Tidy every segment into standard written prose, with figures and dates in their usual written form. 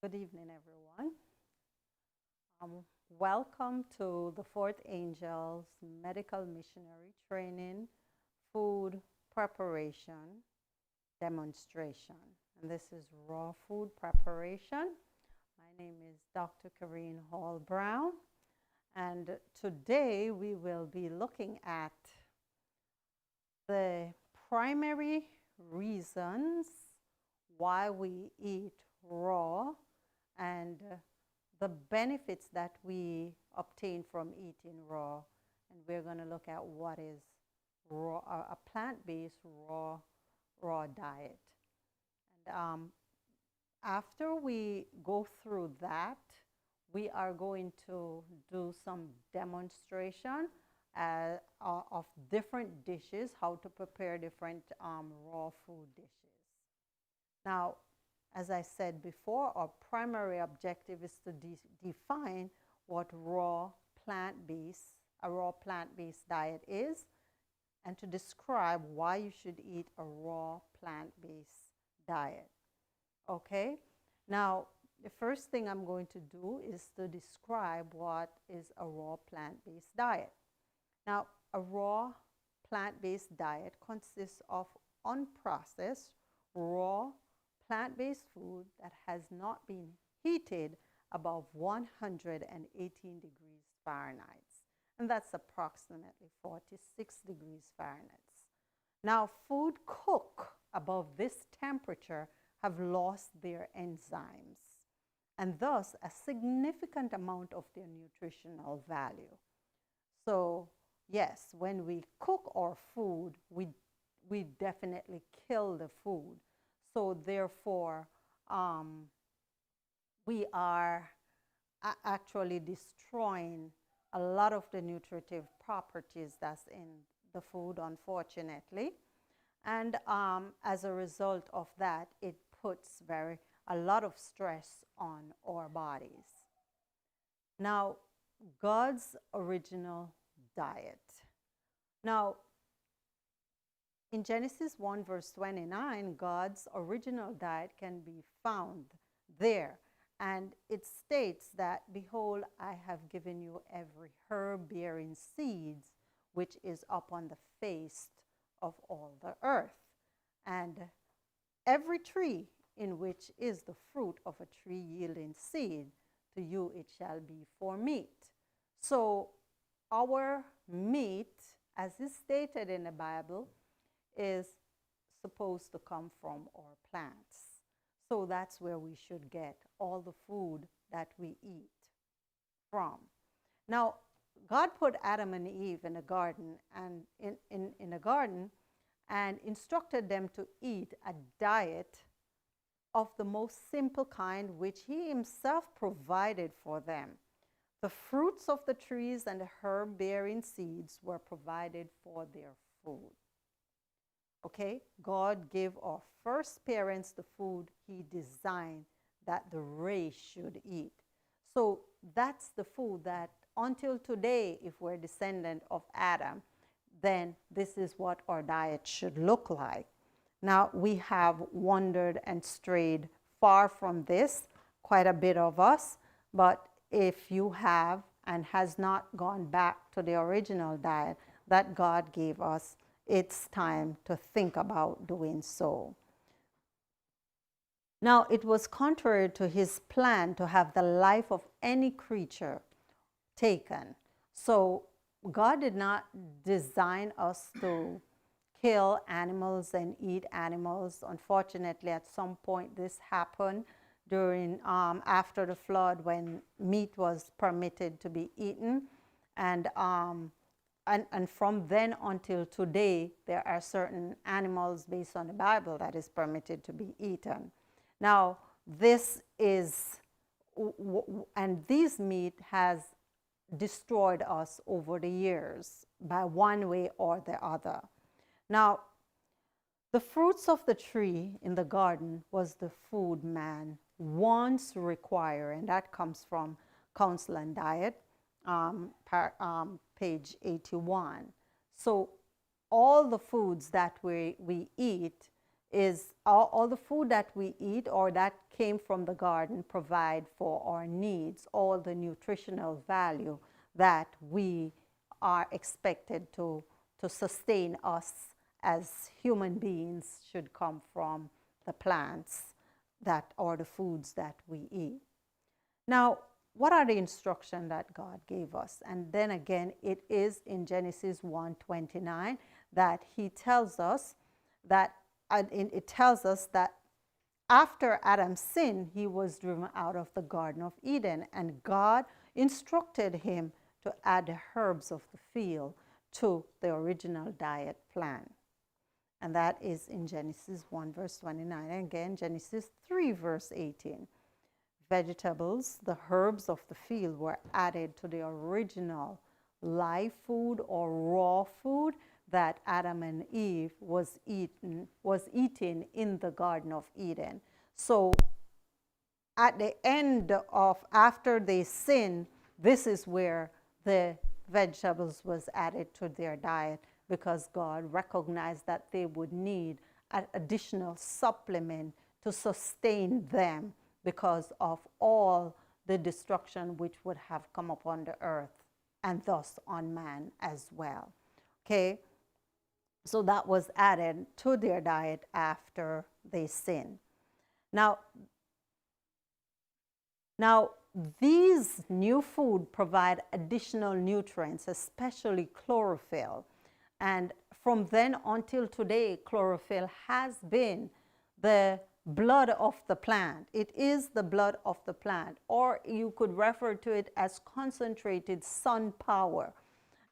Good evening, everyone. Welcome to the Fourth Angels Medical Missionary Training Food Preparation Demonstration. And this is raw food preparation. My name is Dr. Karine Hall Brown. And today we will be looking at the primary reasons why we eat raw and the benefits that we obtain from eating raw. And we're going to look at what is raw, a plant-based raw diet. And after we go through that, we are going to do some demonstration of different dishes, how to prepare different raw food dishes. Now, as I said before, our primary objective is to define what a raw plant-based diet is, and to describe why you should eat a raw plant-based diet. Okay? Now, the first thing I'm going to do is to describe what is a raw plant-based diet. Now, a raw plant-based diet consists of unprocessed, raw plant-based food that has not been heated above 118 degrees Fahrenheit. And that's approximately 46 degrees Fahrenheit. Now, food cooked above this temperature have lost their enzymes, and thus a significant amount of their nutritional value. So, yes, when we cook our food, we definitely kill the food. So therefore, we are actually destroying a lot of the nutritive properties that's in the food, unfortunately. And as a result of that, it puts a lot of stress on our bodies. Now, God's original diet. Now, in Genesis 1 verse 29, God's original diet can be found there. And it states that, behold, I have given you every herb bearing seeds, which is upon the face of all the earth. And every tree in which is the fruit of a tree yielding seed, to you it shall be for meat. So our meat, as is stated in the Bible, is supposed to come from our plants. So that's where we should get all the food that we eat from. Now, God put Adam and Eve in a garden and in a garden and instructed them to eat a diet of the most simple kind, which he himself provided for them. The fruits of the trees and the herb-bearing seeds were provided for their food. Okay, God gave our first parents the food he designed that the race should eat. So that's the food that until today, if we're descendant of Adam, then this is what our diet should look like. Now, we have wandered and strayed far from this, quite a bit of us, but if you have and has not gone back to the original diet that God gave us, it's time to think about doing so. Now, it was contrary to his plan to have the life of any creature taken. So God did not design us to kill animals and eat animals. Unfortunately, at some point this happened during after the flood, when meat was permitted to be eaten. And from then until today, there are certain animals based on the Bible that is permitted to be eaten. Now, this meat has destroyed us over the years by one way or the other. Now, the fruits of the tree in the garden was the food man once required, and that comes from Counsel and Diet, page 81. So all the foods that we eat is all the food that we eat or that came from the garden provide for our needs, all the nutritional value that we are expected to sustain us as human beings should come from the plants that or the foods that we eat. Now, what are the instructions that God gave us? And then again, it is in Genesis 1:29 that he tells us that after Adam sinned, he was driven out of the Garden of Eden, and God instructed him to add the herbs of the field to the original diet plan. And that is in Genesis 1 verse 29. And again, Genesis 3 verse 18. Vegetables, the herbs of the field, were added to the original live food or raw food that Adam and Eve was eating in the Garden of Eden. So at the end of, after they sinned, this is where the vegetables was added to their diet, because God recognized that they would need an additional supplement to sustain them because of all the destruction which would have come upon the earth and thus on man as well. Okay, so that was added to their diet after they sinned. Now these new food provide additional nutrients, especially chlorophyll. And from then until today, chlorophyll has been the blood of the plant. It is the blood of the plant, or you could refer to it as concentrated sun power.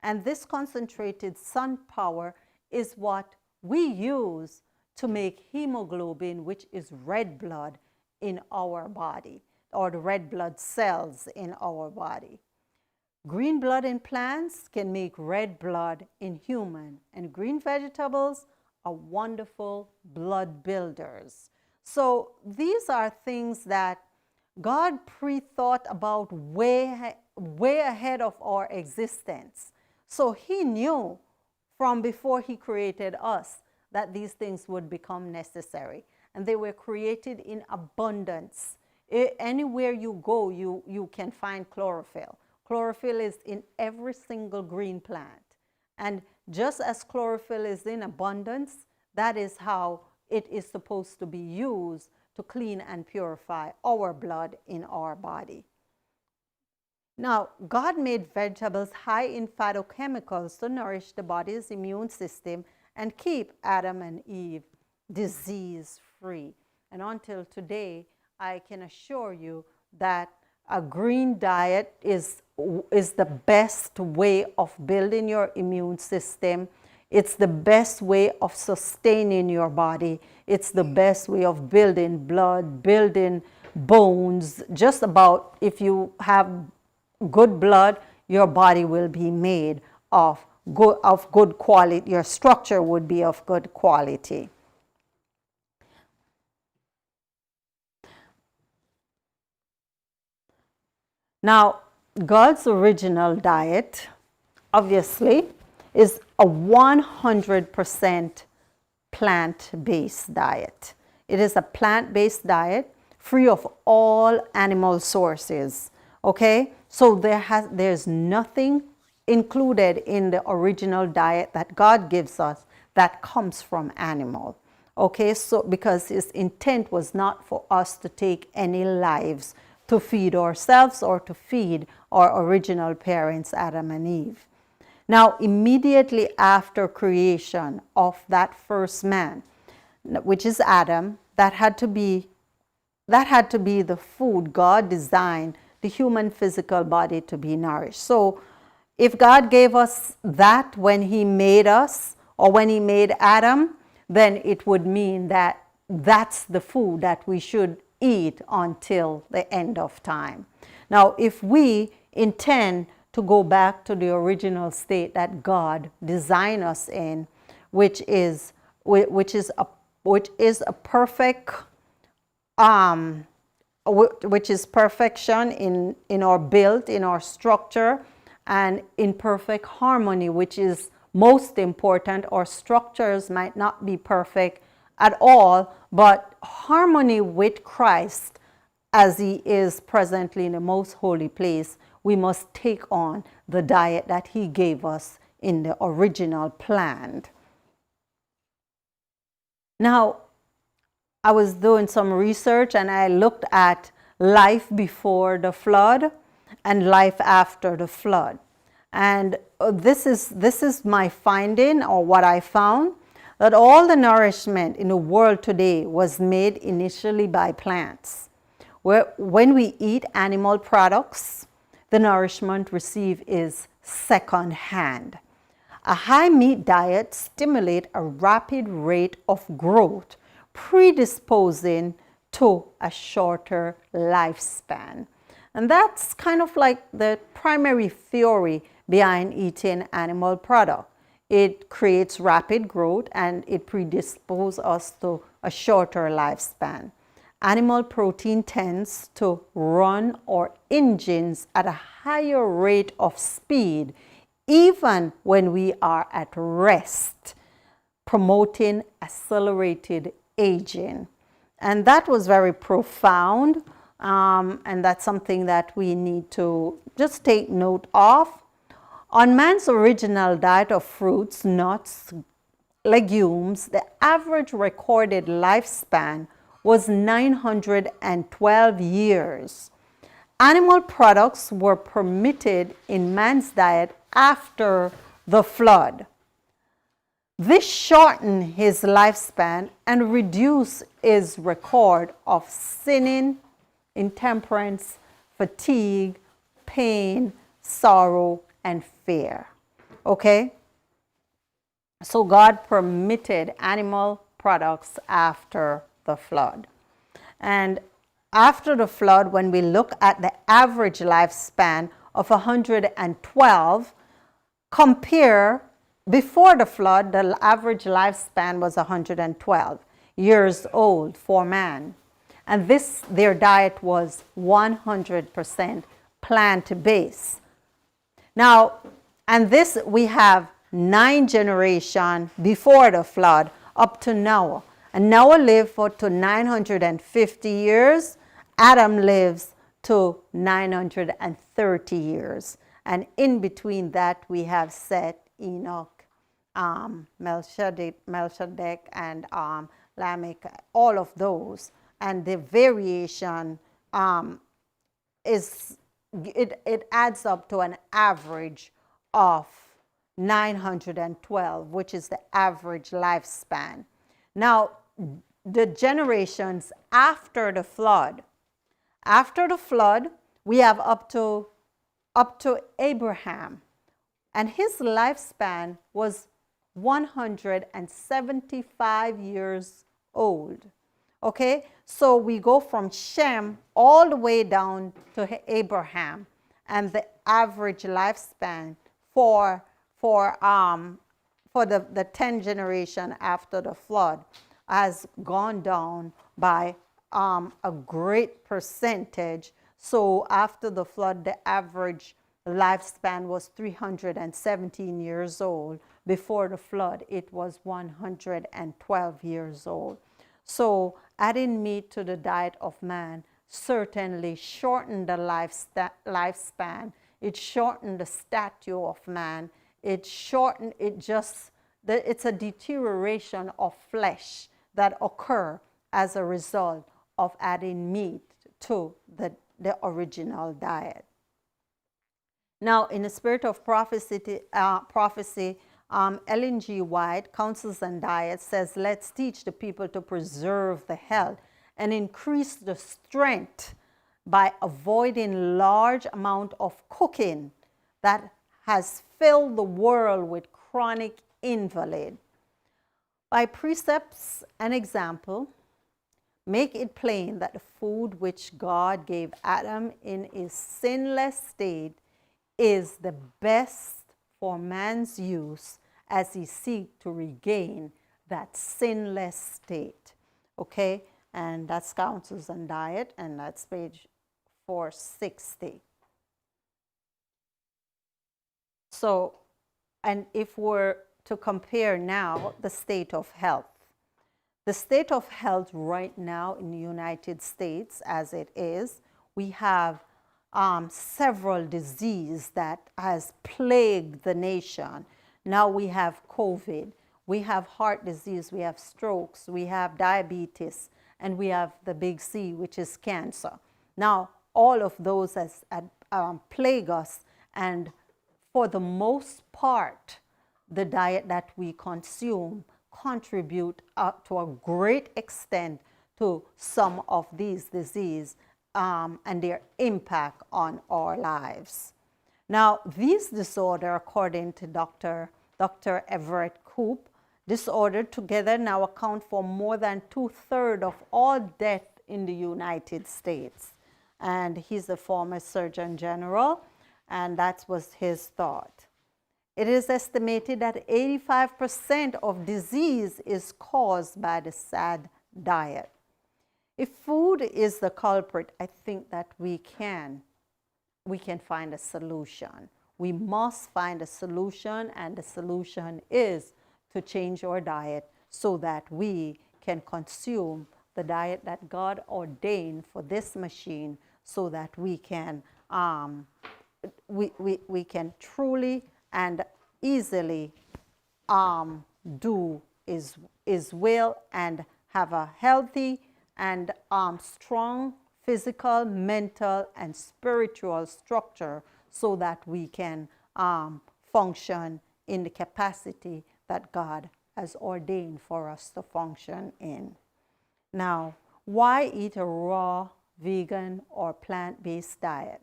And this concentrated sun power is what we use to make hemoglobin, which is red blood in our body, or the red blood cells in our body. Green blood in plants can make red blood in human, and green vegetables are wonderful blood builders. So these are things that God pre-thought about way ahead of our existence. So he knew from before he created us that these things would become necessary, and they were created in abundance. Anywhere you go, you can find chlorophyll. Chlorophyll is in every single green plant. And just as chlorophyll is in abundance, that is how it is supposed to be used to clean and purify our blood in our body. Now, God made vegetables high in phytochemicals to nourish the body's immune system and keep Adam and Eve disease-free. And until today, I can assure you that a green diet is the best way of building your immune system. It's the best way of sustaining your body. It's the best way of building blood, building bones. Just about, if you have good blood, your body will be made of good quality. Your structure would be of good quality. Now, God's original diet, obviously, is a 100% plant-based diet. It is a plant-based diet free of all animal sources. Okay, so there's nothing included in the original diet that God gives us that comes from animal. Okay, so because his intent was not for us to take any lives to feed ourselves or to feed our original parents, Adam and Eve. Now, immediately after creation of that first man, which is Adam, that had to be the food God designed the human physical body to be nourished. So if God gave us that when he made us, or when he made Adam, then it would mean that that's the food that we should eat until the end of time. Now, if we intend to go back to the original state that God designed us in, which is perfection in our build, in our structure, and in perfect harmony, which is most important. Our structures might not be perfect at all, but harmony with Christ as he is presently in the most holy place, we must take on the diet that he gave us in the original plan. Now, I was doing some research and I looked at life before the flood and life after the flood. And this is my finding, or what I found, that all the nourishment in the world today was made initially by plants. When we eat animal products, the nourishment received is second hand. A high meat diet stimulates a rapid rate of growth, predisposing to a shorter lifespan. And that's kind of like the primary theory behind eating animal product. It creates rapid growth and it predisposes us to a shorter lifespan. Animal protein tends to run our engines at a higher rate of speed, even when we are at rest, promoting accelerated aging. And that was very profound, and that's something that we need to just take note of. On man's original diet of fruits, nuts, legumes, the average recorded lifespan was 912 years. Animal products were permitted in man's diet after the flood. This shortened his lifespan and reduced his record of sinning, intemperance, fatigue, pain, sorrow, and fear. Okay? So God permitted animal products after the flood. And after the flood, when we look at the average lifespan of 112, compare before the flood, the average lifespan was 112 years old for man. And their diet was 100% plant-based. Now, and this we have 9 generations before the flood up to Noah. And Noah lived for to 950 years. Adam lives to 930 years. And in between that, we have Seth, Enoch, Melchizedek, and Lamech, all of those. And the variation it adds up to an average of 912, which is the average lifespan. Now, the generations after the flood, we have up to Abraham, and his lifespan was 175 years old. Okay, so we go from Shem all the way down to Abraham, and the average lifespan for the 10 generation after the flood has gone down by a great percentage. So after the flood, the average lifespan was 317 years old. Before the flood, it was 112 years old. So adding meat to the diet of man certainly shortened the lifespan. It shortened the stature of man. It's a deterioration of flesh that occur as a result of adding meat to the original diet. Now, in the spirit of prophecy, Ellen G. White, Counsels and Diet, says, let's teach the people to preserve the health and increase the strength by avoiding large amount of cooking that has filled the world with chronic invalid. By precepts and example, make it plain that the food which God gave Adam in his sinless state is the best for man's use as he seeks to regain that sinless state. Okay, and that's Counsels and Diet, and that's page 460. So, and if we're to compare now the state of health, the state of health right now in the United States as it is, we have several diseases that has plagued the nation. Now we have COVID, we have heart disease, we have strokes, we have diabetes, and we have the big C, which is cancer. Now, all of those has plague us, and for the most part, the diet that we consume contribute to a great extent to some of these diseases and their impact on our lives. Now, these disorders, according to Dr. Everett Koop, disorder together now account for more than 2/3 of all death in the United States. And he's a former Surgeon General, and that was his thought. It is estimated that 85% of disease is caused by the sad diet. If food is the culprit, I think that we can find a solution. We must find a solution, and the solution is to change our diet so that we can consume the diet that God ordained for this machine, so that we can we can truly and easily do His will and have a healthy and strong physical, mental, and spiritual structure, so that we can function in the capacity that God has ordained for us to function in. Now, why eat a raw, vegan, or plant-based diet?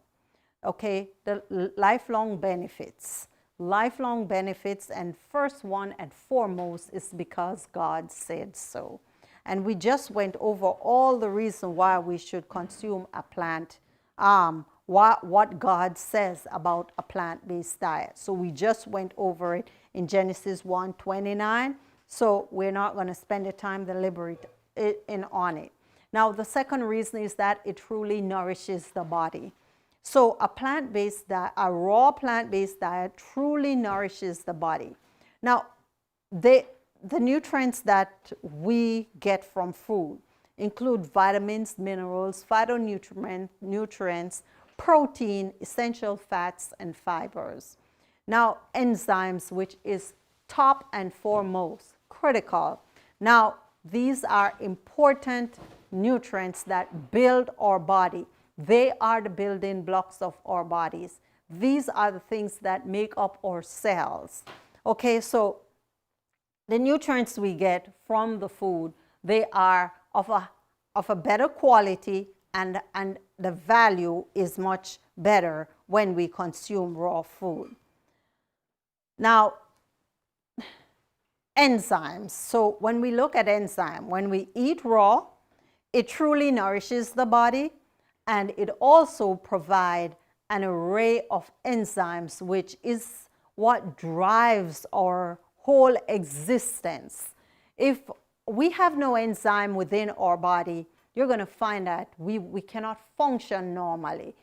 Okay, the lifelong benefits. Lifelong benefits, and first one and foremost is because God said so. And we just went over all the reasons why we should consume a plant, what God says about a plant-based diet. So we just went over it in Genesis 1:29. So we're not going to spend the time deliberate on it. Now, the second reason is that it truly nourishes the body. So a plant-based diet, a raw plant-based diet, truly nourishes the body. Now, the nutrients that we get from food include vitamins, minerals, phytonutrients, protein, essential fats, and fibers. Now, enzymes, which is top and foremost, critical. Now, these are important nutrients that build our body. They are the building blocks of our bodies. These are the things that make up our cells. Okay, so the nutrients we get from the food, they are of a better quality, and the value is much better when we consume raw food. Now, enzymes. So when we look at enzyme, when we eat raw, it truly nourishes the body, and it also provides an array of enzymes, which is what drives our whole existence. If we have no enzyme within our body, you're going to find that we cannot function normally.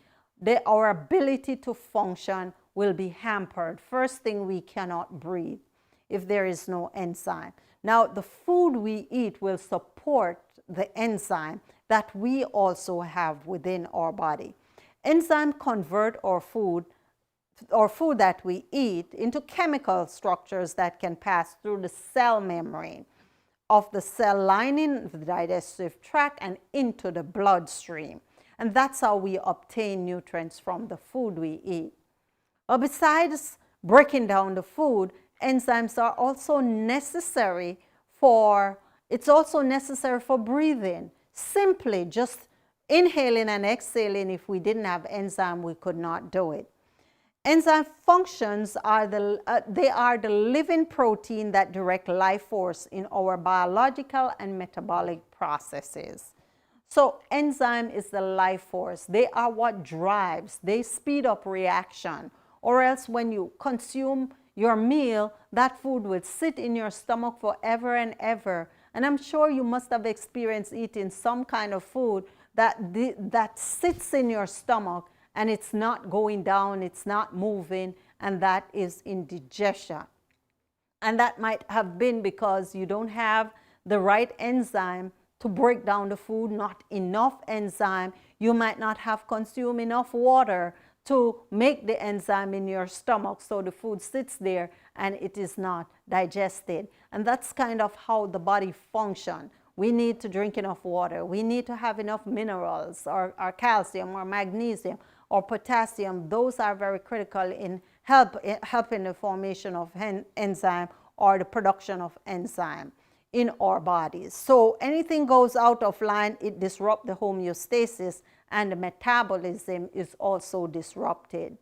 Our ability to function will be hampered. First thing, we cannot breathe if there is no enzyme. Now, the food we eat will support the enzyme that we also have within our body. Enzymes convert our food that we eat into chemical structures that can pass through the cell membrane of the cell lining of the digestive tract and into the bloodstream. And that's how we obtain nutrients from the food we eat. But besides breaking down the food, enzymes are also necessary for breathing. Simply just inhaling and exhaling, if we didn't have enzyme, we could not do it. Enzyme functions are the living protein that direct life force in our biological and metabolic processes. So enzyme is the life force. They are what drives. They speed up reaction. Or else when you consume your meal, that food will sit in your stomach forever and ever. And I'm sure you must have experienced eating some kind of food that sits in your stomach, and it's not going down, it's not moving, and that is indigestion. And that might have been because you don't have the right enzyme to break down the food, not enough enzyme. You might not have consumed enough water to make the enzyme in your stomach, so the food sits there and it is not digested. And that's kind of how the body functions. We need to drink enough water. We need to have enough minerals or calcium or magnesium or potassium. Those are very critical in helping the formation of enzyme or the production of enzyme in our bodies. So anything goes out of line, it disrupts the homeostasis, and the metabolism is also disrupted.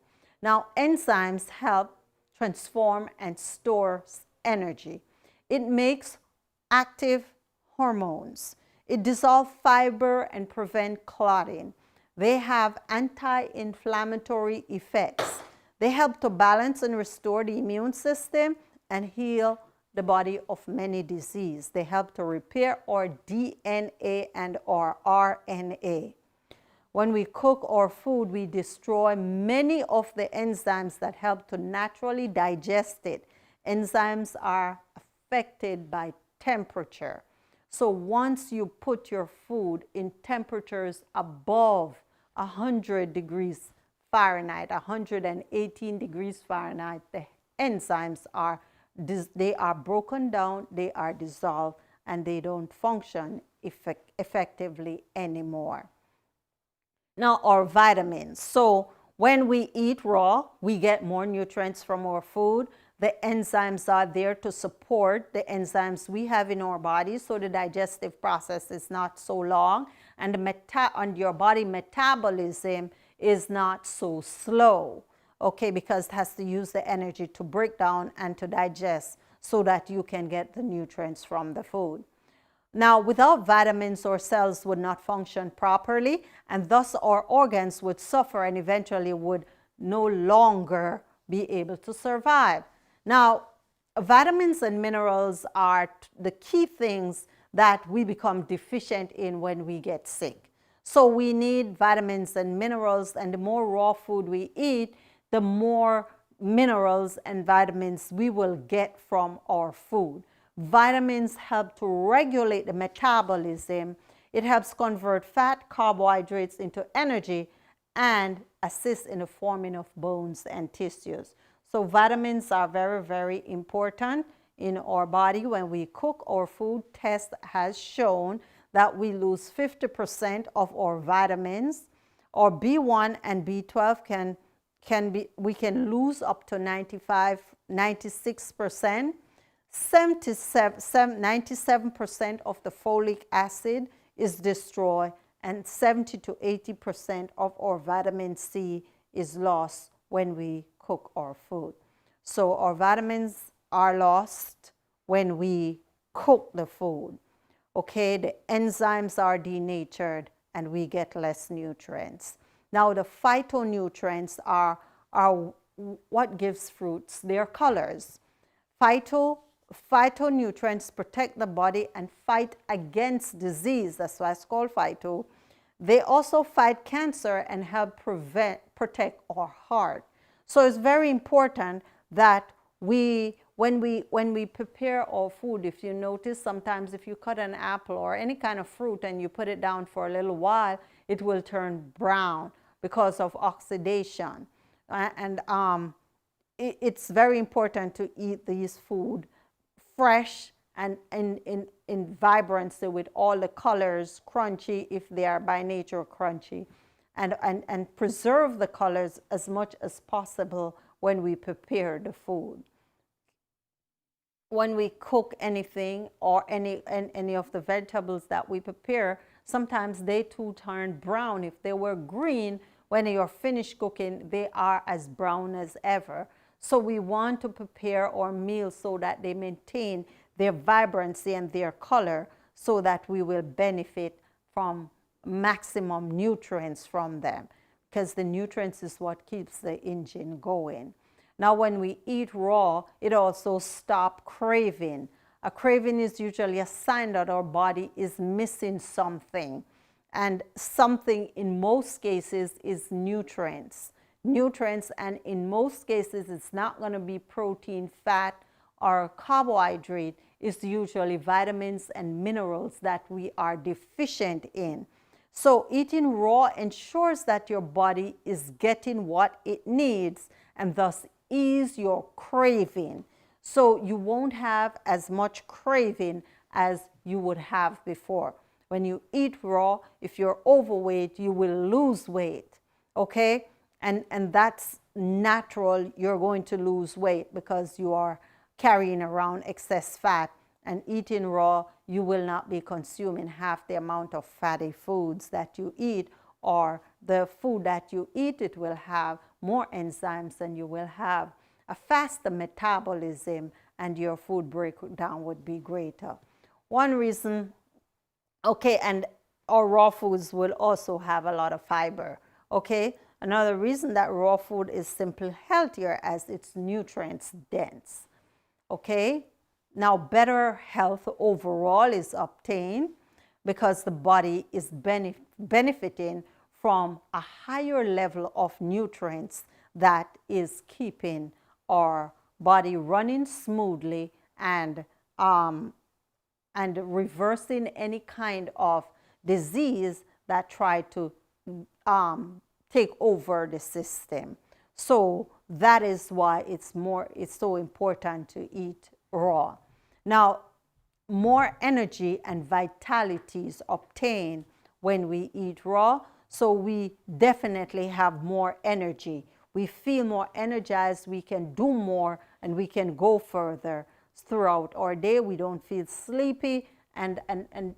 Now, enzymes help transform and store energy. It makes active hormones. It dissolves fiber and prevents clotting. They have anti-inflammatory effects. They help to balance and restore the immune system and heal the body of many diseases. They help to repair our DNA and our RNA. When we cook our food, we destroy many of the enzymes that help to naturally digest it. Enzymes are affected by temperature. So once you put your food in temperatures above 100 degrees Fahrenheit, 118 degrees Fahrenheit, the enzymes are broken down, they are dissolved, and they don't function effectively anymore. Now, our vitamins. So when we eat raw, we get more nutrients from our food. The enzymes are there to support the enzymes we have in our bodies, so the digestive process is not so long, and your body metabolism is not so slow, okay, because it has to use the energy to break down and to digest so that you can get the nutrients from the food. Now, without vitamins, our cells would not function properly, and thus our organs would suffer and eventually would no longer be able to survive. Now, vitamins and minerals are the key things that we become deficient in when we get sick. So we need vitamins and minerals, and the more raw food we eat, the more minerals and vitamins we will get from our food. Vitamins help to regulate the metabolism. It helps convert fat, carbohydrates into energy, and assist in the forming of bones and tissues. So vitamins are very, very important in our body. When we cook our food, test has shown that we lose 50% of our vitamins. Or B1 and B12 we can lose up to 96%. 97% of the folic acid is destroyed, and 70 to 80% of our vitamin C is lost when we cook our food. So our vitamins are lost when we cook the food. Okay, the enzymes are denatured and we get less nutrients. Now the phytonutrients are what gives fruits their colors. Phytonutrients protect the body and fight against disease. That's why it's called phyto. They also fight cancer and help protect our heart. So it's very important that when we prepare our food, if you notice, sometimes if you cut an apple or any kind of fruit and you put it down for a little while, it will turn brown because of oxidation. It's very important to eat these food fresh and in vibrancy with all the colors, crunchy if they are by nature crunchy, and preserve the colors as much as possible when we prepare the food. When we cook anything or any of the vegetables that we prepare, sometimes they too turn brown. If they were green, when you're finished cooking, they are as brown as ever. So we want to prepare our meals so that they maintain their vibrancy and their color, so that we will benefit from maximum nutrients from them, because the nutrients is what keeps the engine going. Now, when we eat raw, it also stops craving. A craving is usually a sign that our body is missing something. And something in most cases is nutrients. And in most cases, it's not going to be protein, fat, or carbohydrate is usually vitamins and minerals that we are deficient in. So eating raw ensures that your body is getting what it needs and thus ease your craving. So you won't have as much craving as you would have before. When you eat raw, if you're overweight, you will lose weight, okay? And that's natural. You're going to lose weight because you are carrying around excess fat. And eating raw, you will not be consuming half the amount of fatty foods that you eat, or the food that you eat, it will have more enzymes and you will have a faster metabolism and your food breakdown would be greater. One reason, okay, and our raw foods will also have a lot of fiber, okay? Another reason that raw food is simply healthier as it's nutrients dense, okay? Now, better health overall is obtained because the body is benefiting from a higher level of nutrients that is keeping our body running smoothly and reversing any kind of disease that try to take over the system. So that is why it's so important to eat raw. Now, more energy and vitality is obtained when we eat raw, so we definitely have more energy. We feel more energized, we can do more, and we can go further throughout our day. We don't feel sleepy, and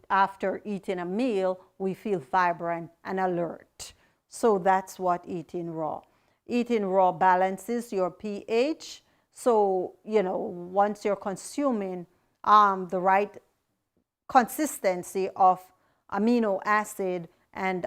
after eating a meal, we feel vibrant and alert. So that's what eating raw. Eating raw balances your pH. So, you know, once you're consuming the right consistency of amino acid and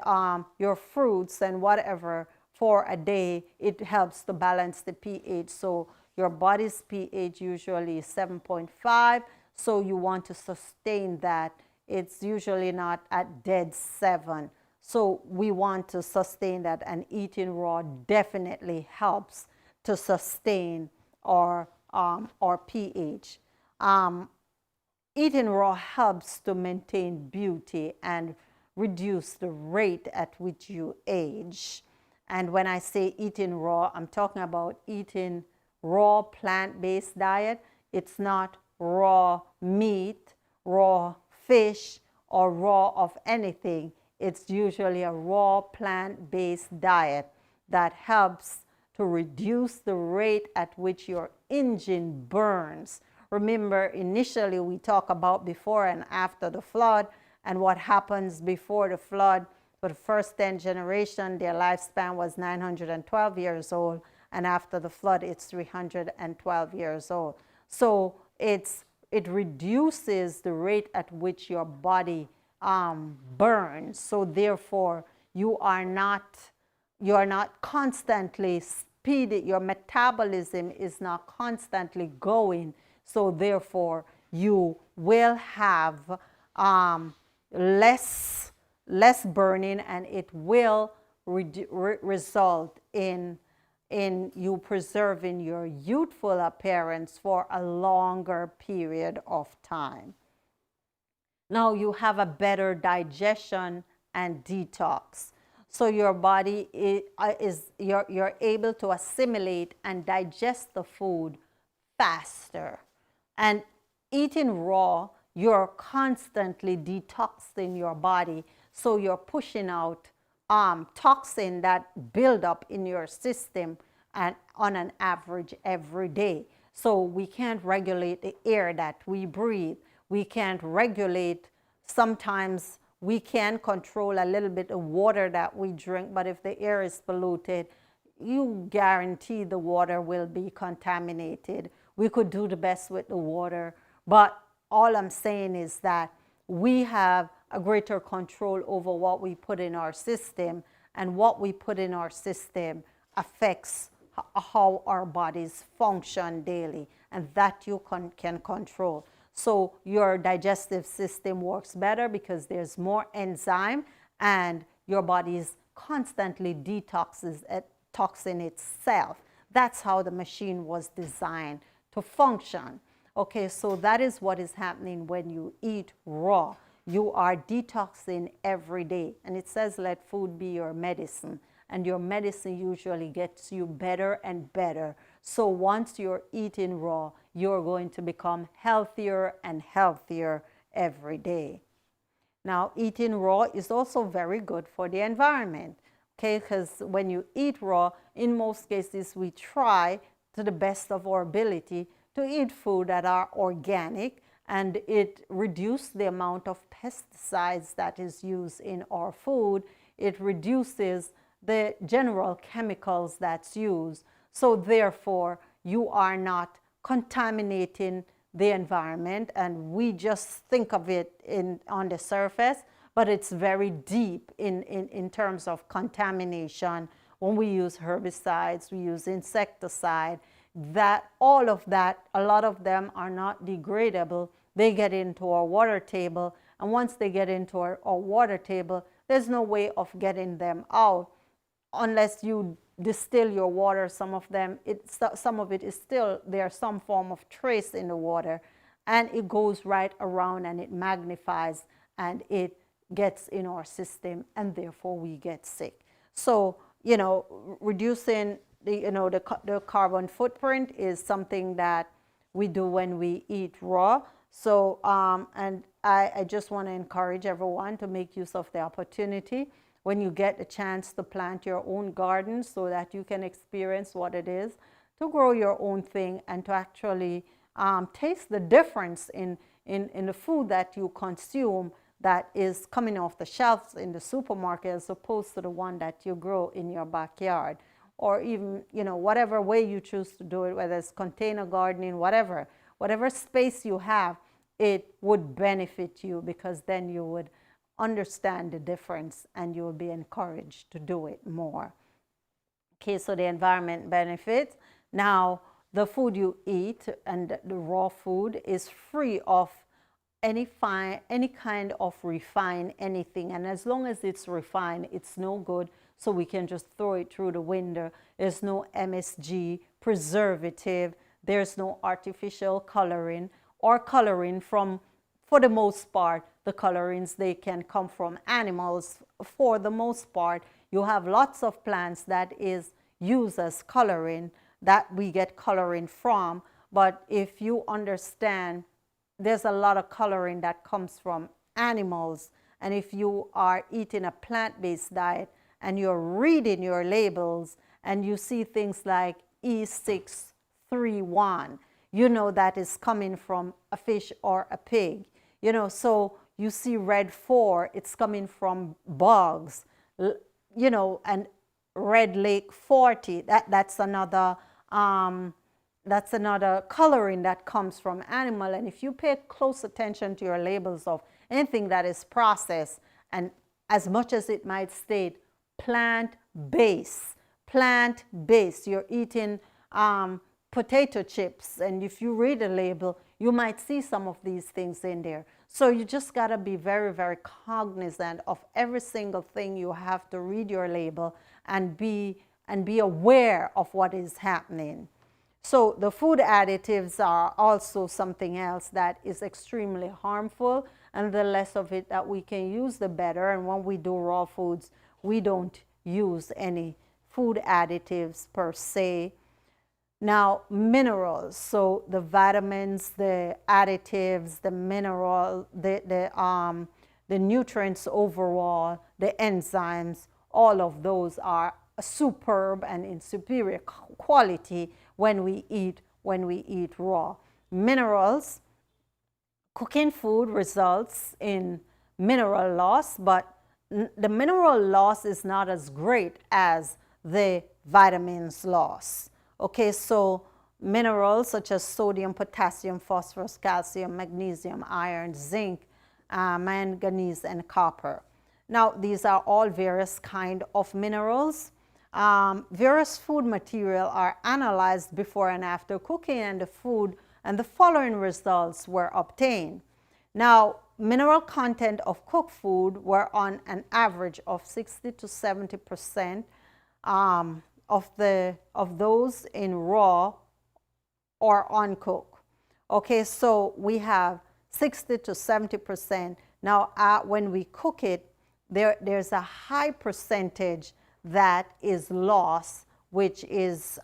your fruits and whatever for a day, it helps to balance the pH. So your body's pH usually is 7.5, so you want to sustain that. It's usually not at dead 7. So we want to sustain that, and eating raw definitely helps to sustain our pH. Eating raw helps to maintain beauty and reduce the rate at which you age. And when I say eating raw, I'm talking about eating raw plant-based diet. It's not raw meat, raw fish, or raw of anything. It's usually a raw plant-based diet that helps to reduce the rate at which your engine burns. Remember, initially we talked about before and after the flood, and what happens before the flood. For the first 10 generations, their lifespan was 912 years old, and after the flood, it's 312 years old. So it reduces the rate at which your body burns. So therefore, you are not constantly speeding. Your metabolism is not constantly going. So therefore, you will have less burning, and it will result in you preserving your youthful appearance for a longer period of time. Now you have a better digestion and detox. So your body you're able to assimilate and digest the food faster. And eating raw, you're constantly detoxing your body. So you're pushing out toxin that build up in your system and on an average every day. So we can't regulate the air that we breathe. We can't regulate, sometimes we can control a little bit of water that we drink, but if the air is polluted, you guarantee the water will be contaminated. We could do the best with the water, but all I'm saying is that we have a greater control over what we put in our system, and what we put in our system affects how our bodies function daily, and that you can control. So your digestive system works better because there's more enzyme, and your body is constantly detoxing itself. That's how the machine was designed to function. Okay, so that is what is happening when you eat raw. You are detoxing every day. And it says, let food be your medicine. And your medicine usually gets you better and better. So once you're eating raw, you're going to become healthier and healthier every day. Now, eating raw is also very good for the environment, okay? Because when you eat raw, in most cases, we try to the best of our ability to eat food that are organic, and it reduces the amount of pesticides that is used in our food. It reduces the general chemicals that's used. So therefore, you are not contaminating the environment, and we just think of it on the surface, but it's very deep in terms of contamination. When we use herbicides, we use insecticide, that all of that, a lot of them are not degradable. They get into our water table, and once they get into our water table, there's no way of getting them out unless you distill your water. Some of it is still, there's some form of trace in the water, and it goes right around and it magnifies and it gets in our system, and therefore we get sick. So, reducing the carbon footprint is something that we do when we eat raw. So, and I just want to encourage everyone to make use of the opportunity when you get a chance to plant your own garden, so that you can experience what it is to grow your own thing and to actually taste the difference in the food that you consume that is coming off the shelves in the supermarket, as opposed to the one that you grow in your backyard, or even, whatever way you choose to do it, whether it's container gardening, whatever space you have, it would benefit you, because then you would understand the difference and you will be encouraged to do it more. Okay, so the environment benefits. Now, the food you eat and the raw food is free of any kind of refined anything. And as long as it's refined, it's no good. So we can just throw it through the window. There's no MSG, preservative. There's no artificial coloring or coloring from, for the most part, the colorings, they can come from animals. For the most part, you have lots of plants that is used as coloring, that we get coloring from. But if you understand, there's a lot of coloring that comes from animals. And if you are eating a plant-based diet and you're reading your labels and you see things like E631, that is coming from a fish or a pig. So you see red 4, it's coming from bugs, and red lake 40, that's another coloring that comes from animal. And if you pay close attention to your labels of anything that is processed, and as much as it might state plant-based, you're eating potato chips, and if you read the label, you might see some of these things in there. So you just got to be very, very cognizant of every single thing. You have to read your label and be aware of what is happening. So the food additives are also something else that is extremely harmful, and the less of it that we can use, the better. And when we do raw foods, we don't use any food additives per se. Now, minerals, so the vitamins, the additives, the mineral, the nutrients overall, the enzymes, all of those are superb and in superior quality when we eat raw. Minerals, cooking food results in mineral loss, but the mineral loss is not as great as the vitamins loss. Okay, so minerals such as sodium, potassium, phosphorus, calcium, magnesium, iron, zinc, manganese, and copper. Now, these are all various kind of minerals. Various food material are analyzed before and after cooking, and the following results were obtained. Now, mineral content of cooked food were on an average of 60 to 70% of those in raw or uncooked. Okay, so we have 60 to 70%. Now, when we cook it, there's a high percentage that is lost, which is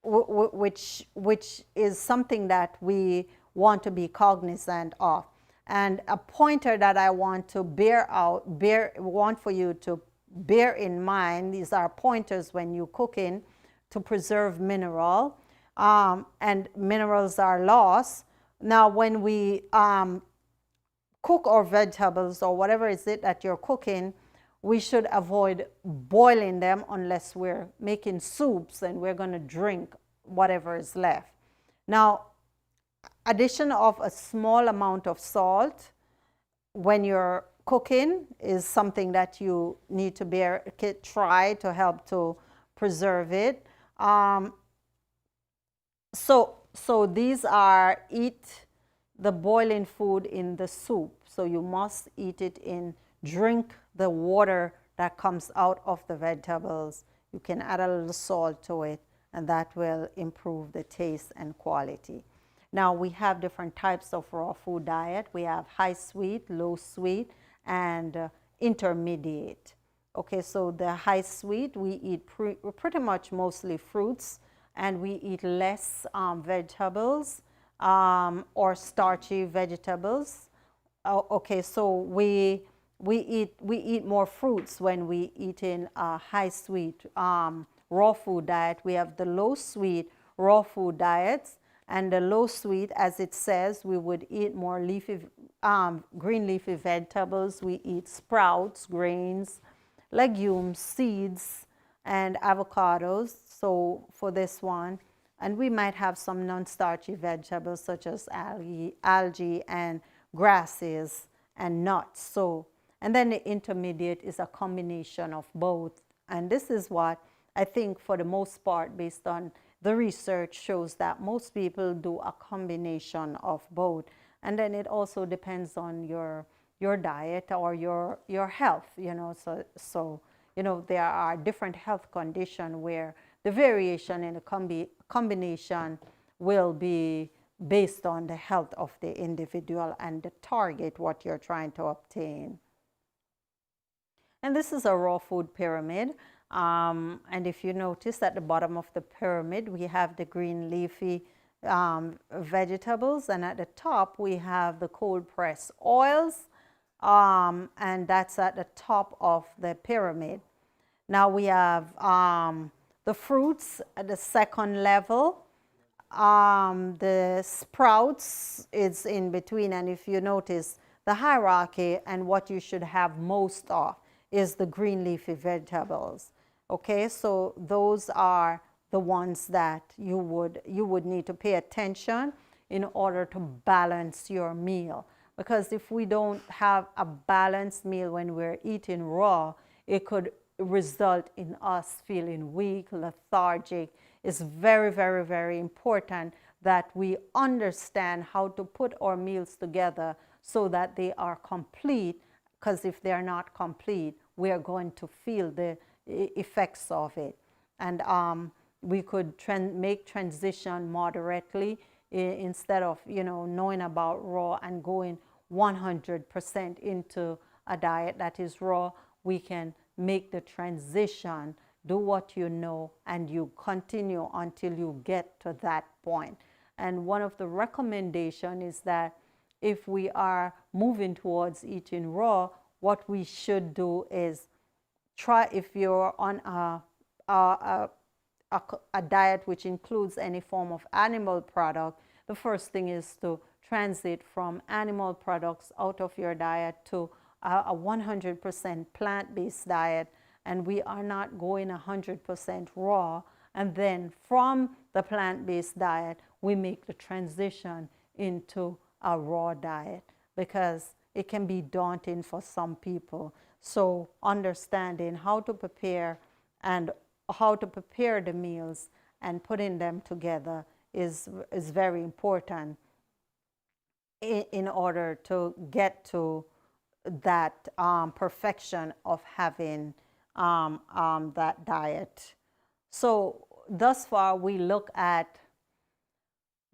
which is something that we want to be cognizant of. And a pointer that I want to want for you to bear in mind, these are pointers when you're cooking to preserve mineral, and minerals are lost. Now, when we cook our vegetables or whatever is it that you're cooking, we should avoid boiling them unless we're making soups and we're going to drink whatever is left. Now, addition of a small amount of salt when you're cooking is something that you need to try to help to preserve it. So these are eat the boiling food in the soup. So you must eat it drink the water that comes out of the vegetables. You can add a little salt to it, and that will improve the taste and quality. Now, we have different types of raw food diet. We have high sweet, low sweet, and intermediate. Okay, so the high sweet, we eat pretty much mostly fruits, and we eat less vegetables or starchy vegetables. Okay, so we eat more fruits when we eat in a high sweet raw food diet. We have the low sweet raw food diets, and the low sweet, as it says, we would eat more leafy, green leafy vegetables. We eat sprouts, grains, legumes, seeds, and avocados. So for this one, and we might have some non-starchy vegetables such as algae and grasses and nuts. So, and then the intermediate is a combination of both. And this is what I think for the most part, based on the research, shows that most people do a combination of both. And then it also depends on your diet or your health, you know. So you know, there are different health conditions where the variation in the combination will be based on the health of the individual and the target, what you're trying to obtain. And this is a raw food pyramid. And if you notice at the bottom of the pyramid, we have the green leafy vegetables, and at the top we have the cold pressed oils, and that's at the top of the pyramid. Now we have the fruits at the second level. The sprouts is in between, and if you notice the hierarchy, and what you should have most of is the green leafy vegetables. Okay, so those are the ones that you would need to pay attention in order to balance your meal. Because if we don't have a balanced meal when we're eating raw, it could result in us feeling weak, lethargic. It's very, very, very important that we understand how to put our meals together so that they are complete, because if they're not complete, we are going to feel the effects of it. And we could make transition moderately instead of, you know, knowing about raw and going 100% into a diet that is raw. We can make the transition, do what you know, and you continue until you get to that point. And one of the recommendations is that if we are moving towards eating raw, what we should do is try, if you're on a diet which includes any form of animal product, the first thing is to transit from animal products out of your diet to a 100% plant-based diet. And we are not going 100% raw. And then from the plant-based diet, we make the transition into a raw diet, because it can be daunting for some people. So understanding how to prepare and how to prepare the meals and putting them together is very important in order to get to that perfection of having that diet. So thus far we look at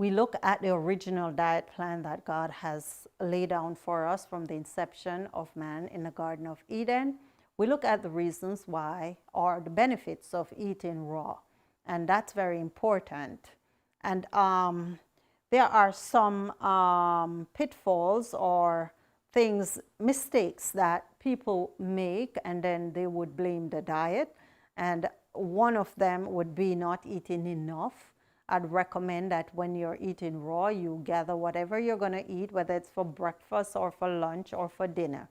we look at the original diet plan that God has laid down for us from the inception of man in the Garden of Eden. We look at the reasons why or the benefits of eating raw, and that's very important. And there are some pitfalls or things, mistakes that people make, and then they would blame the diet. And one of them would be not eating enough. I'd recommend that when you're eating raw, you gather whatever you're going to eat, whether it's for breakfast or for lunch or for dinner.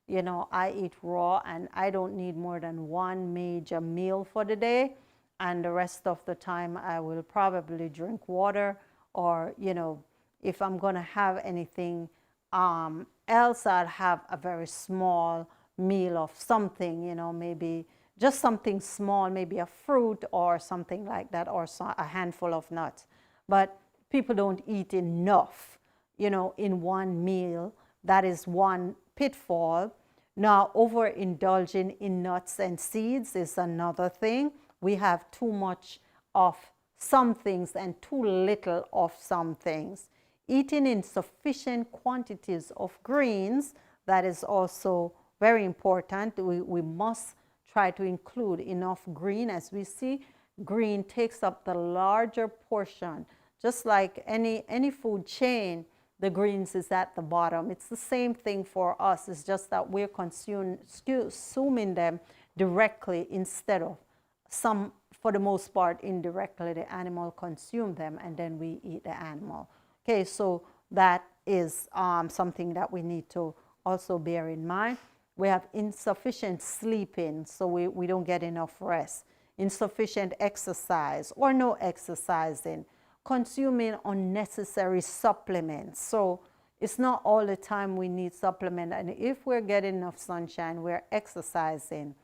You know, I eat raw and I don't need more than one major meal for the day. And the rest of the time, I will probably drink water, or, you know, if I'm going to have anything else, I'll have a very small meal of something, you know, maybe just something small, maybe a fruit or something like that, or a handful of nuts. But people don't eat enough, you know, in one meal. That is one pitfall. Now, overindulging in nuts and seeds is another thing. We have too much of some things and too little of some things. Eating in sufficient quantities of greens, that is also very important. We must try to include enough green. As we see, green takes up the larger portion. Just like any food chain, the greens is at the bottom. It's the same thing for us. It's just that we're consuming them directly instead of some, for the most part, indirectly. The animal consume them and then we eat the animal. Okay, so that is something that we need to also bear in mind. We have insufficient sleeping, so we don't get enough rest. Insufficient exercise or no exercising. Consuming unnecessary supplements. So it's not all the time we need supplement. And if we're getting enough sunshine, we're exercising.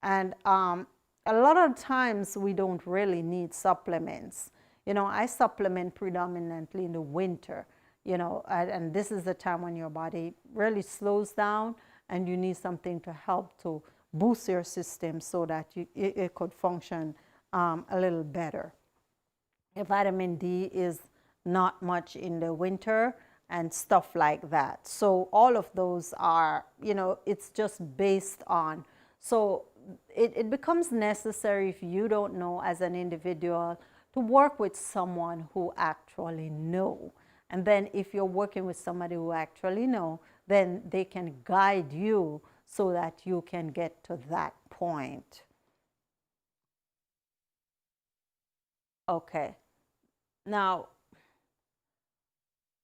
And a lot of times we don't really need supplements. You know, I supplement predominantly in the winter, you know, and this is the time when your body really slows down and you need something to help to boost your system so that it could function a little better. Vitamin D is not much in the winter and stuff like that. So all of those are, you know, it's just based on. So it becomes necessary, if you don't know as an individual, to work with someone who actually know. And then if you're working with somebody who actually know, then they can guide you so that you can get to that point. Okay. Now,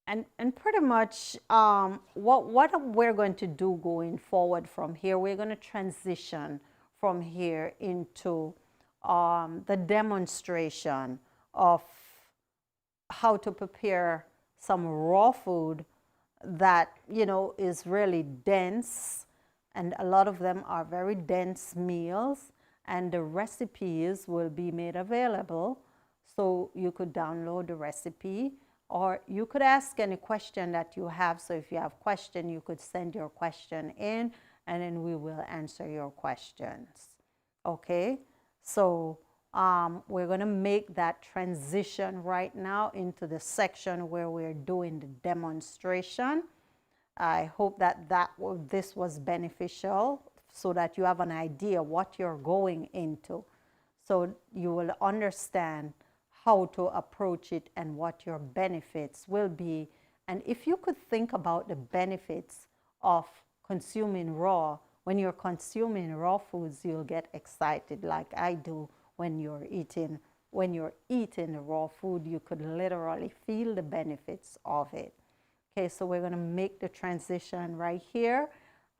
and pretty much what we're going to do going forward from here, we're going to transition from here into the demonstration of how to prepare some raw food that, you know, is really dense, and a lot of them are very dense meals, and the recipes will be made available. So you could download the recipe, or you could ask any question that you have. So if you have question, you could send your question in, and then we will answer your questions. Okay, so we're going to make that transition right now into the section where we're doing the demonstration. I hope that this was beneficial so that you have an idea what you're going into, so you will understand how to approach it and what your benefits will be. And if you could think about the benefits of consuming raw, when you're consuming raw foods, you'll get excited like I do when you're eating. When you're eating the raw food, you could literally feel the benefits of it. Okay, so we're going to make the transition right here.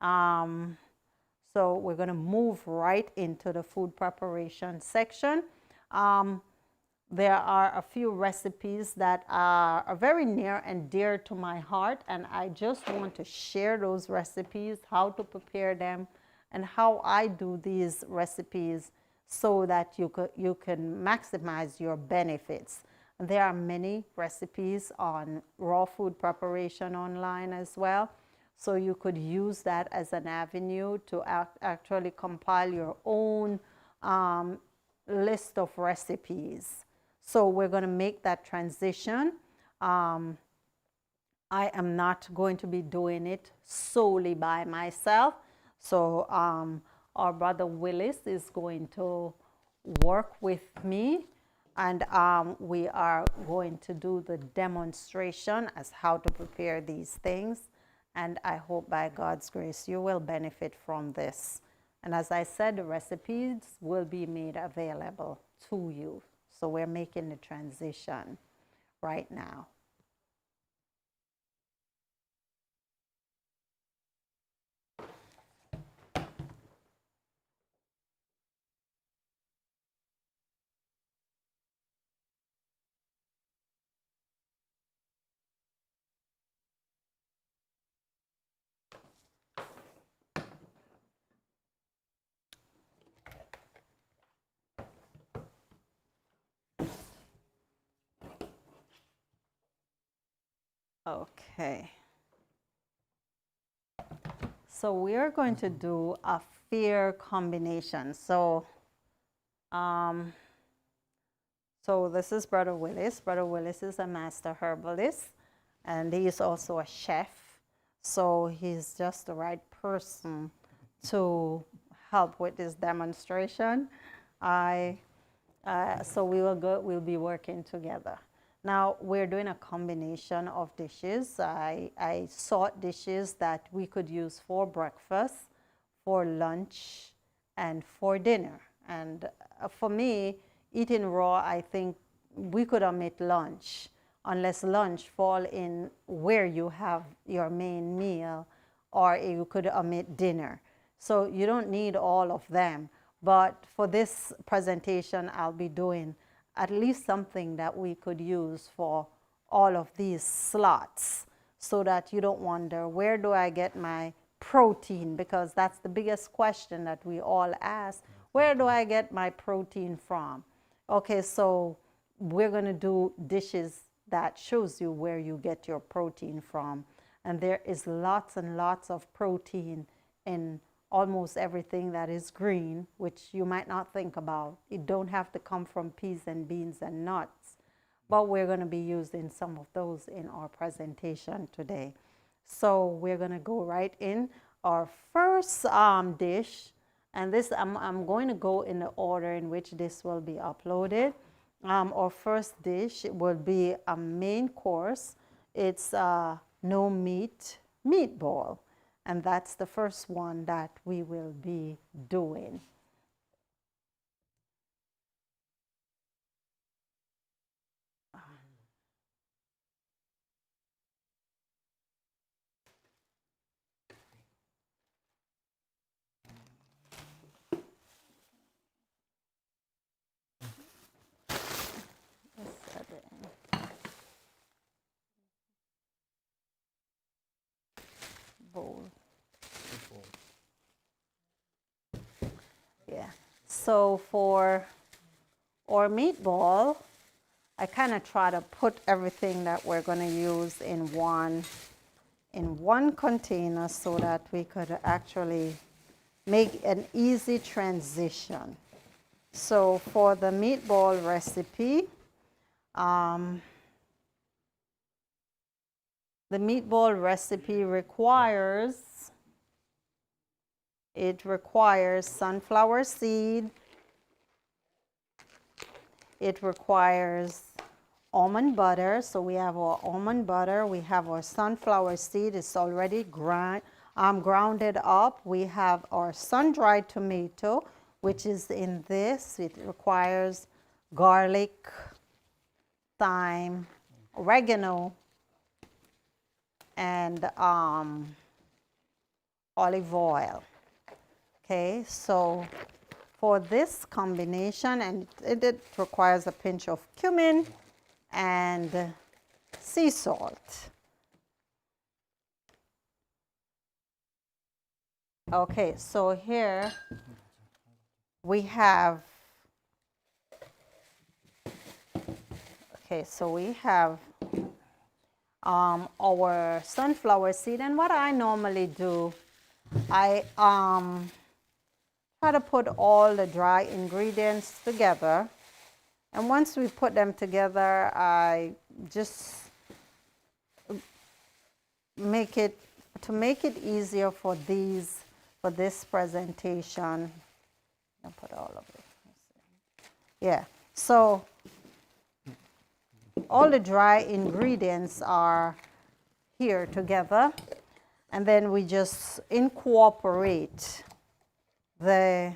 So we're going to move right into the food preparation section. There are a few recipes that are very near and dear to my heart, and I just want to share those recipes, how to prepare them, and how I do these recipes so that you can maximize your benefits. There are many recipes on raw food preparation online as well, so you could use that as an avenue to actually compile your own list of recipes. So we're going to make that transition. I am not going to be doing it solely by myself. So our brother Willis is going to work with me, and we are going to do the demonstration as how to prepare these things. And I hope by God's grace you will benefit from this. And as I said, the recipes will be made available to you. So we're making the transition right now. Okay. So we are going to do a fair combination. So this is Brother Willis. Brother Willis is a master herbalist, and he is also a chef. So he's just the right person to help with this demonstration. So we'll be working together. Now we're doing a combination of dishes. I sought dishes that we could use for breakfast, for lunch, and for dinner. And for me, eating raw, I think we could omit lunch, unless lunch fall in where you have your main meal, or you could omit dinner. So you don't need all of them. But for this presentation, I'll be doing at least something that we could use for all of these slots, so that you don't wonder, where do I get my protein? Because that's the biggest question that we all ask. Where do I get my protein from? Okay, so we're going to do dishes that shows you where you get your protein from. And there is lots and lots of protein in almost everything that is green, which you might not think about. It don't have to come from peas and beans and nuts, but we're going to be using some of those in our presentation today. So we're going to go right in our first dish, and this I'm going to go in the order in which this will be uploaded. Our first dish will be a main course. It's no meat meatball. And that's the first one that we will be doing. Bowl. Yeah. So for our meatball, I kind of try to put everything that we're going to use in one container, so that we could actually make an easy transition. So for the meatball recipe, the meatball recipe requires sunflower seed. It requires almond butter. So we have our almond butter. We have our sunflower seed. It's already grounded up. We have our sun-dried tomato, which is in this. It requires garlic, thyme, oregano, and olive oil. Okay, so for this combination, and it requires a pinch of cumin and sea salt. Okay, so here we have, our sunflower seed. And what I normally do, I try to put all the dry ingredients together. And once we put them together, I just make it easier for this presentation, I'll put all of it. Yeah. So all the dry ingredients are here together, and then we just incorporate the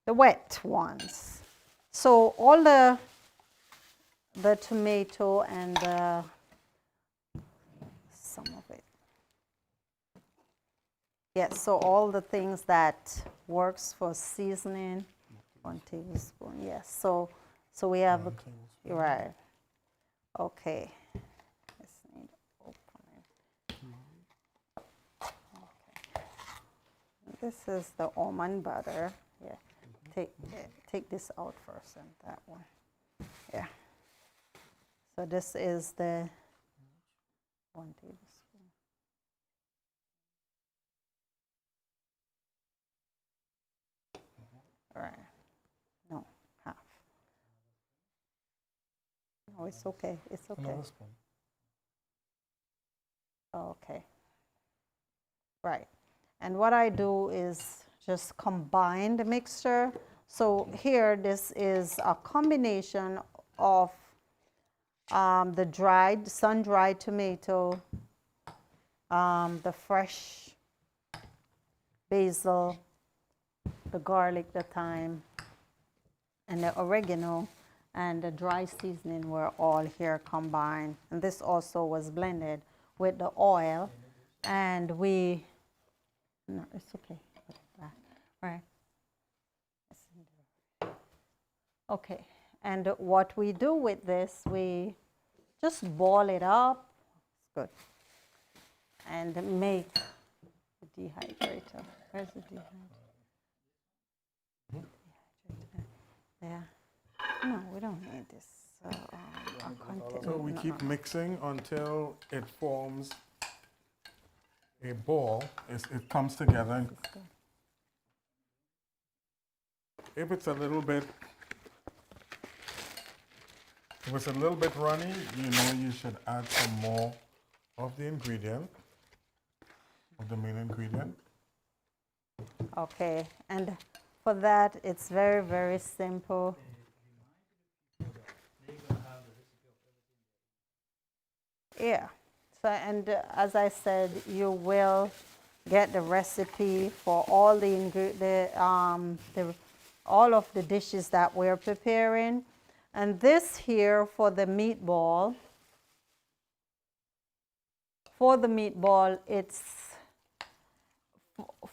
wet ones. So all the tomato and some of it. Yes, so all the things that works for seasoning, 1 tablespoon. Yes, so we have, right. Okay. Just need to open it. Okay. This is the almond butter. Yeah. Take this out first and that one. Yeah. So this is the 1 tablespoon. All right. No, half. No, it's okay. It's okay. Another spoon. Okay. Right. And what I do is just combine the mixture. So here, this is a combination of the sun-dried tomato, the fresh basil, the garlic, the thyme, and the oregano, and the dry seasoning were all here combined. And this also was blended with the oil. And no, it's okay. Put it back. Right. Okay. And what we do with this, we just boil it up. Good. And make the dehydrator. Where's the dehydrator? There. No, we don't need this content. So we keep mixing until it forms a ball. It comes together. If it's a little bit runny, you know you should add some more of the ingredient, of the main ingredient. Okay, and for that, it's very, very simple. Yeah, so, and as I said, you will get the recipe for all all of the dishes that we're preparing. And this here for the meatball, it's,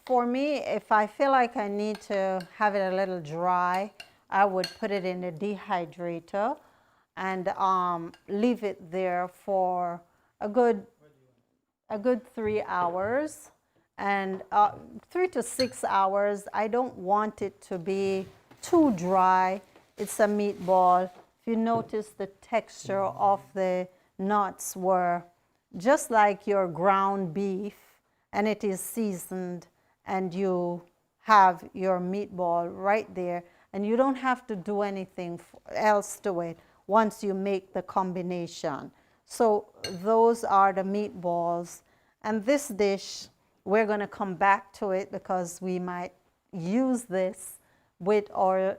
for me, if I feel like I need to have it a little dry, I would put it in the dehydrator and leave it there for a good 3 hours, and 3 to 6 hours. I don't want it to be too dry. It's a meatball. If you notice, the texture of the nuts were just like your ground beef, and it is seasoned, and you have your meatball right there, and you don't have to do anything else to it once you make the combination. So those are the meatballs. And this dish, we're going to come back to it because we might use this with our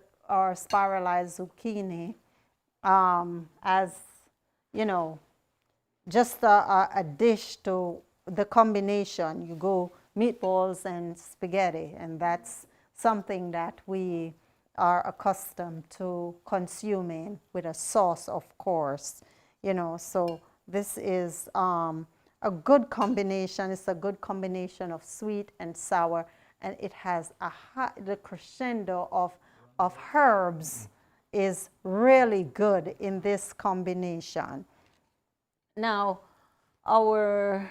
spiralized zucchini as, you know, just a dish to the combination. You go meatballs and spaghetti, and that's something that we are accustomed to consuming with a sauce, of course, you know. So this is a good combination. It's a good combination of sweet and sour, and it has the crescendo of herbs is really good in this combination. Now, our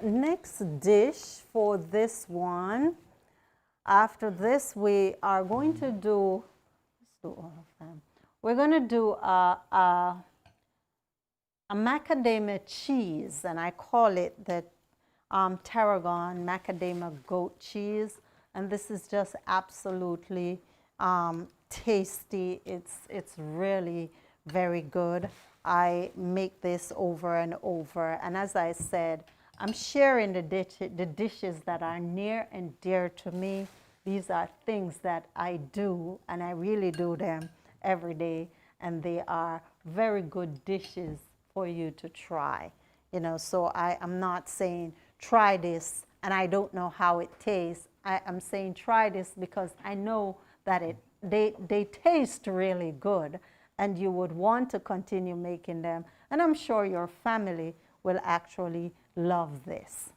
next dish for this one, after this, we are going to do, let's do all of them. We're going to do a macadamia cheese, and I call it the Tarragon macadamia goat cheese. And this is just absolutely tasty. It's really very good. I make this over and over. And as I said, I'm sharing the dishes that are near and dear to me. These are things that I do, and I really do them every day. And they are very good dishes for you to try. You know, so I'm not saying try this and I don't know how it tastes. I'm saying try this because I know that they taste really good and you would want to continue making them. And I'm sure your family will actually love this.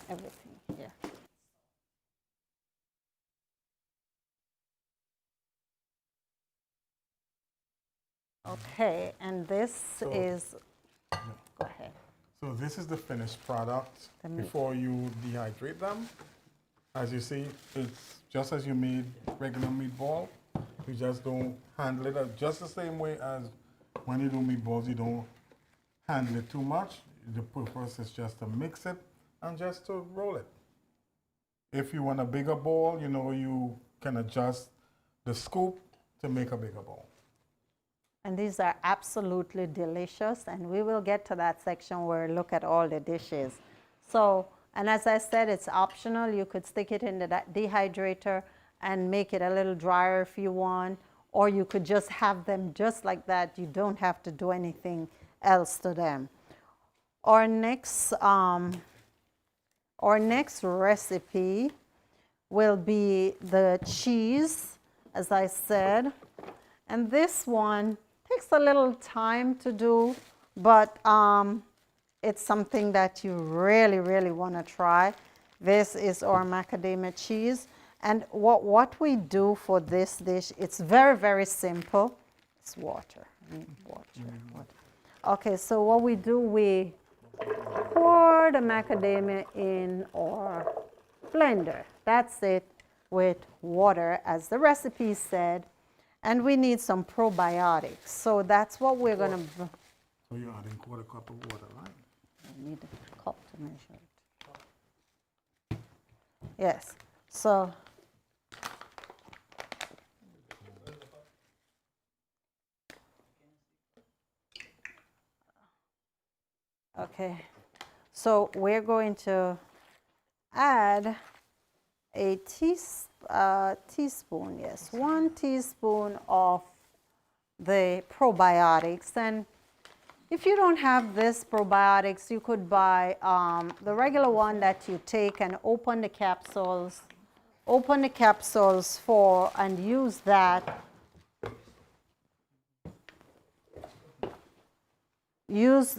Everything here. Okay, and this is, go ahead. So this is the finished product before you dehydrate them. As you see, it's just as you made regular meatball. You just don't handle it just the same way as when you do meatballs, you don't handle it too much. The purpose is just to mix it and just to roll it. If you want a bigger bowl, you know, you can adjust the scoop to make a bigger bowl. And these are absolutely delicious, and we will get to that section where we look at all the dishes. So, and as I said, it's optional. You could stick it in the dehydrator and make it a little drier if you want, or you could just have them just like that. You don't have to do anything else to them. Our next recipe will be the cheese, as I said. And this one takes a little time to do, but it's something that you really, really want to try. This is our macadamia cheese. And what we do for this dish, it's very, very simple. It's water. Water. Okay, so what we do, we pour the macadamia in our blender. That's it, with water, as the recipe said. And we need some probiotics. So that's what we're going to... So you're adding quarter cup of water, right? I need a cup to measure it. Yes. So... Okay. So we're going to add a teaspoon, yes, 1 teaspoon of the probiotics. And if you don't have this probiotics, you could buy the regular one that you take and open the capsules for and use that. Use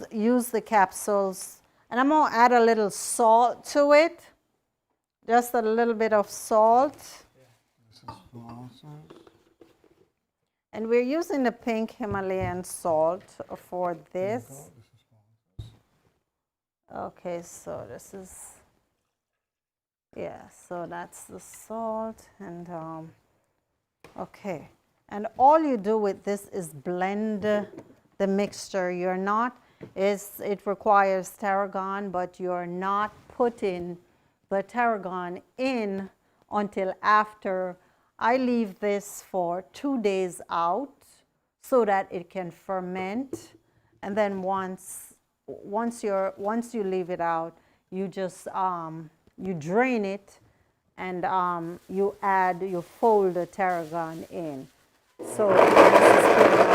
the capsules, and I'm going to add a little salt to it. Just a little bit of salt. And we're using the pink Himalayan salt for this. Okay, so this is, yeah, so that's the salt. And okay, and all you do with this is blend the mixture. You're not, it requires tarragon, but you're not putting the tarragon in until after. I leave this for 2 days out so that it can ferment. And then once you leave it out, you just you drain it, and you fold the tarragon in. So this is pretty much.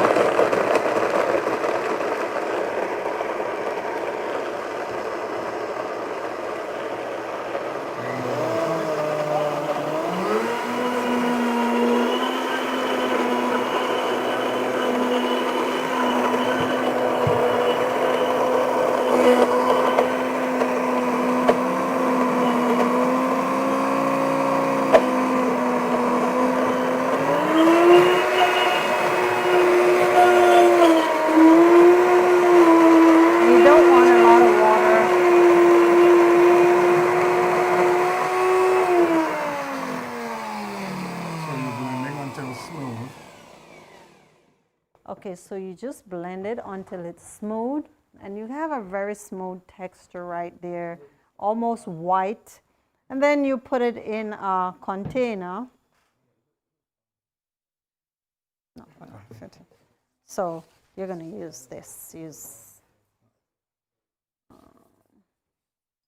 Okay, so you just blend it until it's smooth, and you have a very smooth texture right there, almost white. And then you put it in a container, No, we're not fitting. So you're going to use this.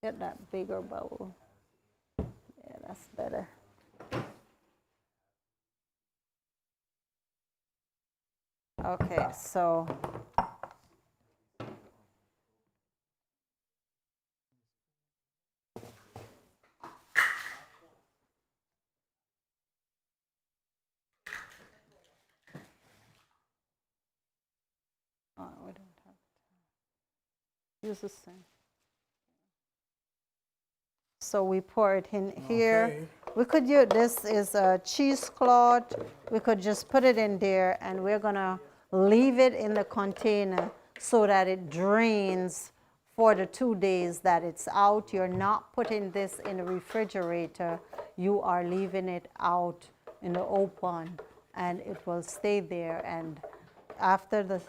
Get that bigger bowl. Yeah, that's better. Okay, so we don't have to use the same. So we pour it in here. Okay. We could use, this is a cheesecloth. We could just put it in there, and we're gonna leave it in the container so that it drains for the 2 days that it's out. You're not putting this in the refrigerator. You are leaving it out in the open, and it will stay there. And after the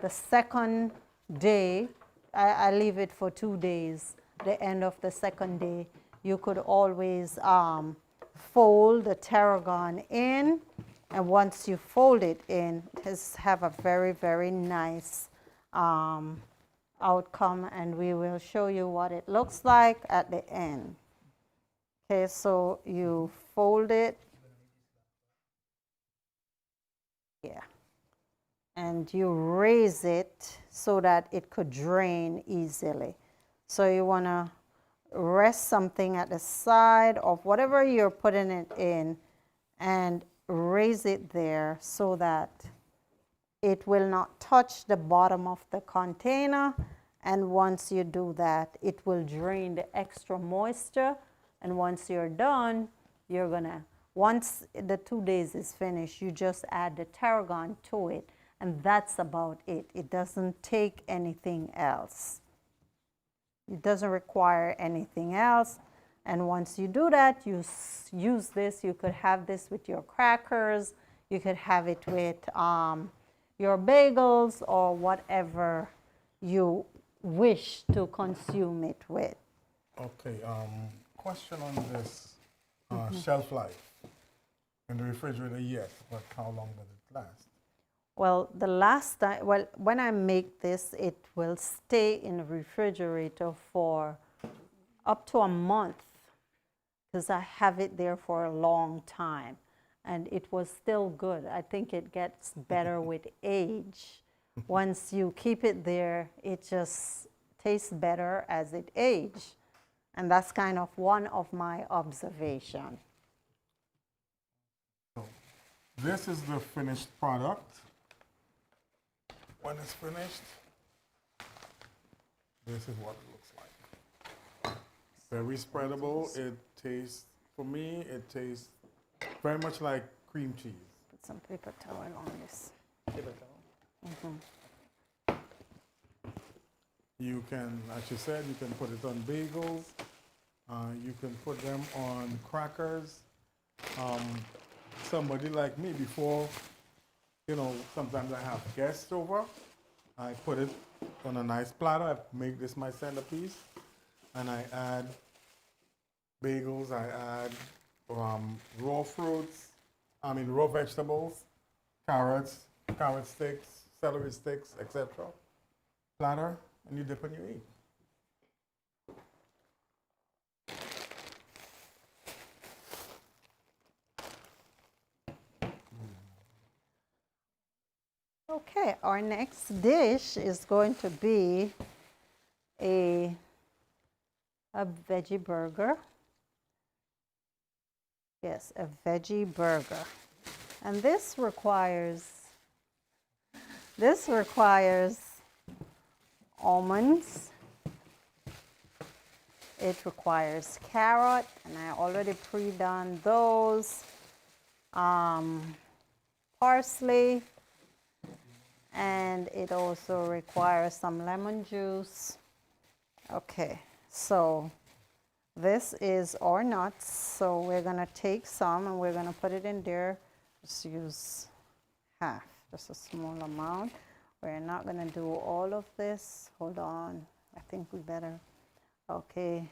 second day, I leave it for 2 days. The end of the second day, you could always fold the tarragon in, and once you fold it in, just have a very, very nice outcome, and we will show you what it looks like at the end. Okay, so you fold it, yeah, and you raise it so that it could drain easily. So you want to rest something at the side of whatever you're putting it in and raise it there so that it will not touch the bottom of the container. And once you do that, it will drain the extra moisture. And once you're done, you're gonna, once the 2 days is finished, you just add the tarragon to it, and that's about it. It doesn't take anything else. It doesn't require anything else. And once you do that, you use this. You could have this with your crackers. You could have it with your bagels or whatever you wish to consume it with. Okay, question on this. Shelf life. In the refrigerator, yes, but how long does it last? Well, the last time, well, when I make this, it will stay in the refrigerator for up to a month because I have it there for a long time, and it was still good. I think it gets better with age. Once you keep it there, it just tastes better as it ages, and that's kind of one of my observations. So this is the finished product. When it's finished, this is what it looks like. Very spreadable. It tastes, for me, it tastes very much like cream cheese. Put some paper towel on this. Paper towel. You can, as you said, you can put it on bagels. You can put them on crackers. Somebody like me, before, you know, sometimes I have guests over. I put it on a nice platter. I make this my centerpiece. And I add bagels. I add raw fruits. Raw vegetables, carrots, carrot sticks, celery sticks, etc. Platter, and you dip and you eat. Okay, our next dish is going to be a veggie burger. Yes, a veggie burger. And this requires almonds. It requires carrot, and I already pre-done those. Parsley. And it also requires some lemon juice. Okay, so this is our nuts. So we're gonna take some and we're gonna put it in there. Just use half, just a small amount. We're not gonna do all of this. Hold on, I think we better. Okay,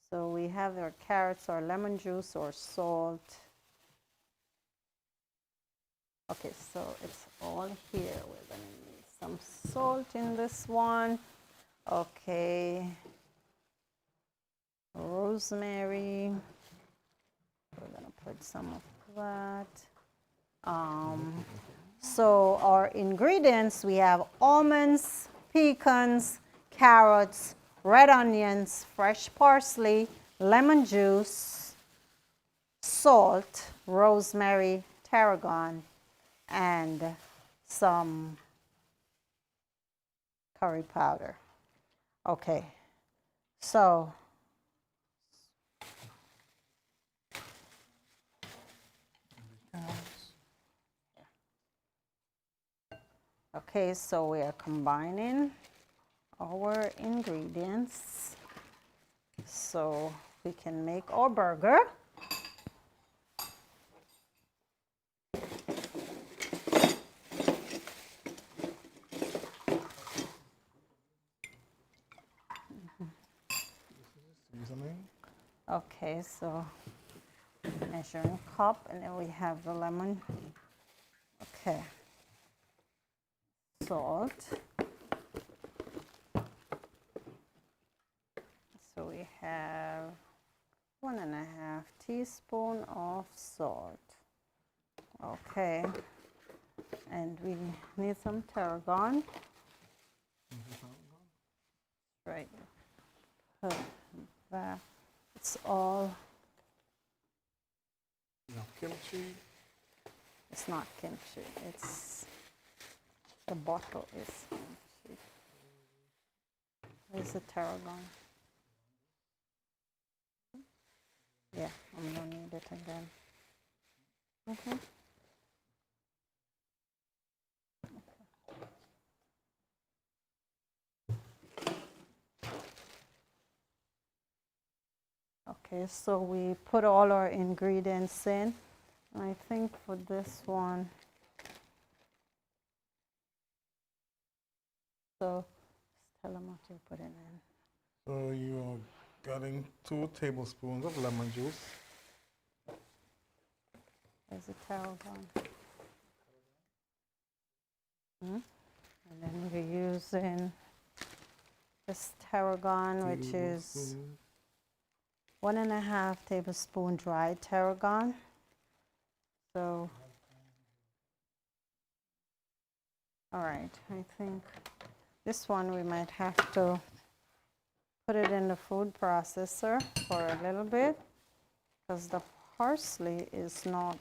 so we have our carrots, our lemon juice, our salt. Okay, so it's all here. We're going to need some salt in this one. Okay. Rosemary. We're going to put some of that. So our ingredients, we have almonds, pecans, carrots, red onions, fresh parsley, lemon juice, salt, rosemary, tarragon, and some curry powder. Okay, so we are combining our ingredients so we can make our burger. Okay, so measuring cup, and then we have the lemon. Okay. Salt. So we have 1.5 teaspoons of salt. Okay. And we need some tarragon. Right. Put that. It's all. No kimchi. It's not kimchi. It's the bottle is kimchi. Where's the tarragon? Yeah, I'm gonna need it again. Okay. Okay, so we put all our ingredients in. I think for this one, so tell them what you put in. So you're getting 2 tablespoons of lemon juice. There's the tarragon. And then we're using this tarragon, which is 1.5 tablespoons dried tarragon. So, all right, I think this one we might have to put it in the food processor for a little bit because the parsley is not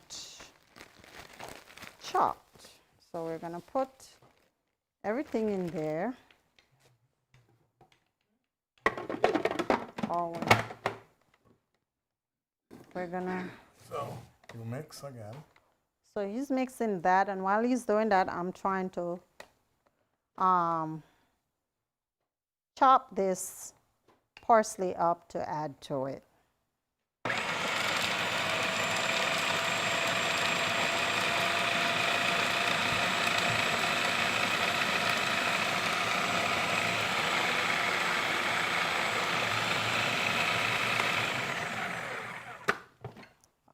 chopped. So we're going to put everything in there. Oh, we're going to... So you mix again. So he's mixing that, and while he's doing that, I'm trying to chop this parsley up to add to it.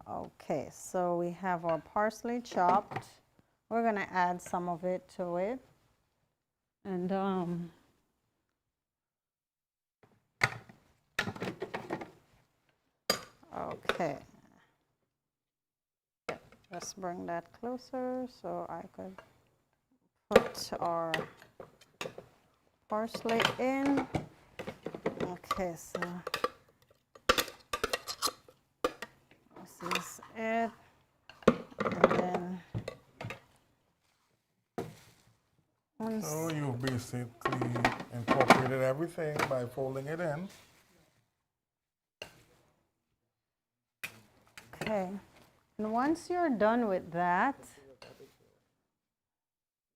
Okay, so we have our parsley chopped. We're going to add some of it to it. And okay. Let's bring that closer so I could put our parsley in. Okay, so this is it. And then so you basically incorporated everything by folding it in. Okay, and once you're done with that,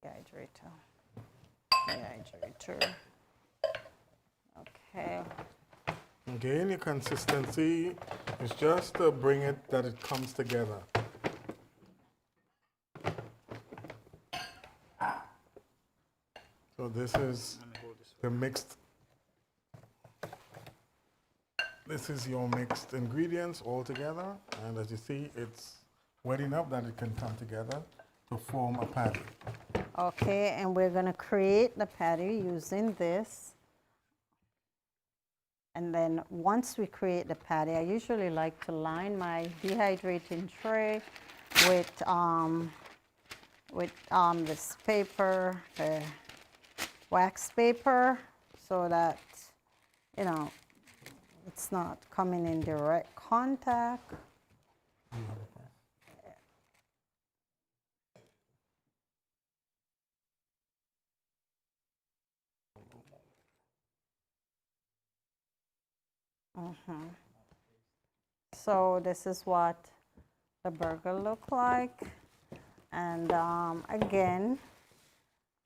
dehydrator. Okay. Again, your consistency is just to bring it that it comes together. So this is the mixed. This is your mixed ingredients all together, and as you see, it's wet enough that it can come together. to form a patty. Okay, and we're going to create the patty using this. And then once we create the patty, I usually like to line my dehydrating tray with this paper, the wax paper, so that, you know, it's not coming in direct contact. So this is what the burger look like. And again,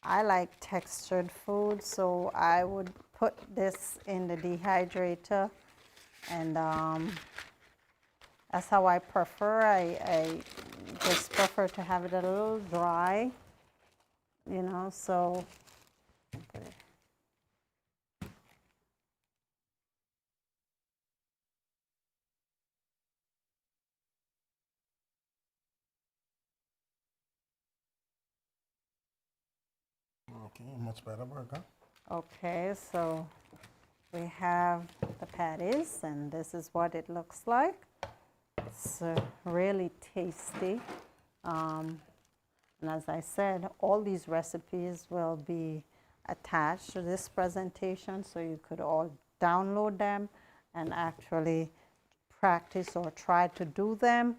I like textured food, so I would put this in the dehydrator, and that's how I prefer. I just prefer to have it a little dry, you know, so. Okay, much better burger. Okay, so we have the patties, and this is what it looks like. It's really tasty. And as I said, all these recipes will be attached to this presentation, so you could all download them and actually practice or try to do them.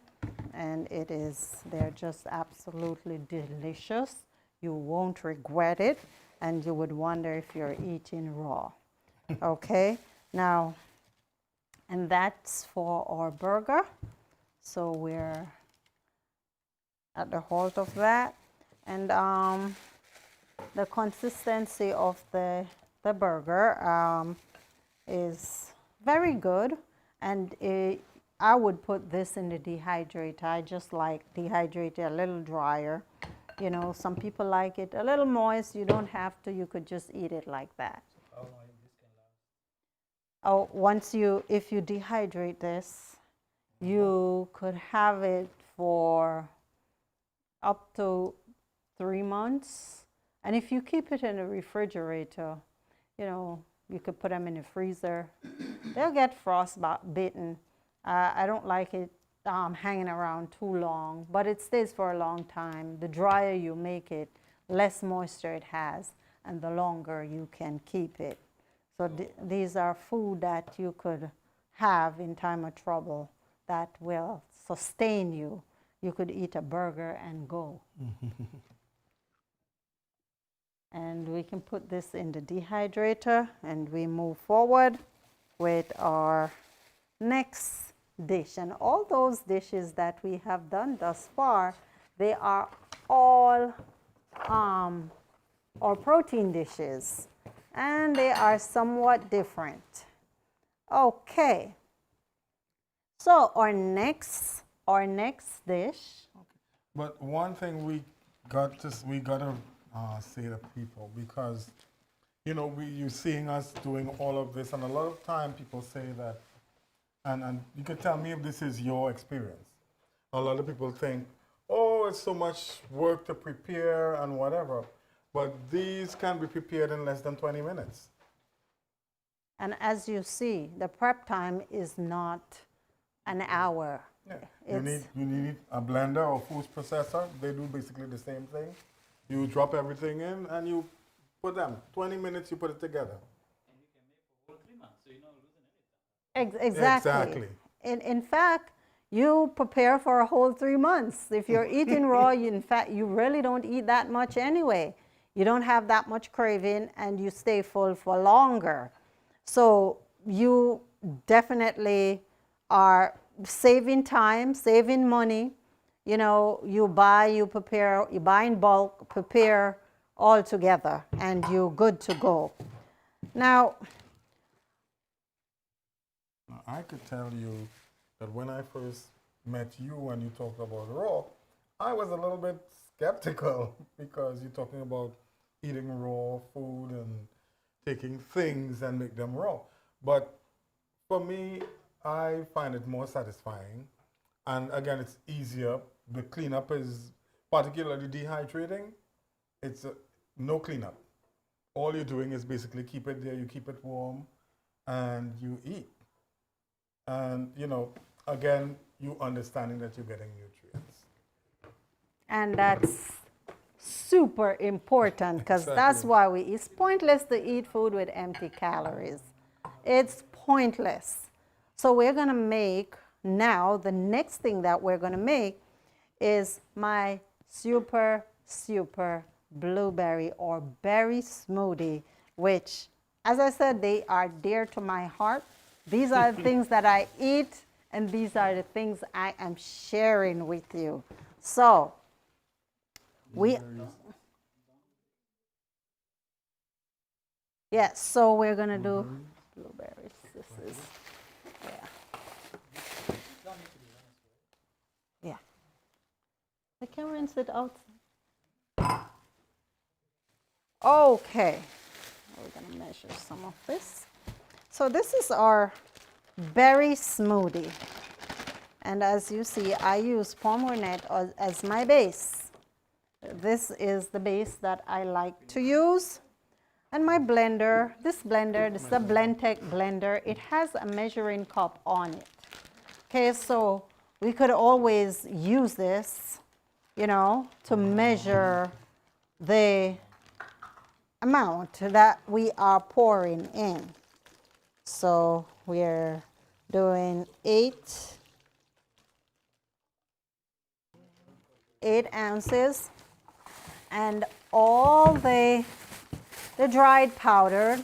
And they're just absolutely delicious. You won't regret it, and you would wonder if you're eating raw. Okay, now, and that's for our burger. So we're at the halt of that. And the consistency of the burger is very good. And I would put this in the dehydrator. I just like dehydrated a little drier. You know, some people like it a little moist. You don't have to. You could just eat it like that. How long this can last? Oh, if you dehydrate this, you could have it for up to 3 months. And if you keep it in the refrigerator, you know, you could put them in the freezer. They'll get frostbitten. I don't like it hanging around too long, but it stays for a long time. The drier you make it, less moisture it has, and the longer you can keep it. So these are food that you could have in time of trouble that will sustain you. You could eat a burger and go. And we can put this in the dehydrator, and we move forward with our next dish. And all those dishes that we have done thus far, they are all our protein dishes, and they are somewhat different. Okay, so our next dish. But one thing we gotta say to people, because you know you seeing us doing all of this, and a lot of time people say that, and you can tell me if this is your experience. A lot of people think, oh, it's so much work to prepare and whatever, but these can be prepared in less than 20 minutes. And as you see, the prep time is not an hour. Yeah. You need a blender or food processor. They do basically the same thing. You drop everything in and you put them. 20 minutes, you put it together. And you can make for whole 3 months, so you're not losing anything. Exactly. In fact, you prepare for a whole 3 months. If you're eating raw, in fact, you really don't eat that much anyway. You don't have that much craving, and you stay full for longer. So you definitely are saving time, saving money. You know, you buy in bulk, prepare all together, and you're good to go. Now, I could tell you that when I first met you and you talked about raw, I was a little bit skeptical because you're talking about eating raw food and taking things and make them raw. But for me, I find it more satisfying. And again, it's easier. The cleanup is particularly dehydrating, it's no cleanup. All you're doing is basically keep it there, you keep it warm, and you eat. And, again, you understanding that you're getting nutrients. And that's super important because that's Exactly. why we eat. It's pointless to eat food with empty calories. It's pointless. So we're going to make now, the next thing that we're going to make is my super blueberry or berry smoothie, which, as I said, they are dear to my heart. These are the things that I eat, and these are the things I am sharing with you. So yes, so we're going to do blueberries. This is, yeah. We can rinse it out. Okay, we're going to measure some of this. So this is our berry smoothie. And as you see, I use pomegranate as my base. This is the base that I like to use. And my blender, this is the Blendtec blender. It has a measuring cup on it. Okay, so we could always use this, to measure the amount that we are pouring in. So we're doing 8 ounces, and all the dried powder,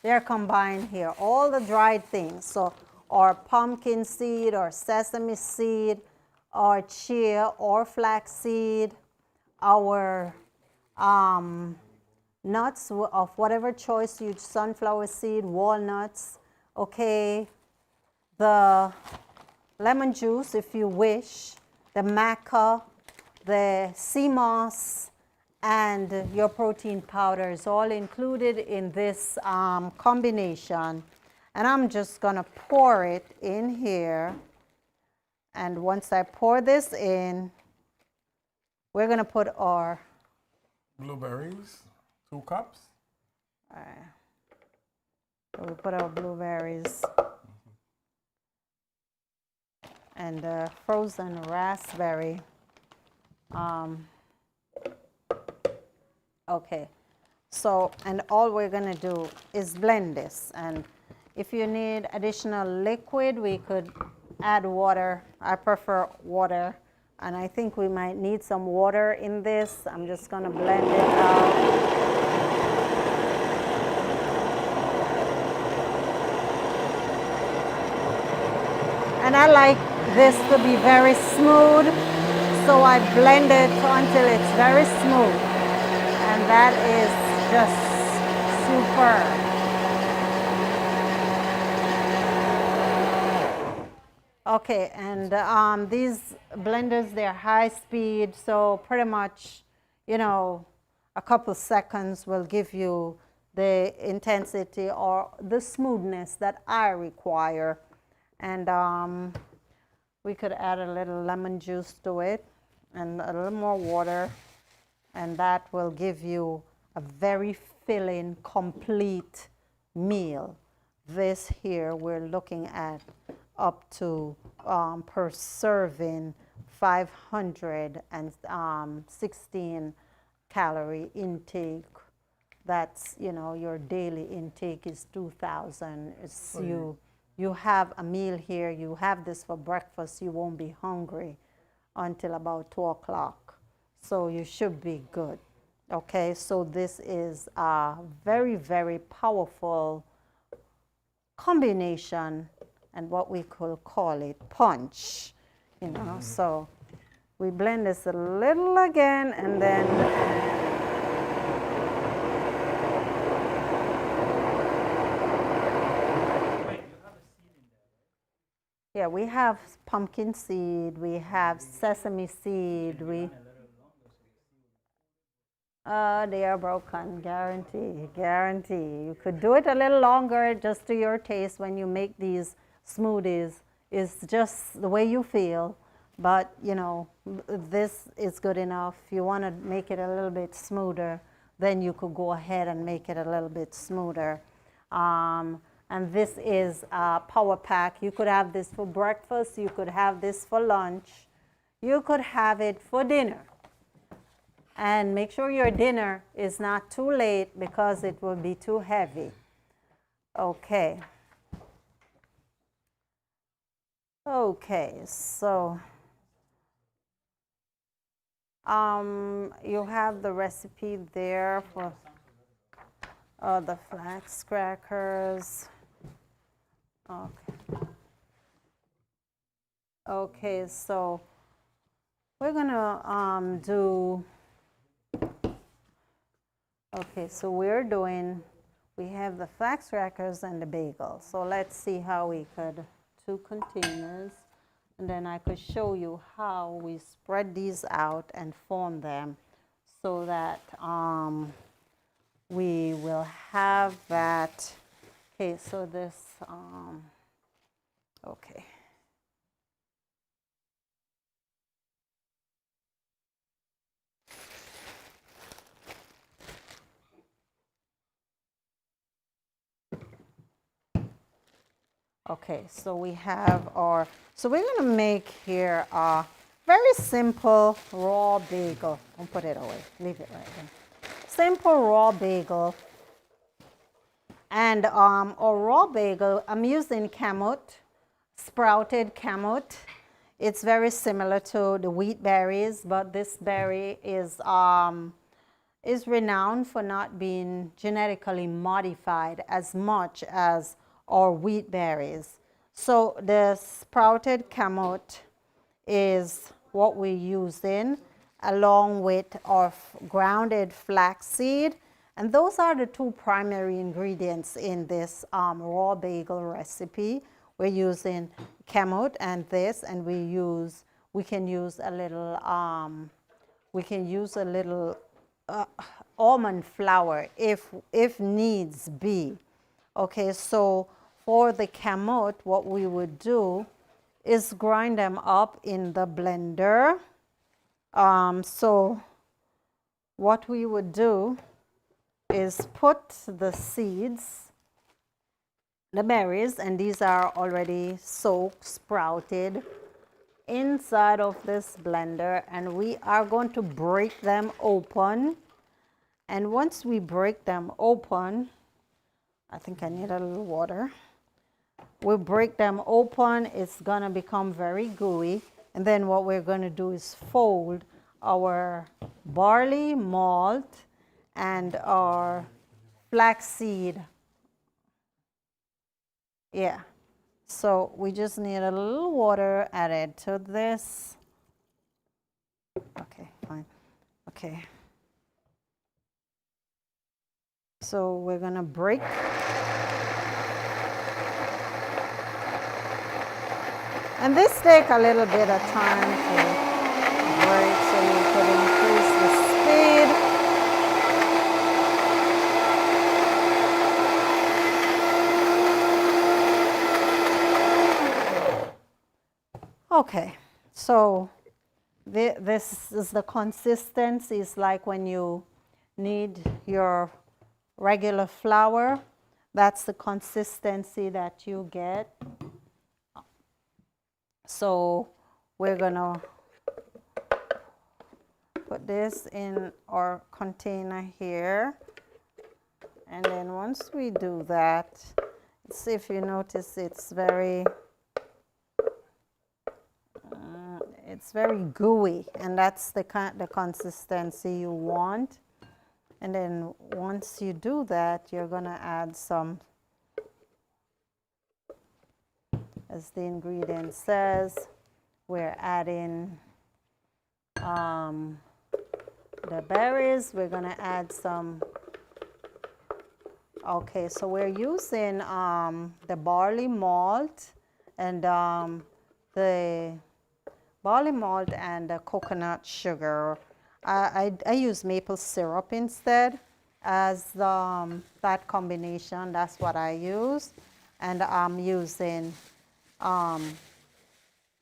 they're combined here, all the dried things. So or pumpkin seed or sesame seed or chia or flax seed, our nuts of whatever choice you, sunflower seed, walnuts, okay, the lemon juice if you wish, the maca, the sea moss, and your protein powder is all included in this combination. And I'm just going to pour it in here. And once I pour this in, we're going to put our Blueberries, 2 cups. So we put our blueberries and frozen raspberry. Okay, so, and all we're going to do is blend this. And if you need additional liquid, we could add water. I prefer water, and I think we might need some water in this. I'm just going to blend it out. And I like this to be very smooth, so I blend it until it's very smooth. And that is just super. Okay, and these blenders, they're high speed, so pretty much, a couple seconds will give you the intensity or the smoothness that I require. And we could add a little lemon juice to it and a little more water, and that will give you a very filling, complete meal. This here, we're looking at up to, per serving, 516 calorie intake. That's, your daily intake is 2,000. You have a meal here, you have this for breakfast, you won't be hungry until about 2 o'clock. So you should be good. Okay, so this is a very, very powerful combination, and what we could call it punch. So we blend this a little again, and then yeah, we have pumpkin seed, we have sesame seed, they are broken, guarantee. You could do it a little longer, just to your taste when you make these smoothies. It's just the way you feel. but you know, this is good enough. If you want to make it a little bit smoother, then you could go ahead and make it a little bit smoother. And this is a power pack. You could have this for breakfast. You could have this for lunch. You could have it for dinner. And make sure your dinner is not too late because it will be too heavy. Okay. Okay, so you have the recipe there for the flax crackers. Okay. Okay, so we're gonna do. Okay, so we have the flax crackers and the bagel. So let's see how we could, 2 containers, and then I could show you how we spread these out and form them so that we will have that. Okay, so this, okay. Okay, so we have our, so we're going to make here a very simple raw bagel. Don't put it away, leave it right there. Simple raw bagel. And our raw bagel, I'm using kamut, sprouted kamut. It's very similar to the wheat berries, but this berry is renowned for not being genetically modified as much as or wheat berries. So the sprouted kamut is what we're using along with our grounded flaxseed. And those are the 2 primary ingredients in this raw bagel recipe. We're using kamut and this, and we can use a little almond flour if needs be. Okay, so for the kamut, what we would do is grind them up in the blender. So what we would do is put the seeds, the berries, and these are already soaked, sprouted, inside of this blender, and we are going to break them open. And once we break them open, I think I need a little water. We break them open, it's gonna become very gooey. And then what we're gonna do is fold our barley malt and our flaxseed. Yeah, so we just need a little water added to this. Okay, fine, okay. So we're gonna break. And this takes a little bit of time to break, so you could increase the speed. Okay, so this is the consistency. It's like when you need your regular flour, that's the consistency that you get. So we're gonna put this in our container here, and then once we do that, see if you notice it's very gooey, and that's the consistency you want. And then once you do that, you're gonna add some, as the ingredient says, we're adding the berries. We're gonna add some, okay, so we're using the barley malt and the coconut sugar. I use maple syrup instead as that combination. That's what I use. And I'm using,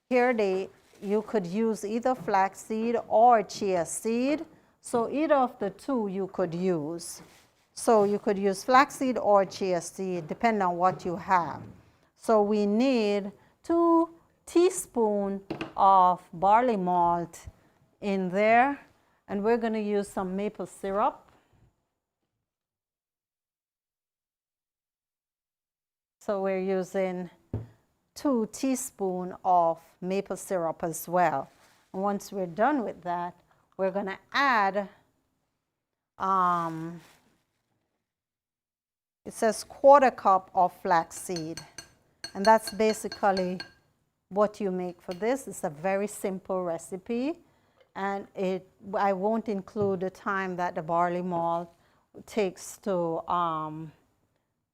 here you could use either flaxseed or chia seed. So either of the two you could use. So you could use flaxseed or chia seed, depending on what you have. So we need 2 teaspoons of barley malt in there, and we're going to use some maple syrup. So we're using 2 teaspoons of maple syrup as well. And once we're done with that, we're going to add, it says 1/4 cup of flaxseed. And that's basically what you make for this. It's a very simple recipe. And I won't include the time that the barley malt takes to,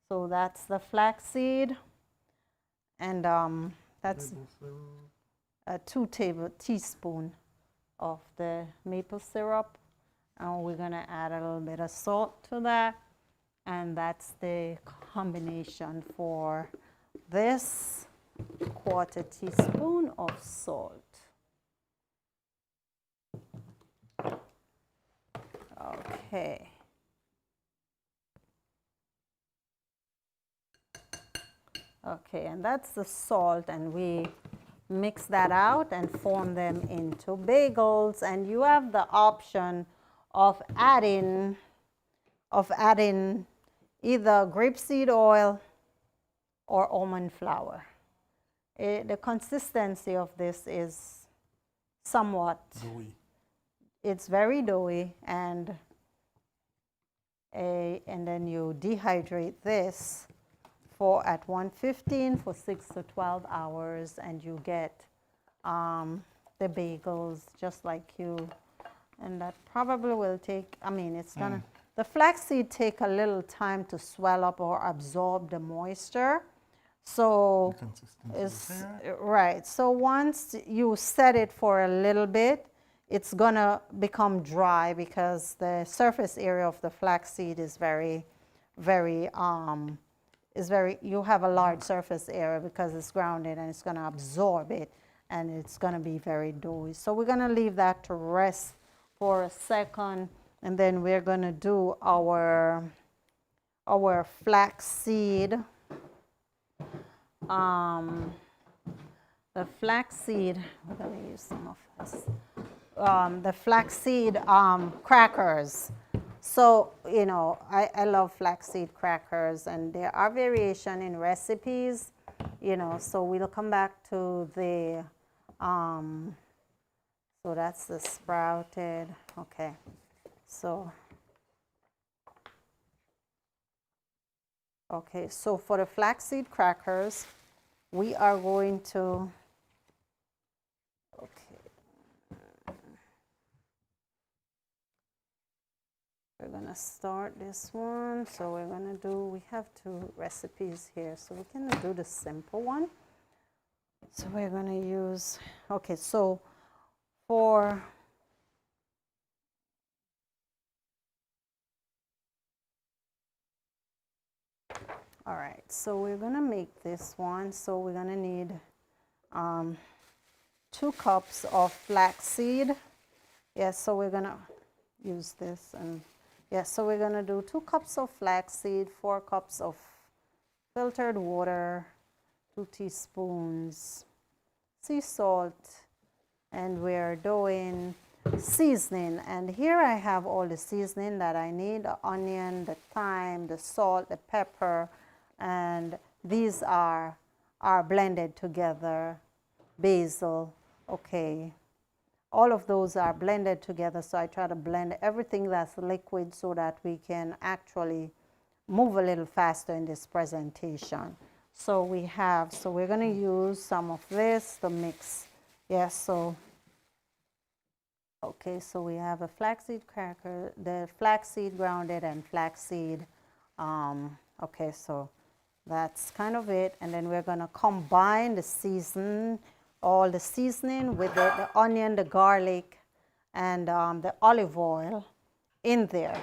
so that's the flaxseed. And that's 2 teaspoons of the maple syrup. And we're going to add a little bit of salt to that. And that's the combination for this, 1/4 teaspoon of salt. Okay. Okay, and that's the salt, and we mix that out and form them into bagels. And you have the option of adding either grapeseed oil or almond flour. The consistency of this is somewhat Doughy. It's very doughy, and then you dehydrate this at 115 for 6 to 12 hours, and you get the bagels just like you. And that probably will take, I mean, it's gonna, the flaxseed take a little time to swell up or absorb the moisture. So it's right. So once you set it for a little bit, it's gonna become dry because the surface area of the flaxseed is you have a large surface area because it's grounded, and it's gonna absorb it, and it's gonna be very doughy. So we're gonna leave that to rest for a second, and then we're gonna do our flaxseed. The flaxseed, we're gonna use some of this. The flaxseed crackers. So, you know, I love flaxseed crackers, and there are variation in recipes, you know, so we'll come back to the, so that's the sprouted, okay. So, okay, so for the flaxseed crackers, we are going to, okay. We're gonna start this one. So we're gonna do, we have 2 recipes here, so we can do the simple one. So we're gonna use, okay, so for, all right, so we're gonna make this one. So we're gonna need 2 cups of flaxseed. Yes, so we're gonna use this, and yes, so we're gonna do 2 cups of flaxseed, 4 cups of filtered water, 2 teaspoons sea salt, and we're doing seasoning. And here I have all the seasoning that I need: the onion, the thyme, the salt, the pepper, and these are blended together. Basil, okay. All of those are blended together, so I try to blend everything that's liquid so that we can actually move a little faster in this presentation. So we're going to use some of this to mix. Yes, so, okay, so we have a flaxseed cracker, the flaxseed grounded and flaxseed. Okay, so that's kind of it. And then we're going to combine all the seasoning with the onion, the garlic, and the olive oil in there.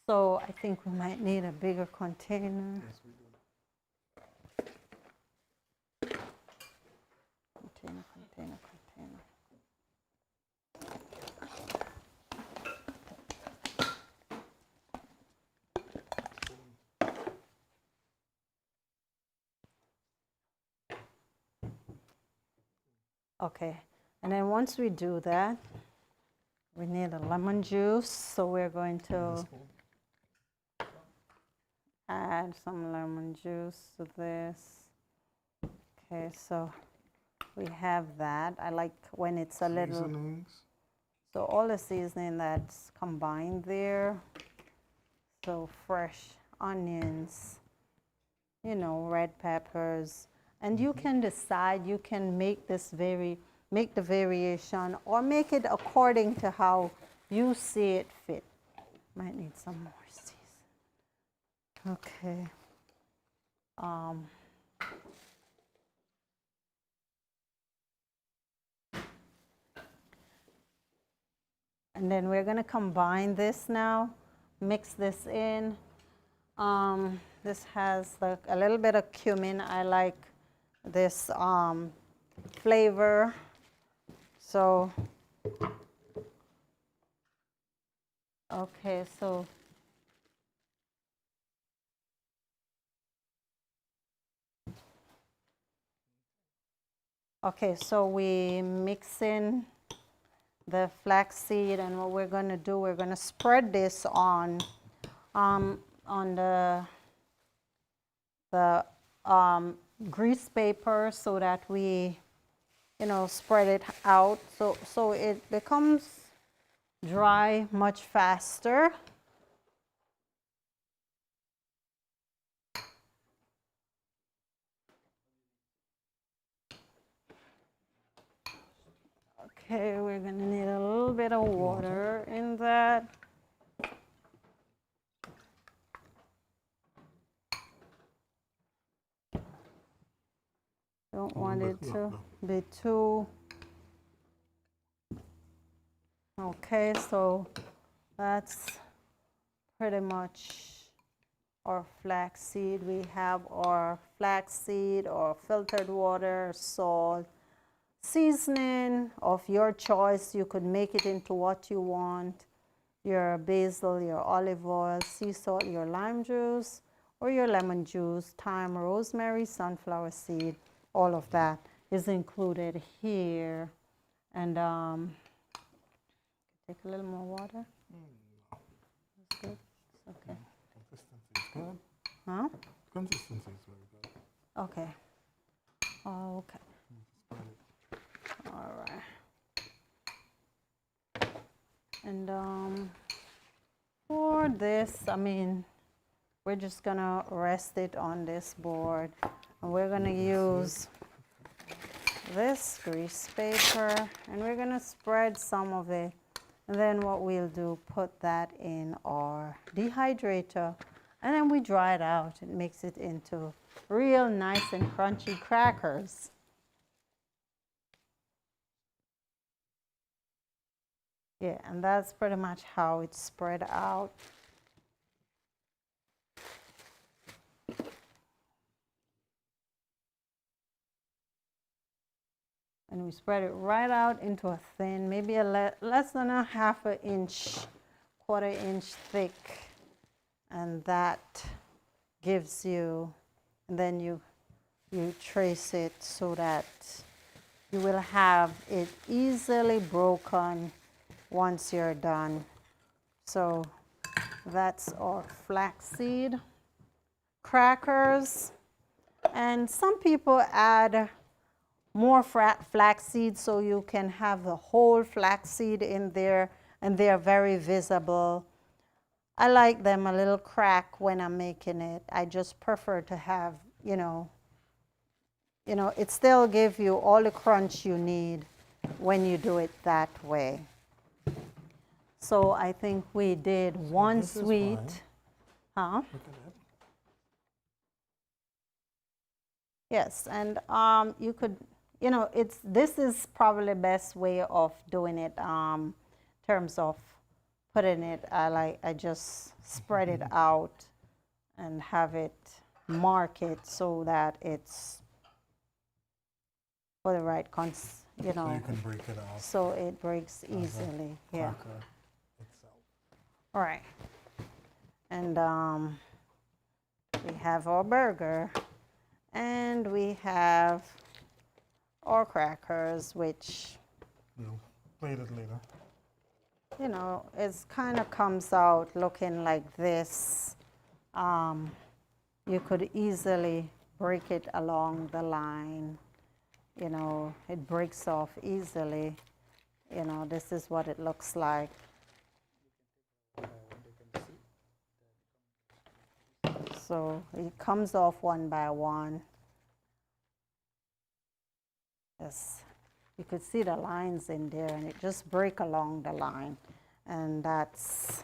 So I think we might need a bigger container. Yes, we do. Container. Okay, and then once we do that, we need a lemon juice, so we're going to add some lemon juice to this. Okay, so we have that. I like when it's a little, Seasonings. so all the seasoning that's combined there. So fresh onions, you know, red peppers. And you can decide, you can make this make the variation or make it according to how you see it fit. Might need some more season. Okay. And then we're going to combine this now, mix this in. This has like a little bit of cumin. I like this flavor. So, okay, so we mix in the flaxseed, and what we're going to do, we're going to spread this on the grease paper so that we, you know, spread it out so it becomes dry much faster. Okay, we're going to need a little bit of water in that. Don't want it to be too. Okay, so that's pretty much our flaxseed. We have our flaxseed or filtered water, salt, seasoning of your choice. You could make it into what you want. Your basil, your olive oil, sea salt, your lime juice, or your lemon juice, thyme, rosemary, sunflower seed. All of that is included here. And take a little more water. That's good. It's okay. Consistency is good. Huh? Consistency is very good. Okay. Okay. All right. And for this, I mean, we're just gonna rest it on this board, and we're gonna use this grease paper, and we're gonna spread some of it. And then what we'll do, put that in our dehydrator, and then we dry it out. It makes it into real nice and crunchy crackers. Yeah, and that's pretty much how it's spread out. And we spread it right out into a thin, maybe less than a half an inch, quarter-inch thick. And that gives you, and then you trace it so that you will have it easily broken once you're done. So that's our flaxseed crackers. And some people add more flaxseed so you can have the whole flaxseed in there, and they're very visible. I like them a little crack when I'm making it. I just prefer to have, you know, it still gives you all the crunch you need when you do it that way. So I think we did one sweet. Huh? Look at that. Yes, and you could, you know, this is probably the best way of doing it in terms of putting it. I just spread it out and have it mark it so that it's for the right you know. So you can break it off. So it breaks easily. Yeah. Cracker itself. All right. And we have our burger, and we have or crackers, which, We'll plate it later. you know, it kind of comes out looking like this. You could easily break it along the line. You know, it breaks off easily. You know, this is what it looks like. So it comes off one by one. Yes, you could see the lines in there, and it just break along the line. And that's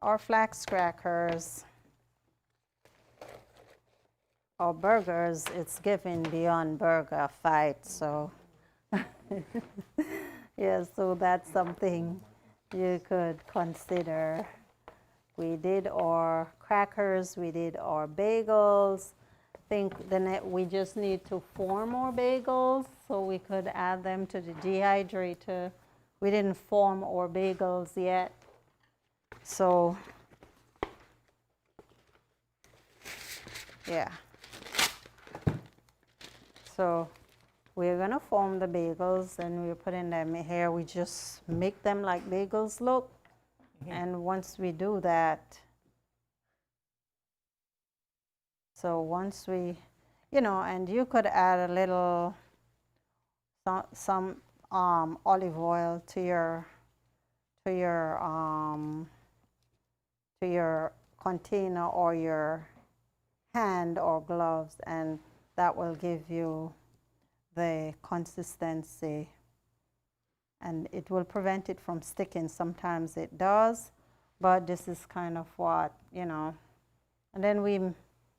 our flax crackers. Our burgers, it's giving Beyond Burger a fight, so yeah, so that's something you could consider. We did our crackers, we did our bagels. I think we just need to form our bagels so we could add them to the dehydrator. We didn't form our bagels yet, so yeah. So we're gonna form the bagels and we're putting them here. We just make them like bagels look. And once we do that, so once we, you know, and you could add a little, some olive oil to your container or your hand or gloves, and that will give you the consistency, and it will prevent it from sticking. Sometimes it does, but this is kind of what, you know. And then we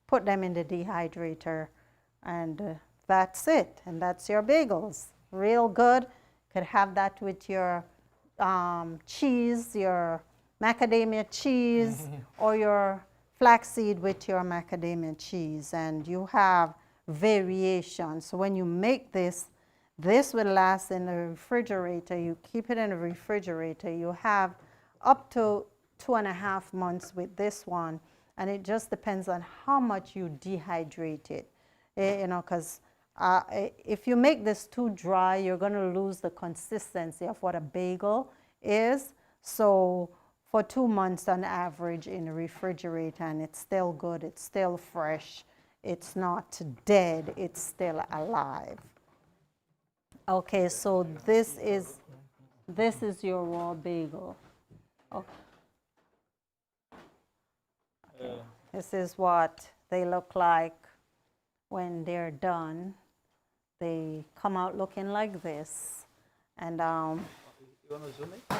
put them in the dehydrator, and that's it. And that's your bagels. Real good. Could have that with your cheese, your macadamia cheese, or your flaxseed with your macadamia cheese. And you have variation. So when you make this, this will last in the refrigerator. You keep it in the refrigerator. You have up to 2.5 months with this one, and it just depends on how much you dehydrate it. You know, because if you make this too dry, you're going to lose the consistency of what a bagel is. So for 2 months on average in the refrigerator, and it's still good, it's still fresh, it's not dead, it's still alive. Okay, so this is your raw bagel. Okay. This is what they look like when they're done. They come out looking like this, and You want to zoom it? I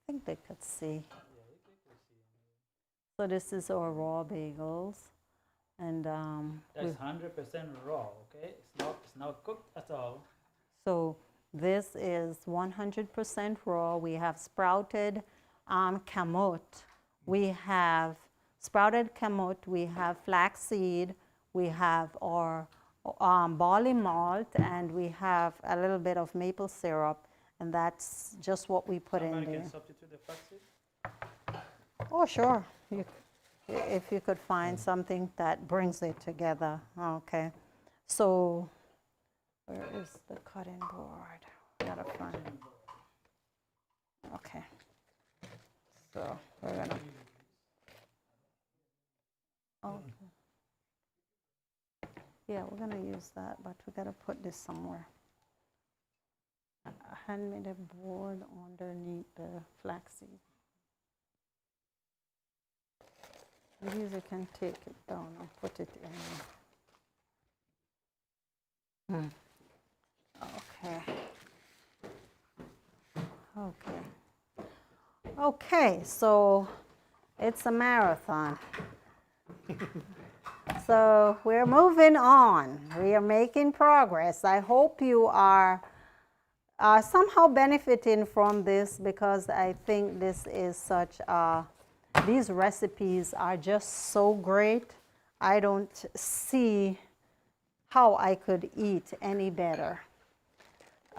think they could see. So this is our raw bagels, and That's 100% raw. Okay, it's not cooked at all. so this is 100% raw. We have sprouted kamut. We have sprouted kamut. We have flaxseed. We have our barley malt, and we have a little bit of maple syrup, and that's just what we put in Somebody there. can substitute the flaxseed? Oh, sure. If you could find something that brings it together. Okay. So where is the cutting board? Gotta find it. Okay. So we're gonna. Oh. Yeah, we're gonna use that, but we gotta put this somewhere. Hand me the board underneath the flaxseed. Maybe you can take it down and put it in. Okay. Okay, so it's a marathon. So we're moving on. We are making progress. I hope you are somehow benefiting from this, because I think this is such these recipes are just so great. I don't see how I could eat any better.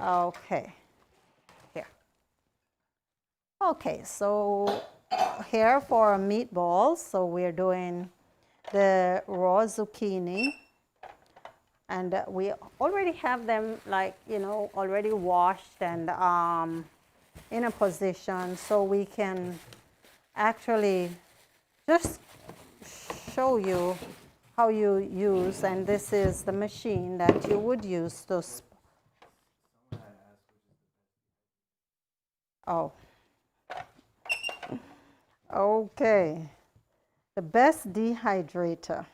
Okay. Here. Okay, so here for meatballs, so we're doing the raw zucchini. And we already have them, like, already washed and in a position, so we can actually just show you how you use. And this is the machine that you would use to oh, okay. The best dehydrator.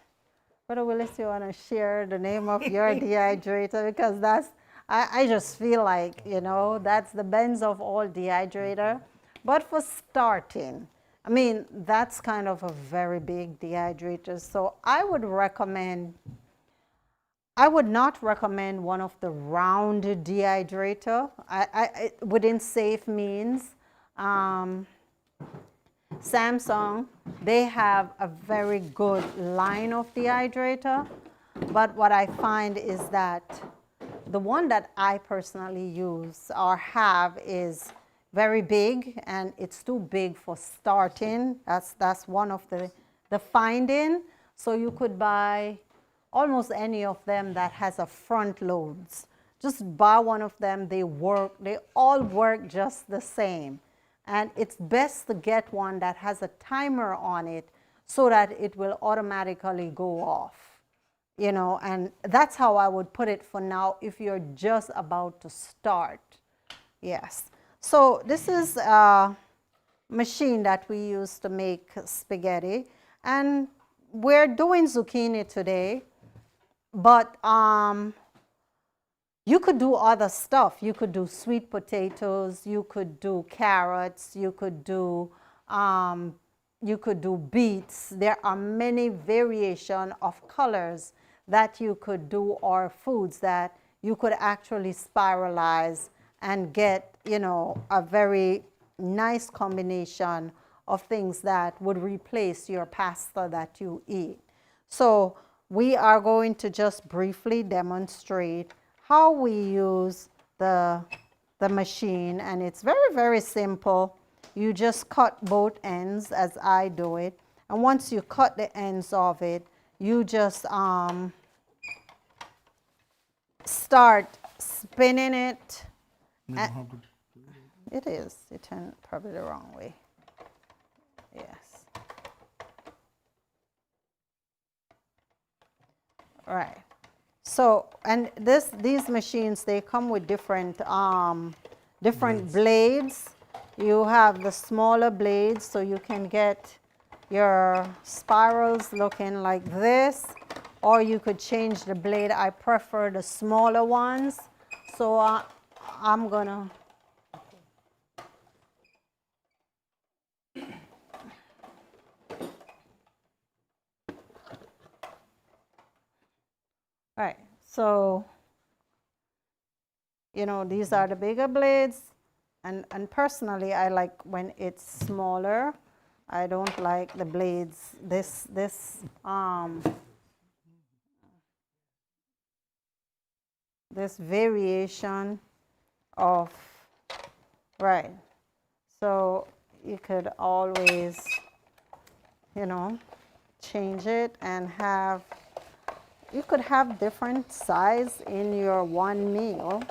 Brother Willis, you want to share the name of your dehydrator? Because I just feel like, that's the best of all dehydrator. But for starting, I mean, that's kind of a very big dehydrator. So I would not recommend one of the round dehydrator. Within safe means. Samsung, they have a very good line of dehydrator, but what I find is that the one that I personally use or have is very big, and it's too big for starting. That's one of the finding. So you could buy almost any of them that has a front loads. Just buy one of them. They all work just the same. And it's best to get one that has a timer on it so that it will automatically go off, and that's how I would put it for now if you're just about to start. Yes. So this is a machine that we use to make spaghetti, and we're doing zucchini today, but you could do other stuff. You could do sweet potatoes. You could do carrots. You could do beets. There are many variations of colors that you could do, or foods that you could actually spiralize and get, a very nice combination of things that would replace your pasta that you eat. So we are going to just briefly demonstrate how we use the machine, and it's very, very simple. You just cut both ends as I do it, and once you cut the ends of it, you just start spinning it. It is. It turned probably the wrong way. Yes. Right. So, and these machines, they come with different blades. You have the smaller blades, so you can get your spirals looking like this, or you could change the blade. I prefer the smaller ones, so I'm gonna right. So, these are the bigger blades, and personally I like when it's smaller. I don't like the blades this variation of, right. So you could always, change it and you could have different size in your one meal.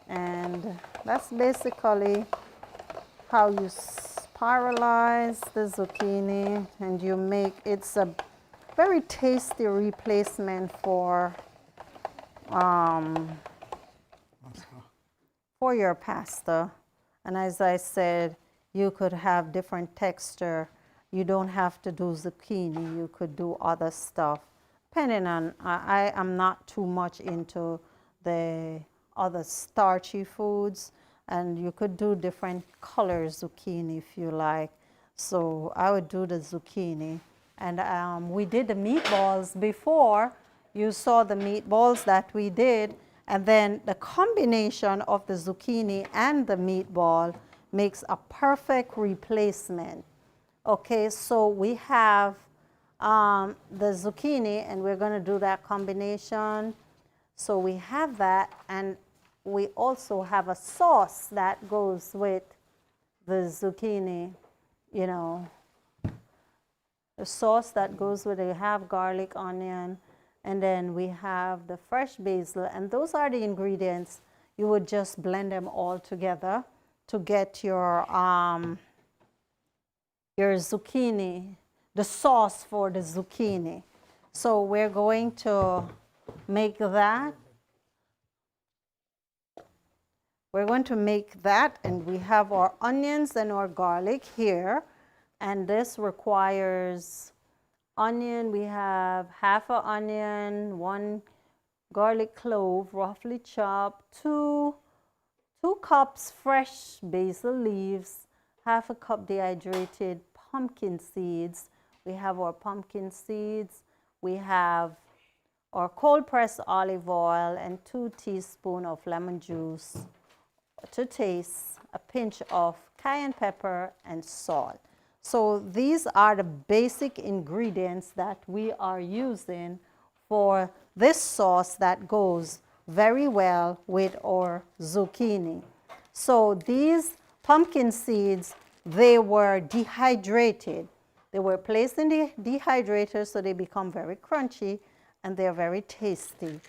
And that's basically how you spiralize the zucchini, and you make, it's a very tasty replacement for your pasta. And as I said, you could have different texture. You don't have to do zucchini. You could do other stuff. Depending on, I am not too much into the other starchy foods, and you could do different color zucchini if you like. So I would do the zucchini. And we did the meatballs before. You saw the meatballs that we did, and then the combination of the zucchini and the meatball makes a perfect replacement. Okay, so we have the zucchini, and we're going to do that combination. So we have that, and we also have a sauce that goes with the zucchini, the sauce that goes with it. You have garlic, onion, And then we have the fresh basil, and those are the ingredients. You would just blend them all together to get your zucchini, the sauce for the zucchini. So we're going to make that. We're going to make that, and we have our onions and our garlic here. And this requires onion. We have half an onion, 1 garlic clove, roughly chopped, 2 cups fresh basil leaves, half a cup dehydrated pumpkin seeds. We have our pumpkin seeds. We have our cold pressed olive oil and 2 teaspoons of lemon juice to taste, a pinch of cayenne pepper and salt. So these are the basic ingredients that we are using for this sauce that goes very well with our zucchini. So these pumpkin seeds, they were dehydrated. They were placed in the dehydrator so they become very crunchy and they're very tasty.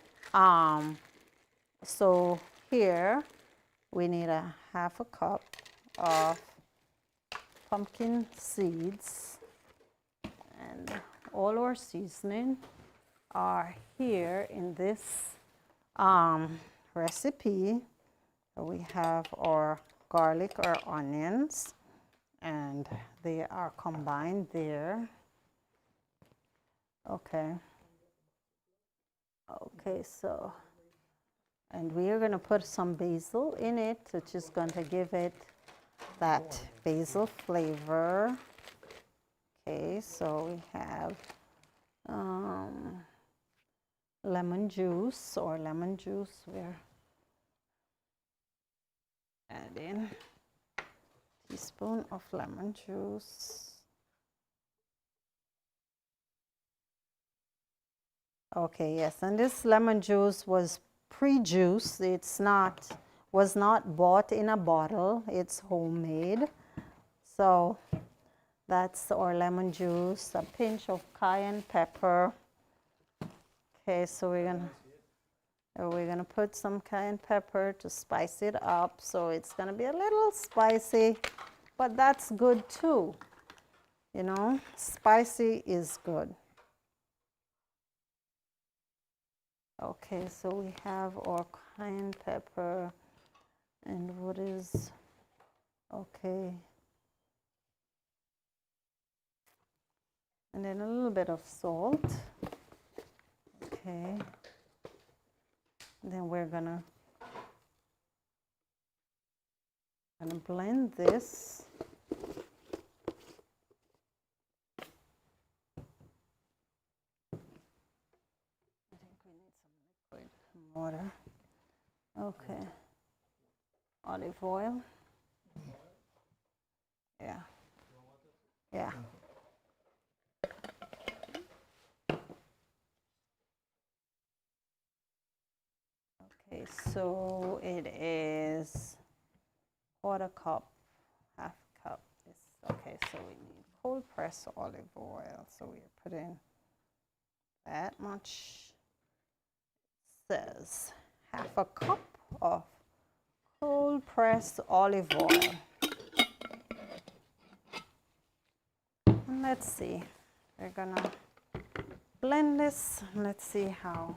So here we need a half a cup of pumpkin seeds, and all our seasoning are here in this recipe. We have our garlic or onions, and they are combined there. Okay, so, and we are going to put some basil in it, which is going to give it that basil flavor. Okay, so we have lemon juice we're adding a teaspoon of lemon juice. Okay, yes, and this lemon juice was pre-juiced. Was not bought in a bottle. It's homemade. So that's our lemon juice, a pinch of cayenne pepper. Okay, so we're gonna put some cayenne pepper to spice it up. So it's gonna be a little spicy, but that's good too. You know, spicy is good. Okay, so we have our cayenne pepper, and what is, okay, and then a little bit of salt. Okay, and then we're gonna blend this. Water. Okay. Olive oil. Yeah. Yeah. Okay, so it is quarter cup, half cup. Okay, so we need cold pressed olive oil. So we're putting that much. Says half a cup of cold pressed olive oil. And let's see, we're gonna blend this. Let's see how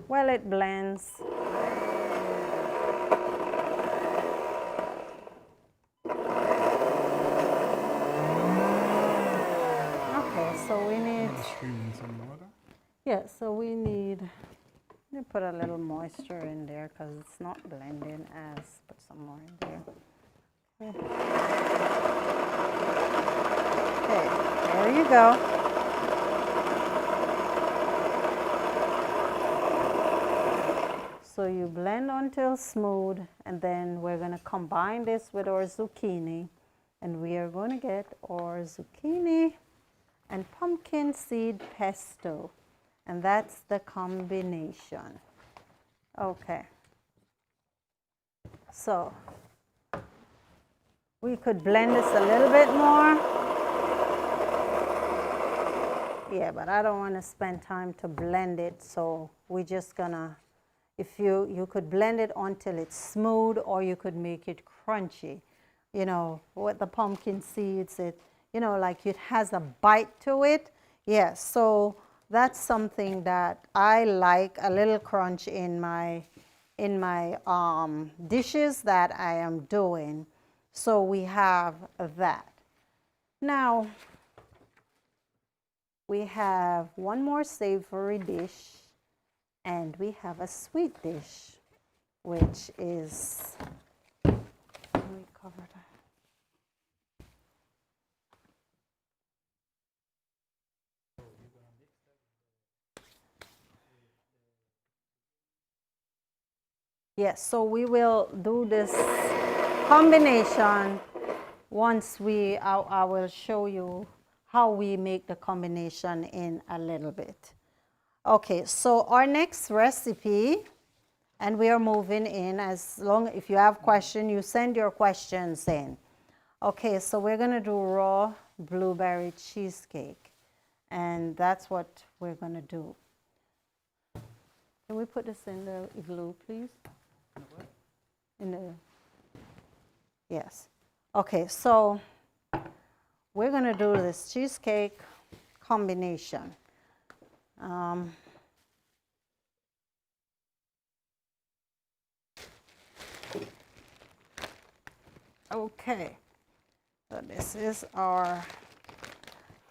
well it blends. Okay, so we need, some water. yeah, so we need, let me put a little moisture in there because it's not blending as, put some more in there. Okay, there you go. So you blend until smooth, and then we're going to combine this with our zucchini, and we are going to get our zucchini and pumpkin seed pesto. And that's the combination. Okay. So we could blend this a little bit more. Yeah, but I don't want to spend time to blend it, so we're just gonna, if you could blend it until it's smooth, or you could make it crunchy. You know, with the pumpkin seeds, you know, like it has a bite to it. Yes, so that's something that I like, a little crunch in my dishes that I am doing. So we have that. Now, we have one more savory dish, and we have a sweet dish, which is, let me cover that. Yes, so we will do this combination once I will show you how we make the combination in a little bit. Okay, so our next recipe, and we are moving in, if you have questions, you send your questions in. Okay, so we're gonna do raw blueberry cheesecake, and that's what we're gonna do. Can we put this in the igloo, please? In the, yes. Okay, so we're gonna do this cheesecake combination. Okay, so this is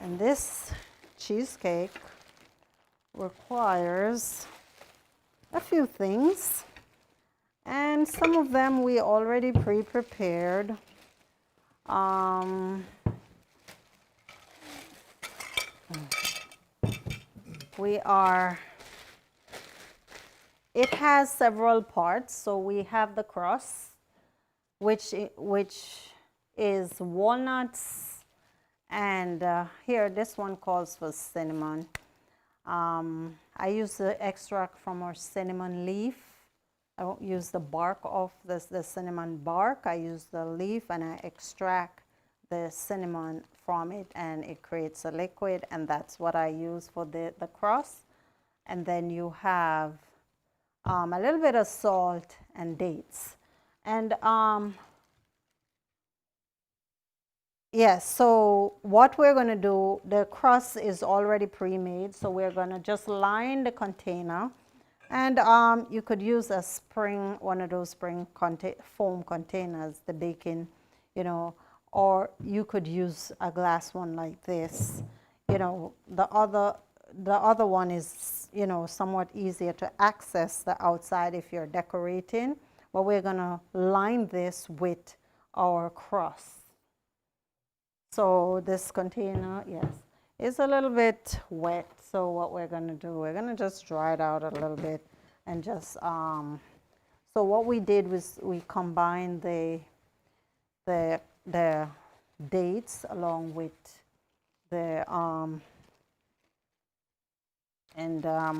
and this cheesecake requires a few things, and some of them we already pre-prepared. It has several parts. So we have the crust, which is walnuts, and here this one calls for cinnamon. I use the extract from our cinnamon leaf. I don't use the bark of the cinnamon bark. I use the leaf, and I extract the cinnamon from it, and it creates a liquid, and that's what I use for the crust. And then you have a little bit of salt and dates. And yes, so what we're going to do, the crust is already pre-made, so we're going to just line the container. And you could use one of those spring foam containers, the baking, you know, or you could use a glass one like this. You know, the other one is, you know, somewhat easier to access the outside if you're decorating. But we're going to line this with our crust. So this container, yes, is a little bit wet. So what we're going to do, we're going to just dry it out a little bit, and just, so what we did was we combined the dates along with the,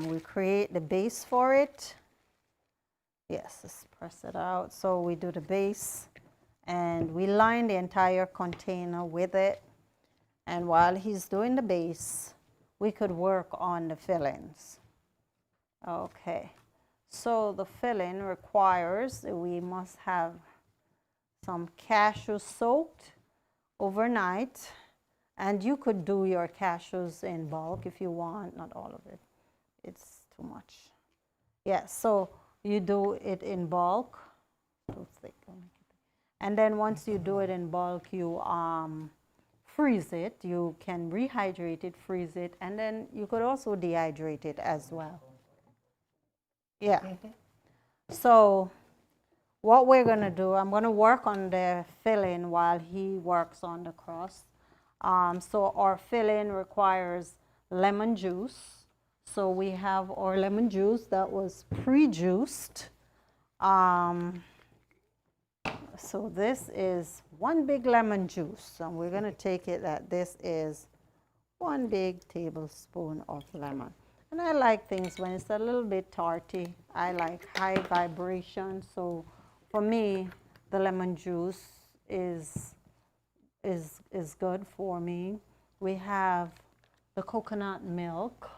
we create the base for it. Yes, let's press it out. So we do the base, and we line the entire container with it. And while he's doing the base, we could work on the fillings. Okay, so the filling requires that we must have some cashews soaked overnight. And you could do your cashews in bulk if you want, not all of it. It's too much. Yeah, so you do it in bulk. Too thick. And then once you do it in bulk, you freeze it. You can rehydrate it, freeze it, and then you could also dehydrate it as well. Yeah. So what we're going to do, I'm going to work on the filling while he works on the crust. So our filling requires lemon juice. So we have our lemon juice that was pre-juiced. So this is one big lemon juice, and we're going to take it that this is 1 big tablespoon of lemon. And I like things when it's a little bit tarty. I like high vibration. So for me, the lemon juice is good for me. We have the coconut milk.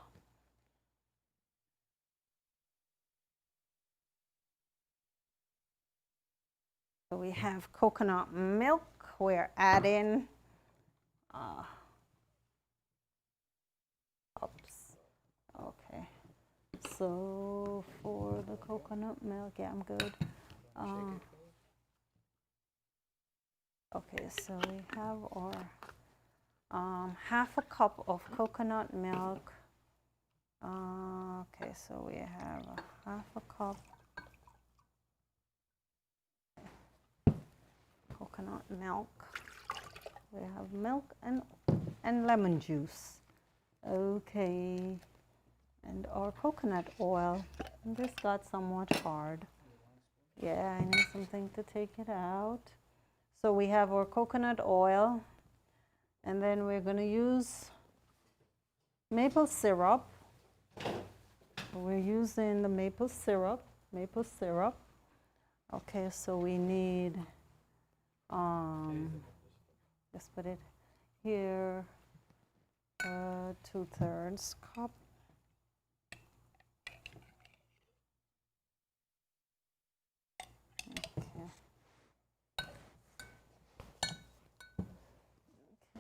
So we have coconut milk. We're adding, okay. So for the coconut milk, yeah, I'm good. Okay, so we have our half a cup of coconut milk. Okay, so we have half a cup coconut milk. We have milk and lemon juice. Okay, and our coconut oil. This got somewhat hard. Yeah, I need something to take it out. So we have our coconut oil, and then we're going to use maple syrup. We're using the maple syrup. Okay, so we need, let's put it here, 2/3 cup.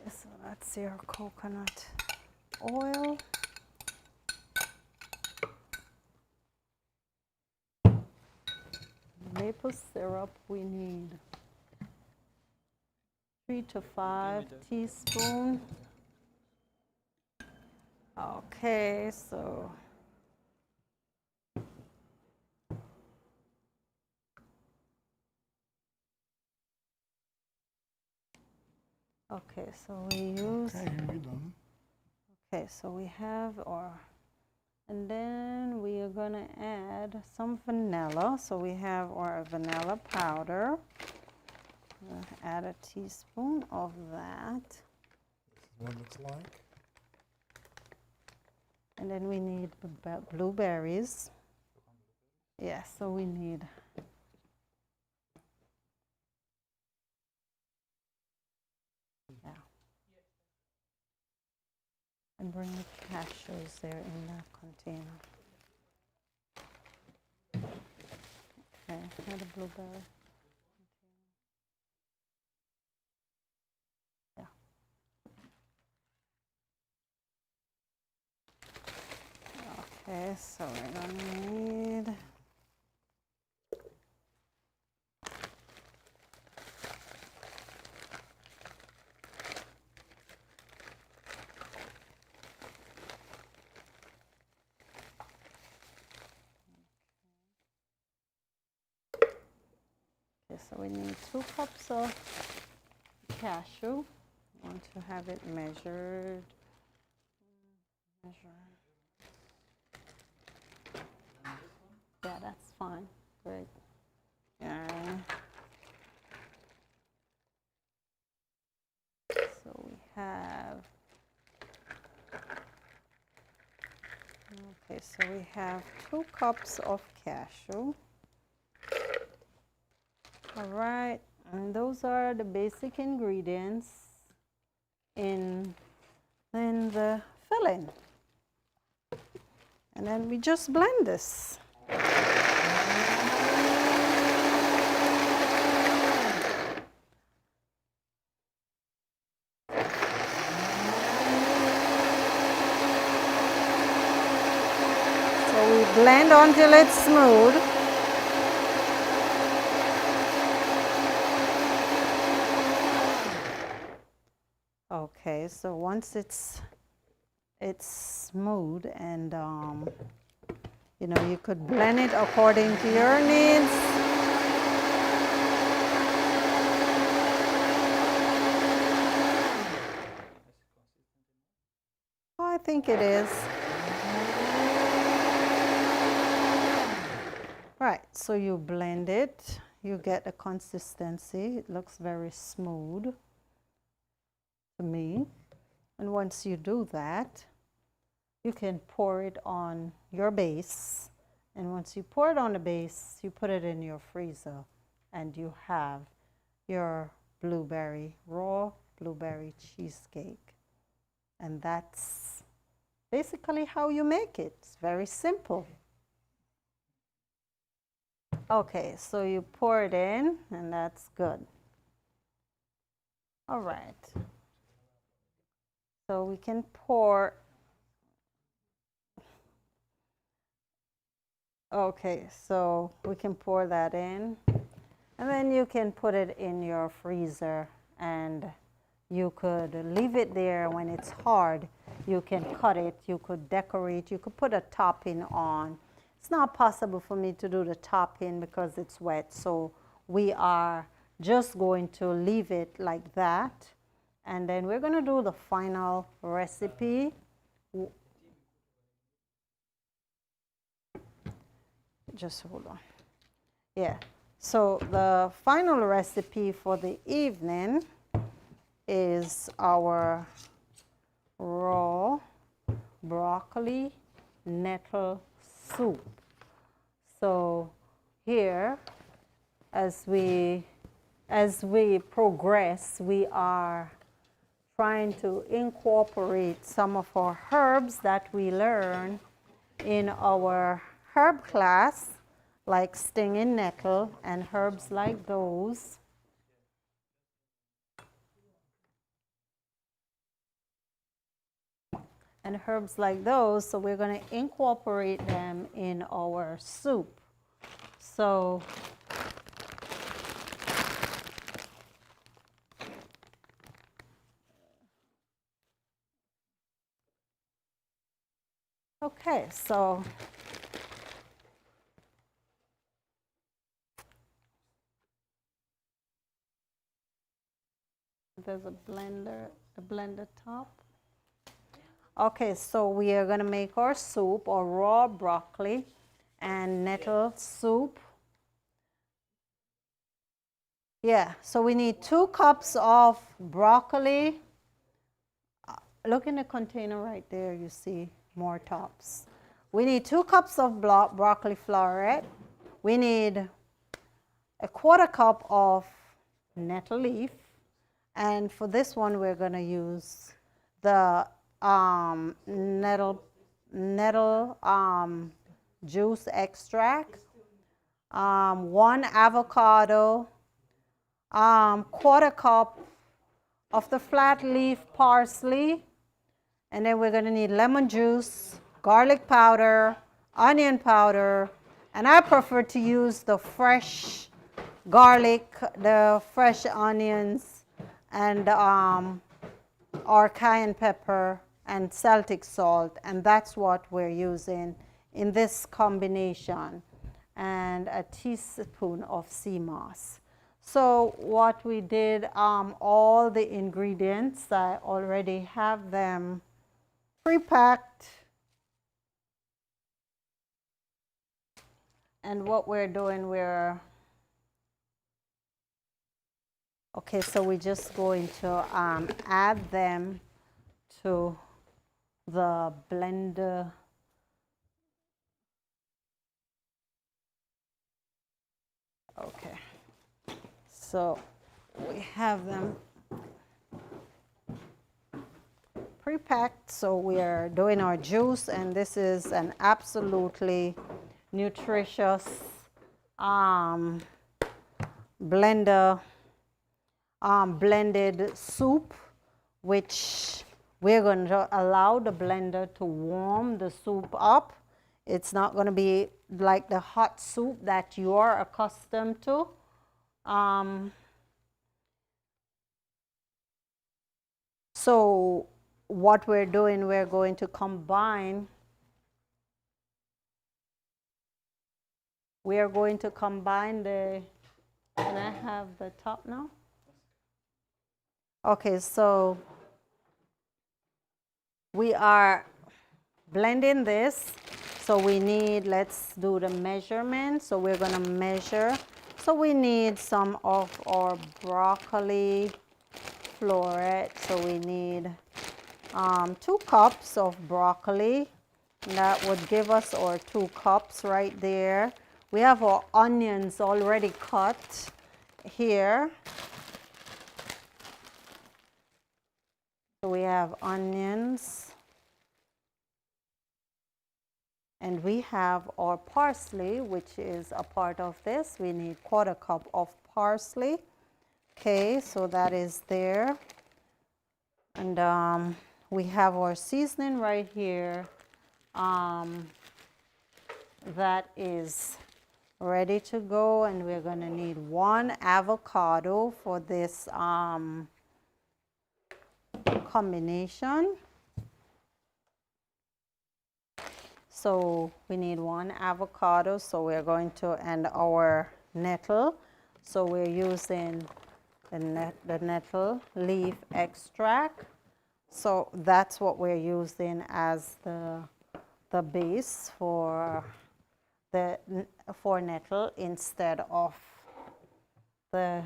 So that's your coconut oil. Maple syrup, we need 3 to 5 teaspoons. Okay, so okay, so we use. Okay, here we done. Okay, so we have our, and then we are going to add some vanilla. So we have our vanilla powder. We'll add a teaspoon of that. This is what it looks like. And then we need blueberries. Yeah, so we need. Yeah. And bring the cashews there in that container. Okay, add a blueberry. Yeah. Okay, so we're gonna need. So we need 2 cups of cashew. I want to have it measured. Yeah, that's fine. Great. So we have. Okay, so we have 2 cups of cashew. All right, and those are the basic ingredients in the filling. And then we just blend this. So we blend until it's smooth. Okay, so once it's smooth, and you know, you could blend it according to your needs. Oh, I think it is. Right, so you blend it, you get a consistency. It looks very smooth to me. And once you do that, you can pour it on your base. And once you pour it on the base, you put it in your freezer, and you have your raw blueberry cheesecake. And that's basically how you make it. It's very simple. Okay, so you pour it in, and that's good. All right. So we can pour. Okay, so we can pour that in. And then you can put it in your freezer, and you could leave it there. When it's hard, you can cut it, you could decorate, you could put a topping on. It's not possible for me to do the topping because it's wet, so we are just going to leave it like that. And then we're going to do the final recipe. Just hold on. Yeah. So the final recipe for the evening is our raw broccoli nettle soup. So here, as we progress, we are trying to incorporate some of our herbs that we learn in our herb class, like stinging nettle and herbs like those. And herbs like those, so we're going to incorporate them in our soup. So okay, so there's a blender top. Okay, so we are going to make our soup, or raw broccoli and nettle soup. Yeah, so we need 2 cups of broccoli. Look in the container right there, you see more tops. We need 2 cups of broccoli florette. We need a 1/4 cup of nettle leaf. And for this one, we're going to use the nettle juice extract, 1 avocado, 1/4 cup of the flat leaf parsley, and then we're going to need lemon juice, garlic powder, onion powder, and I prefer to use the fresh garlic, the fresh onions, and or cayenne pepper and Celtic salt, and that's what we're using in this combination, and a teaspoon of sea moss. So what we did, all the ingredients, I already have them pre-packed, and what we're doing, okay, so we're just going to add them to the blender. Okay, so we have them pre-packed, so we are doing our juice, and this is an absolutely nutritious blended soup, which we're going to allow the blender to warm the soup up. It's not going to be like the hot soup that you are accustomed to. So what we're doing, we're going to combine. We are going to combine the, can I have the top now? Okay, so we are blending this. So we need, let's do the measurement. So we're going to measure. So we need some of our broccoli florette. So we need 2 cups of broccoli. And that would give us our 2 cups right there. We have our onions already cut here. So we have have onions. And we have our parsley, which is a part of this. We need 1/4 cup of parsley. Okay, so that is there. And we have our seasoning right here. That is ready to go, and we're going to need 1 avocado for this combination. So we need 1 avocado, so we're going to, and our nettle. So we're using the nettle leaf extract. So that's what we're using as the base for nettle instead of the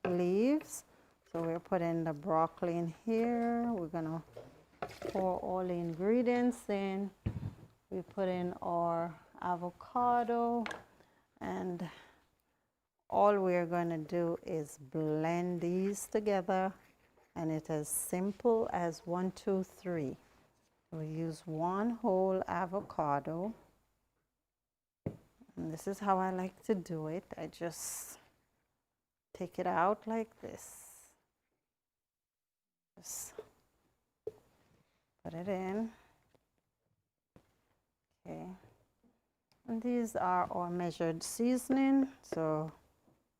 leaves. So we're putting the broccoli in here. We're gonna pour all the ingredients in. We put in our avocado, and all we're going to do is blend these together, and it's as simple as 1, 2, 3. We use 1 whole avocado, and this is how I like to do it. I just take it out like this. Just put it in. Okay, and these are our measured seasoning. So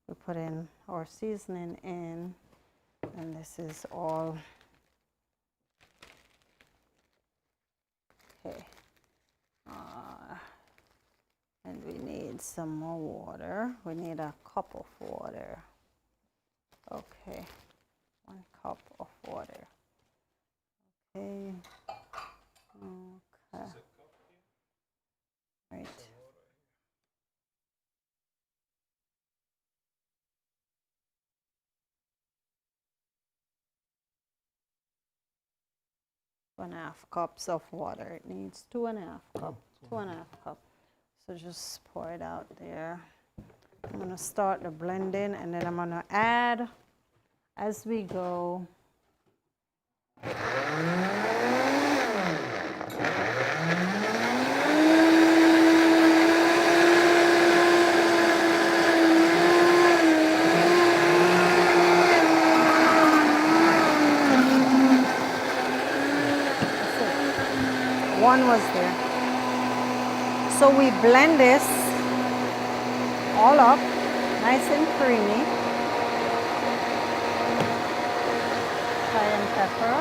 we put in our seasoning in, and this is all. Okay, and we need some more water. We need a cup of water. Okay, 1 cup of water. Okay. Okay. Right. One and a half cups of water. It needs 2.5 cups. 2.5 cups. So just pour it out there. I'm going to start the blending, and then I'm going to add as we go. One was there. So we blend this all up, nice and creamy. Cayenne pepper.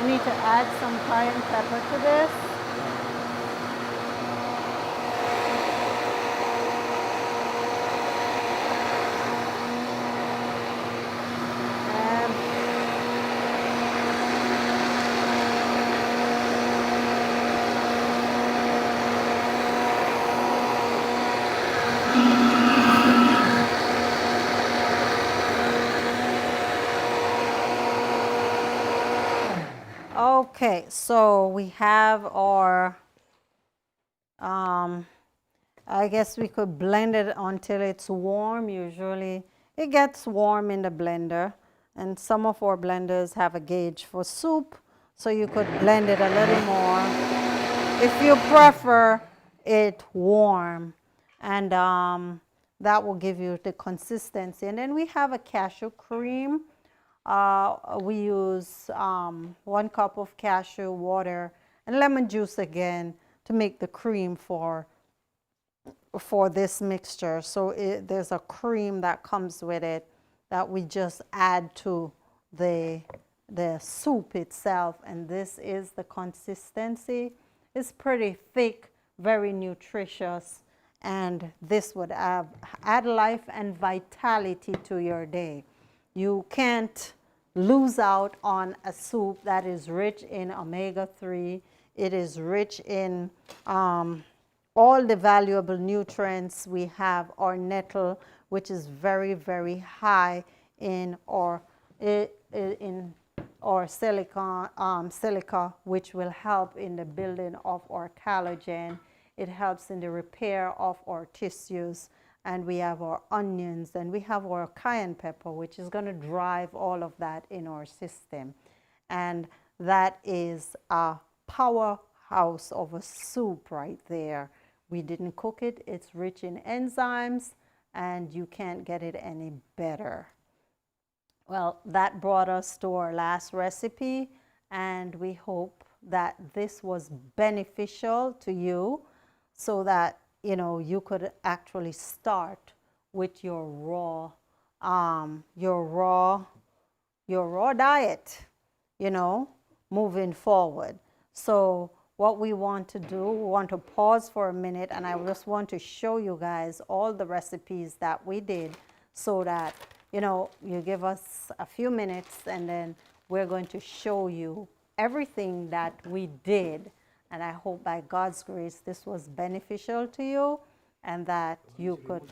We need to add some cayenne pepper to this. Okay, so we have our, I guess we could blend it until it's warm. Usually it gets warm in the blender, and some of our blenders have a gauge for soup, so you could blend it a little more if you prefer it warm, and that will give you the consistency. And then we have a cashew cream. We use 1 cup of cashew water and lemon juice again to make the cream for this mixture. So there's a cream that comes with it that we just add to the soup itself, and this is the consistency. It's pretty thick, very nutritious, and this would add life and vitality to your day. You can't lose out on a soup that is rich in omega-3. It is rich in all the valuable nutrients. We have our nettle, which is very, very high in our silica, which will help in the building of our collagen. It helps in the repair of our tissues. And we have our onions, and we have our cayenne pepper, which is going to drive all of that in our system. And that is a powerhouse of a soup right there. We didn't cook it. It's rich in enzymes, and you can't get it any better. Well, that brought us to our last recipe, and we hope that this was beneficial to you so that you could actually start with your raw diet, moving forward. So what we want to do, we want to pause for a minute, and I just want to show you guys all the recipes that we did so that, you give us a few minutes, and then we're going to show you everything that we did. And I hope by God's grace this was beneficial to you and that you could,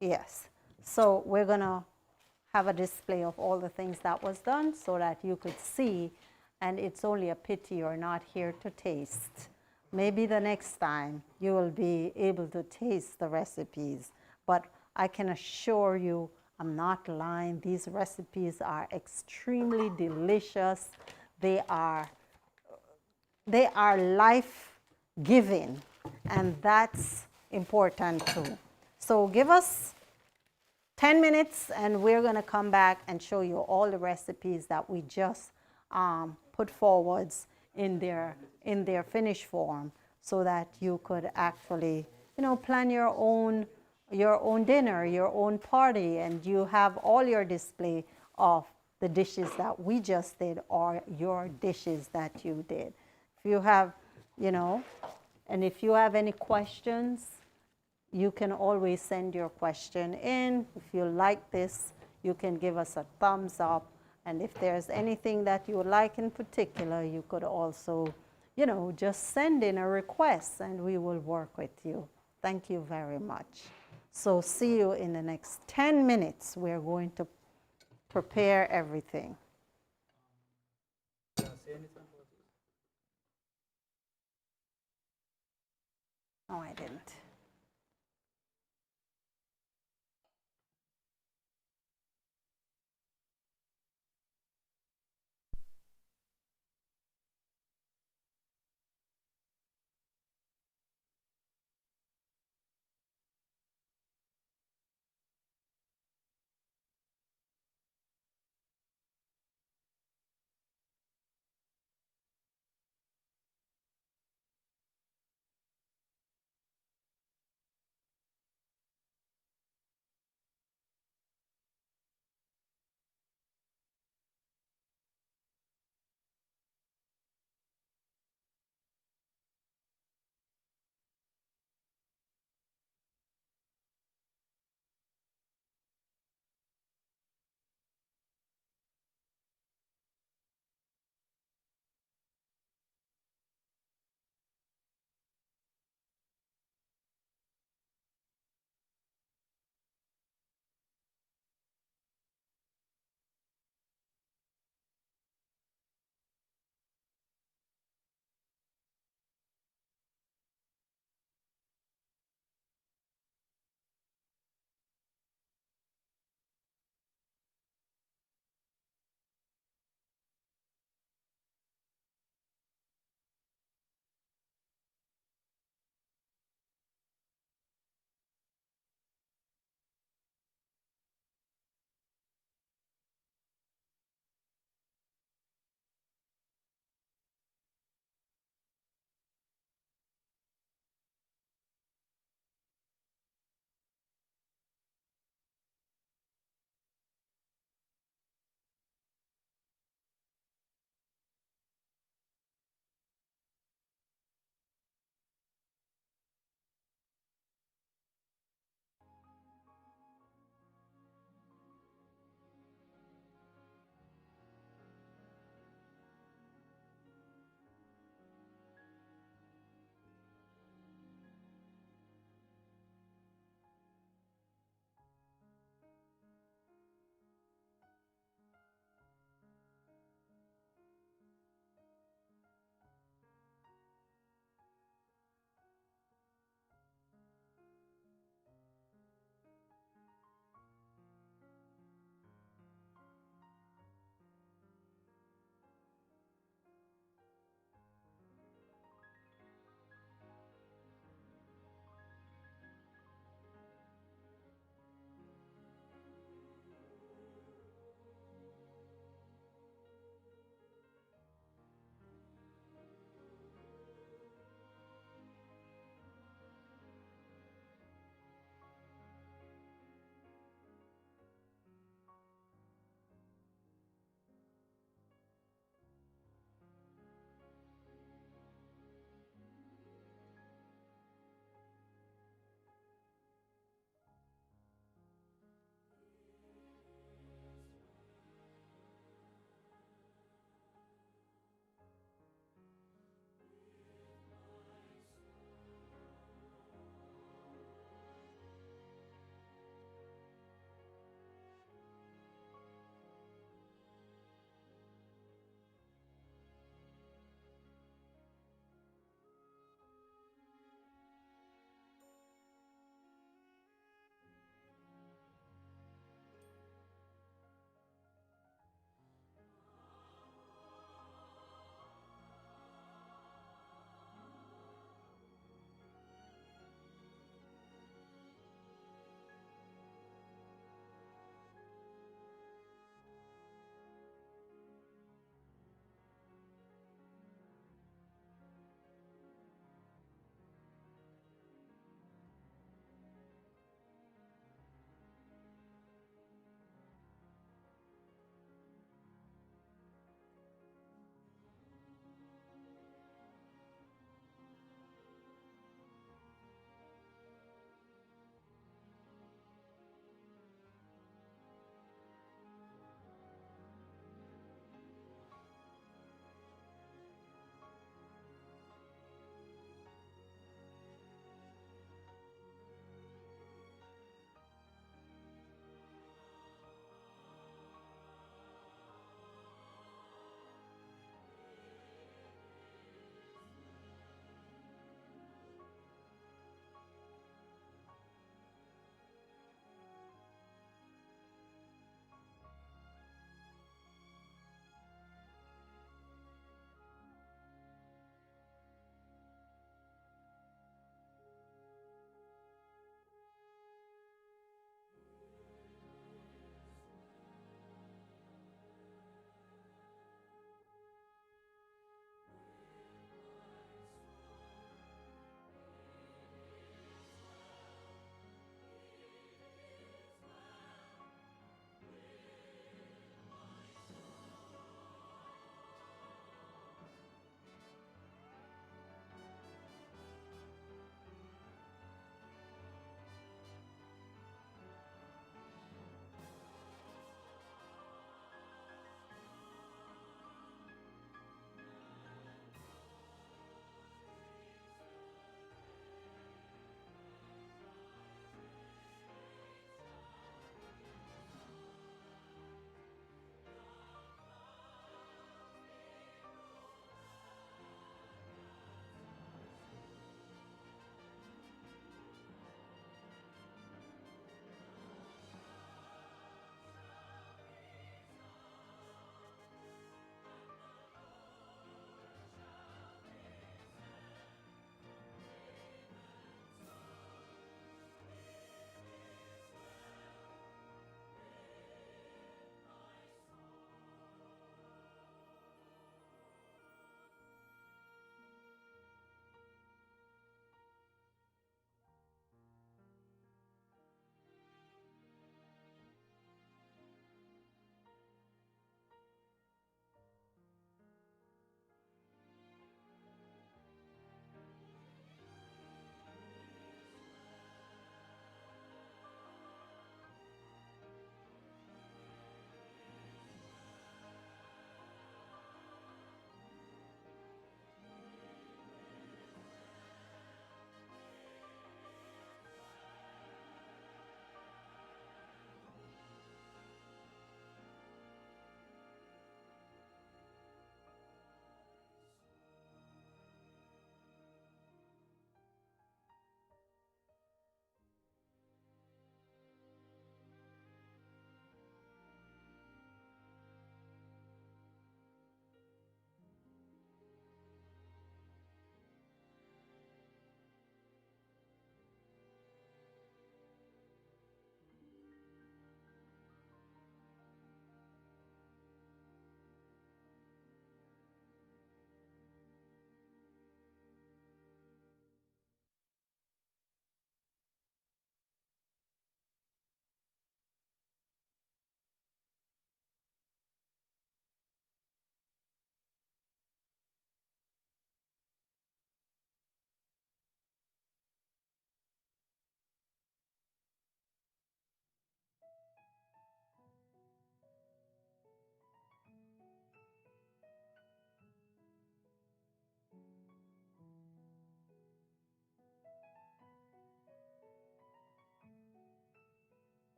yes. So we're going to have a display of all the things that was done so that you could see, and it's only a pity you're not here to taste. Maybe the next time you will be able to taste the recipes, but I can assure you, I'm not lying, these recipes are extremely delicious. They are life-giving, and that's important too. So give us 10 minutes, and we're going to come back and show you all the recipes that we just put forwards in their finished form so that you could actually, plan your own dinner, your own party, and you have all your display of the dishes that we just did or your dishes that you did. If you have, and if you have any questions, you can always send your question in. If you like this, you can give us a thumbs up. And if there's anything that you would like in particular, you could also, just send in a request and we will work with you. Thank you very much. So see you in the next 10 minutes. We're going to prepare everything. Say anything about this? No, I didn't.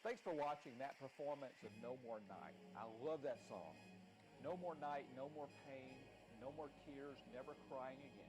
Thanks for watching that performance of No More Night. I love that song. No more night, no more pain, no more tears, never crying again.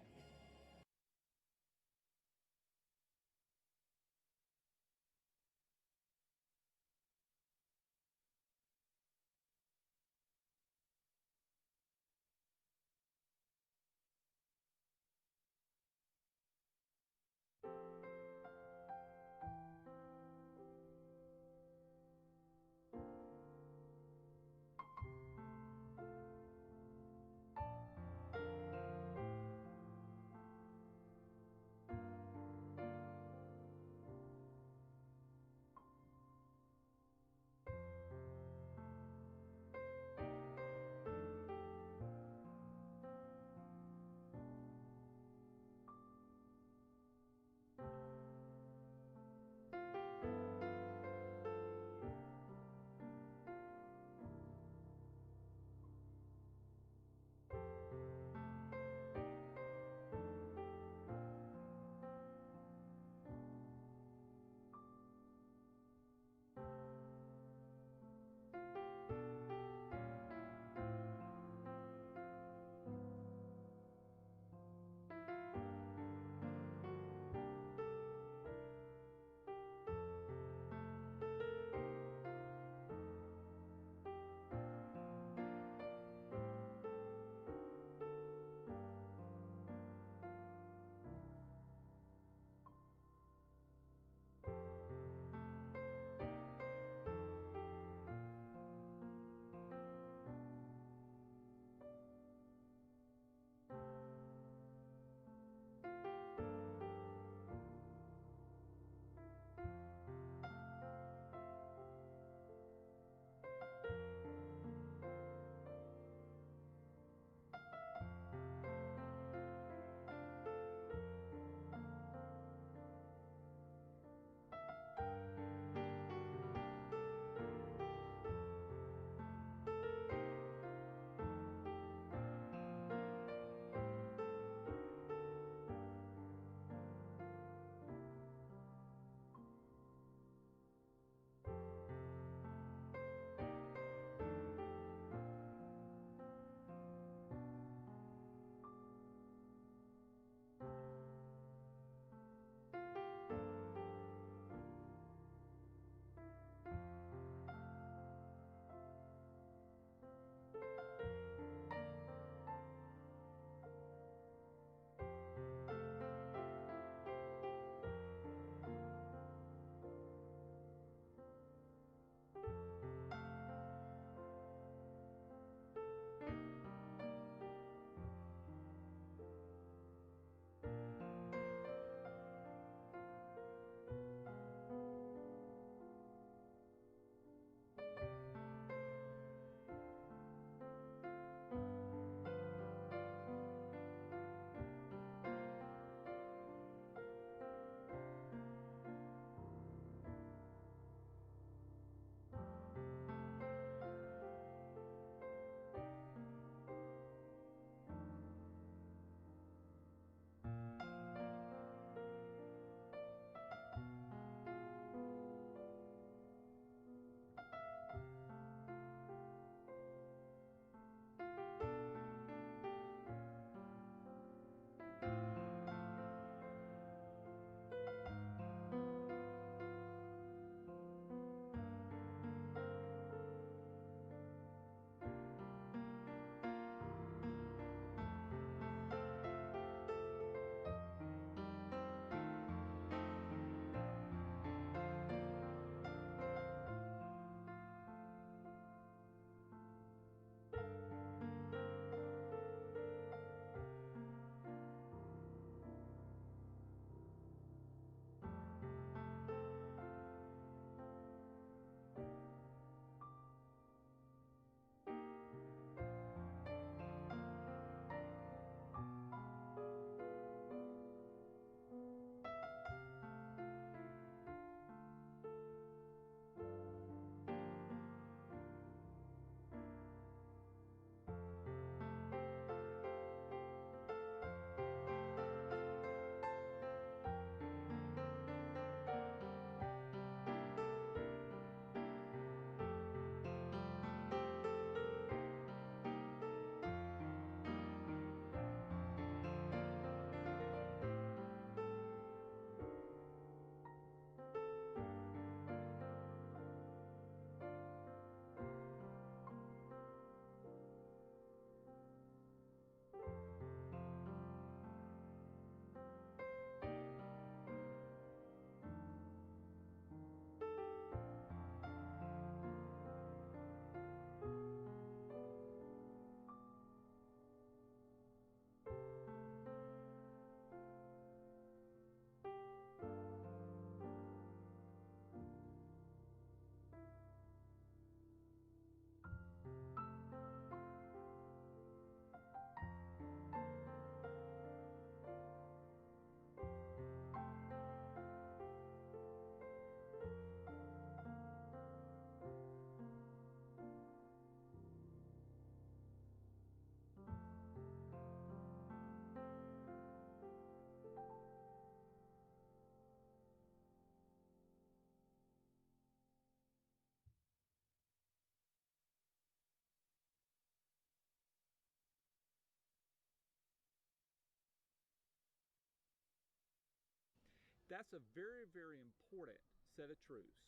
That's a very, very important set of truths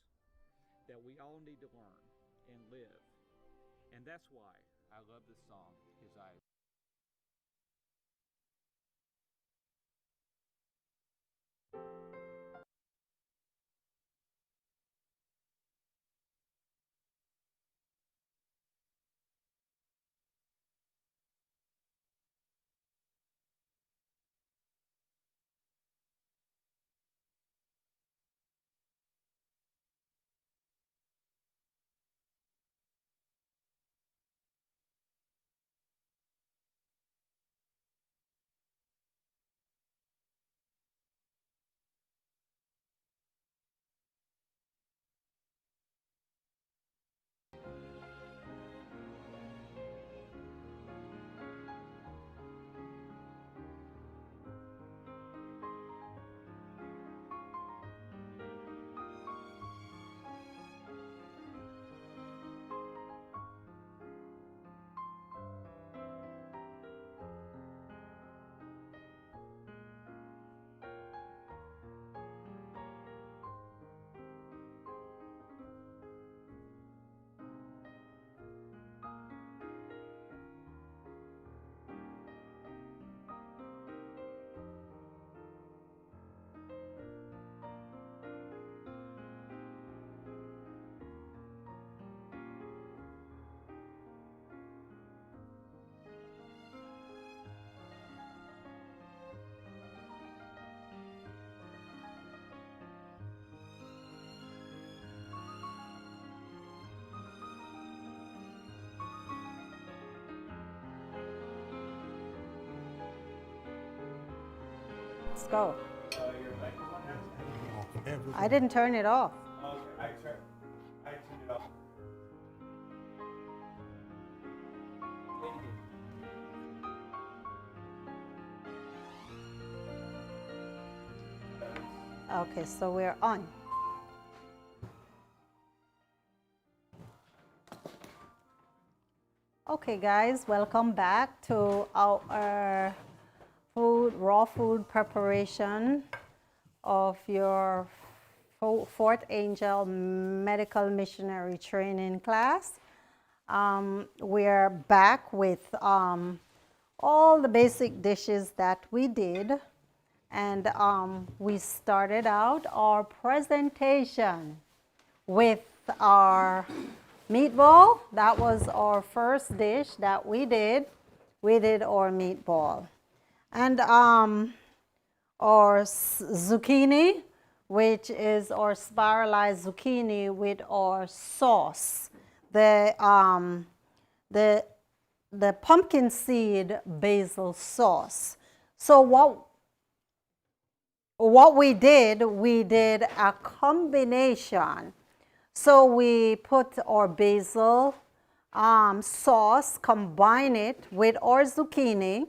that we all need to learn and live. And that's why I love this song, His Eyes. Let's go. Your microphone now? Everything. I didn't turn it off. Okay, I turned it off. Okay, so we're on. Okay, guys, welcome back to our raw food preparation of your Fourth Angel Medical Missionary Training class. We're back with all the basic dishes that we did, and we started out our presentation with our meatball. That was our first dish that we did. We did our meatball. And our zucchini, which is our spiralized zucchini with our sauce. The pumpkin seed basil sauce. So what we did a combination. So we put our basil sauce, combine it with our zucchini,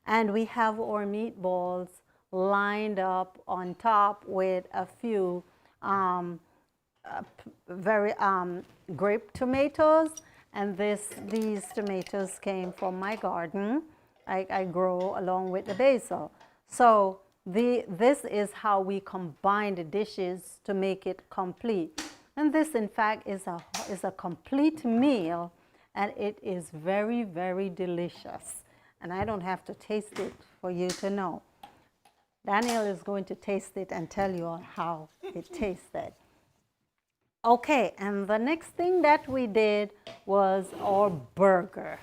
and we have our meatballs lined up on top with a few very grape tomatoes. And these tomatoes came from my garden. I grow along with the basil. So this is how we combine the dishes to make it complete. And this, in fact, is a complete meal, and it is very, very delicious. And I don't have to taste it for you to know. Daniel is going to taste it and tell you how it tasted. Okay, and the next thing that we did was our burger.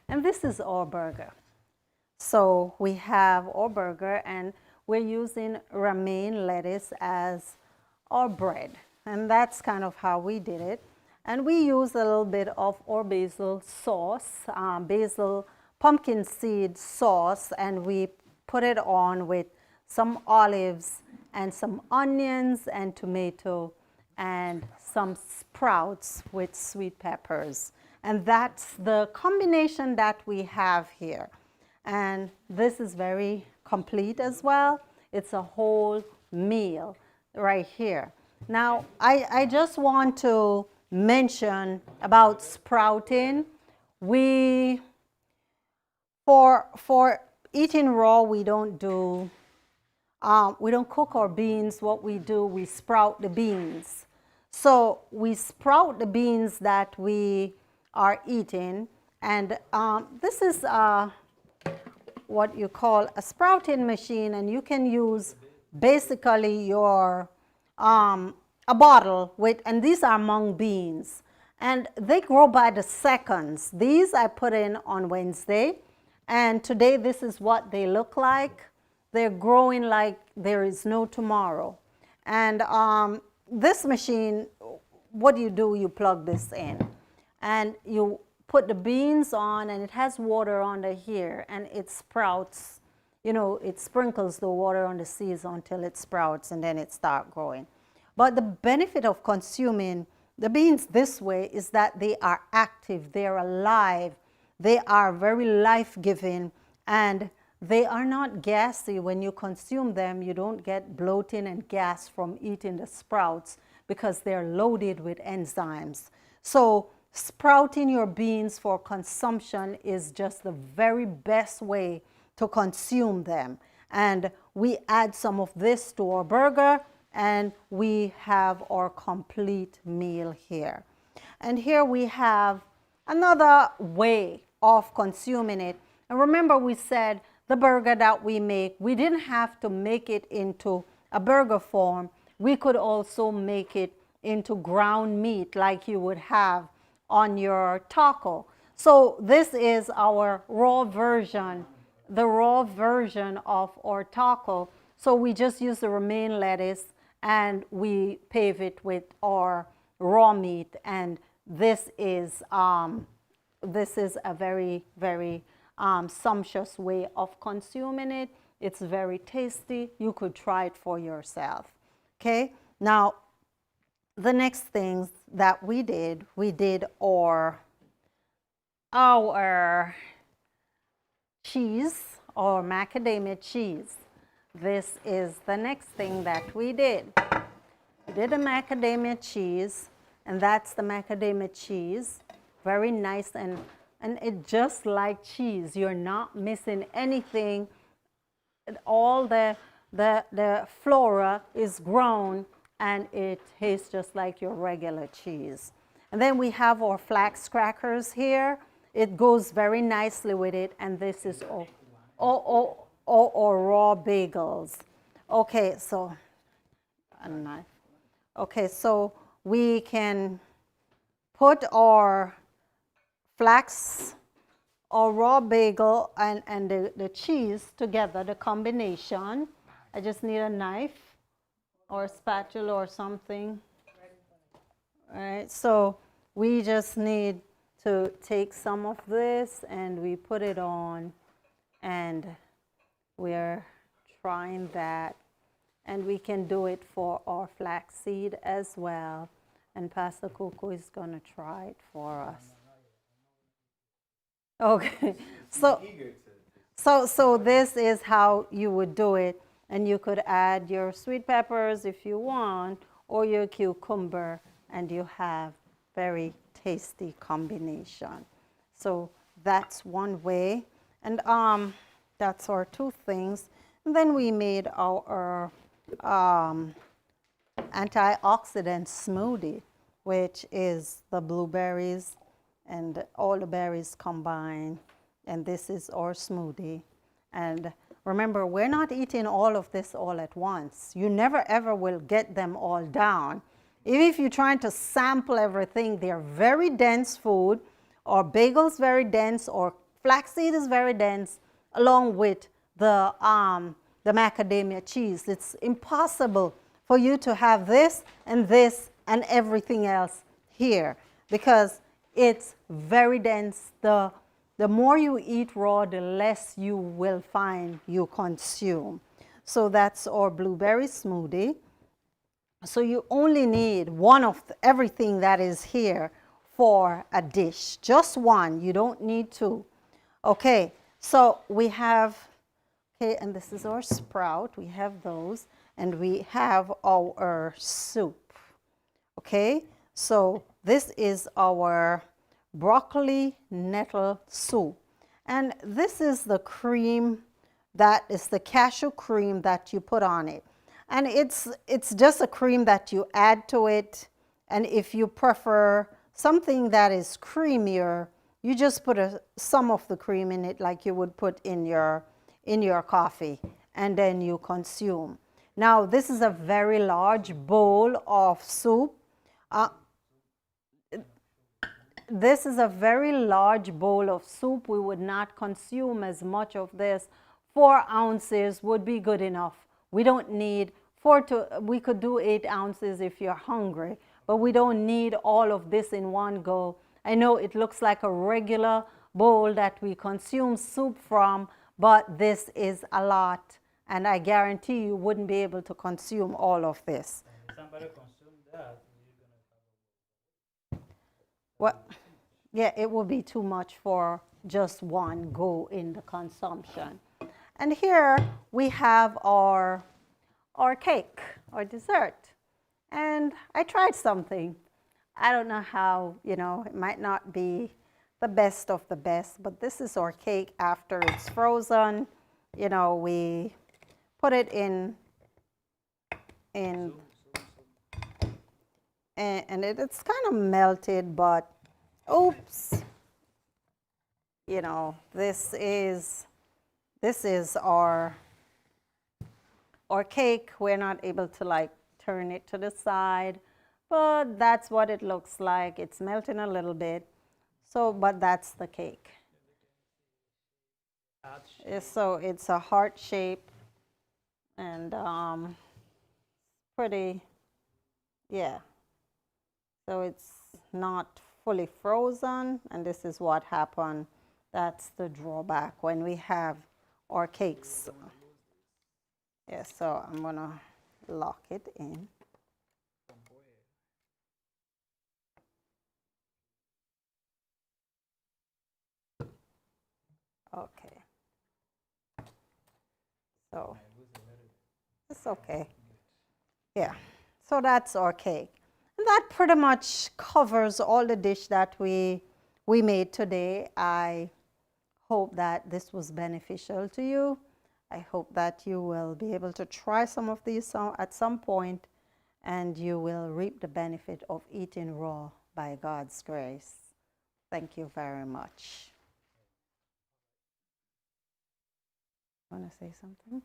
And this is our burger. So we have our burger, and we're using romaine lettuce as our bread. And that's kind of how we did it. And we use a little bit of our basil sauce, basil pumpkin seed sauce, and we put it on with some olives and some onions and tomato and some sprouts with sweet peppers. And that's the combination that we have here. And this is very complete as well. It's a whole meal right here. Now, I just want to mention about sprouting. For eating raw, we don't do we don't cook our beans. What we do, we sprout the beans. So we sprout the beans that we are eating, and this is what you call a sprouting machine, and you can use basically your a bottle with, and these are mung beans, and they grow by the seconds. These I put in on Wednesday, and today this is what they look like. They're growing like there is no tomorrow. And this machine, what do? You plug this in, and you put the beans on, and it has water under here, and it sprouts. You know, it sprinkles the water on the seeds until it sprouts, and then it starts growing. But the benefit of consuming the beans this way is that they are active, they're alive, they are very life-giving, and they are not gassy. When you consume them, you don't get bloating and gas from eating the sprouts because they're loaded with enzymes. So sprouting your beans for consumption is just the very best way to consume them. And we add some of this to our burger, and we have our complete meal here. And here we have another way of consuming it. And remember, we said the burger that we make, we didn't have to make it into a burger form. We could also make it into ground meat like you would have on your taco. So this is our raw version, the raw version of our taco. So we just use the romaine lettuce and we pave it with our raw meat, and this is a very, very sumptuous way of consuming it. It's very tasty. You could try it for yourself. Okay, now the next things that we did our cheese, or macadamia cheese. This is the next thing that we did. We did a macadamia cheese, and that's the macadamia cheese. Very nice, and it just like cheese. You're not missing anything. All the flora is grown, and it tastes just like your regular cheese. And then we have our flax crackers here. It goes very nicely with it, and this is or raw bagels. Okay, so a knife. Okay, so we can put our flax or raw bagel and the cheese together, the combination. I just need a knife or a spatula or something. All right, so we just need to take some of this and we put it on, and we're trying that, and we can do it for our flaxseed as well, and Pastor Coco is going to try it for us. Okay, so this is how you would do it, and you could add your sweet peppers if you want, or your cucumber, and you have very tasty combination. So that's one way, and that's our two things. And then we made our antioxidant smoothie, which is the blueberries and all the berries combined. And this is our smoothie. And remember, we're not eating all of this all at once. You never ever will get them all down. Even if you're trying to sample everything, they're very dense food, or bagels very dense, or flaxseed is very dense, along with the macadamia cheese. It's impossible for you to have this and everything else here, because it's very dense. The more you eat raw, the less you will find you consume. So that's our blueberry smoothie. So you only need one of everything that is here for a dish. Just one. You don't need two. Okay, so we have, okay, and this is our sprout. We have those, and we have our soup. Okay, so this is our broccoli nettle soup, and this is the cream that is the cashew cream that you put on it. And it's just a cream that you add to it. And if you prefer something that is creamier, you just put some of the cream in it like you would put in your coffee, and then you consume. Now, this is a very large bowl of soup. This is a very large bowl of soup. We would not consume as much of this. 4 ounces would be good enough. We don't need we could do 8 ounces if you're hungry, but we don't need all of this in one go. I know it looks like a regular bowl that we consume soup from, but this is a lot, and I guarantee you wouldn't be able to consume all of this. If somebody consume that, you're gonna Well, yeah, it will be too much for just one go in the consumption. And here we have our cake, or dessert. And I tried something. I don't know how, it might not be the best of the best, but this is our cake after it's frozen. We put it in and it's kind of melted, but oops, this is our cake. We're not able to turn it to the side, but that's what it looks like. It's melting a little bit. So, but that's the cake. So it's a heart shape, and pretty, yeah. So it's not fully frozen, and this is what happened. That's the drawback when we have our cakes. Yeah, so I'm gonna lock it in. Okay. So it's okay. Yeah. So that's our cake. And that pretty much covers all the dish that we made today. I hope that this was beneficial to you. I hope that you will be able to try some of these at some point, and you will reap the benefit of eating raw by God's grace. Thank you very much. Want to say something?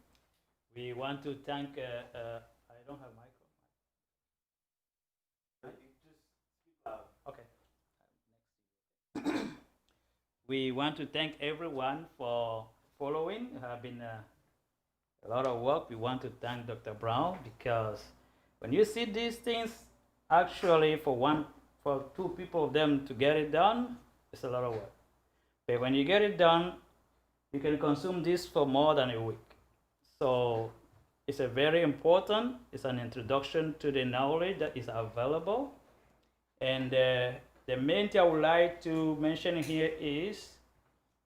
We want to thank, I don't have microphone. Okay. We want to thank everyone for following. It has been a lot of work. We want to thank Dr. Brown, because when you see these things, actually for 2 people of them to get it done, it's a lot of work. But when you get it done, you can consume this for more than a week. So it's a very important, it's an introduction to the knowledge that is available. And the main thing I would like to mention here is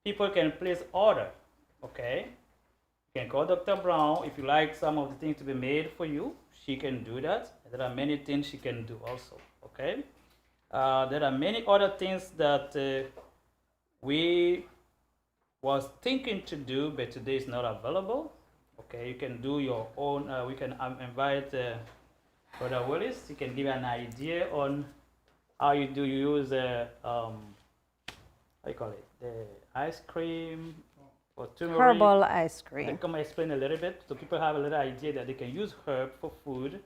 people can place order, okay? You can call Dr. Brown if you like some of the things to be made for you. She can do that. There are many things she can do also, okay? There are many other things that we was thinking to do, but today is not available. Okay, you can do your own. We can invite Brother Willis. He can give you an idea on how you use how you call it, the ice cream or turmeric. Herbal ice cream. I come explain a little bit so people have a little idea that they can use herb for food.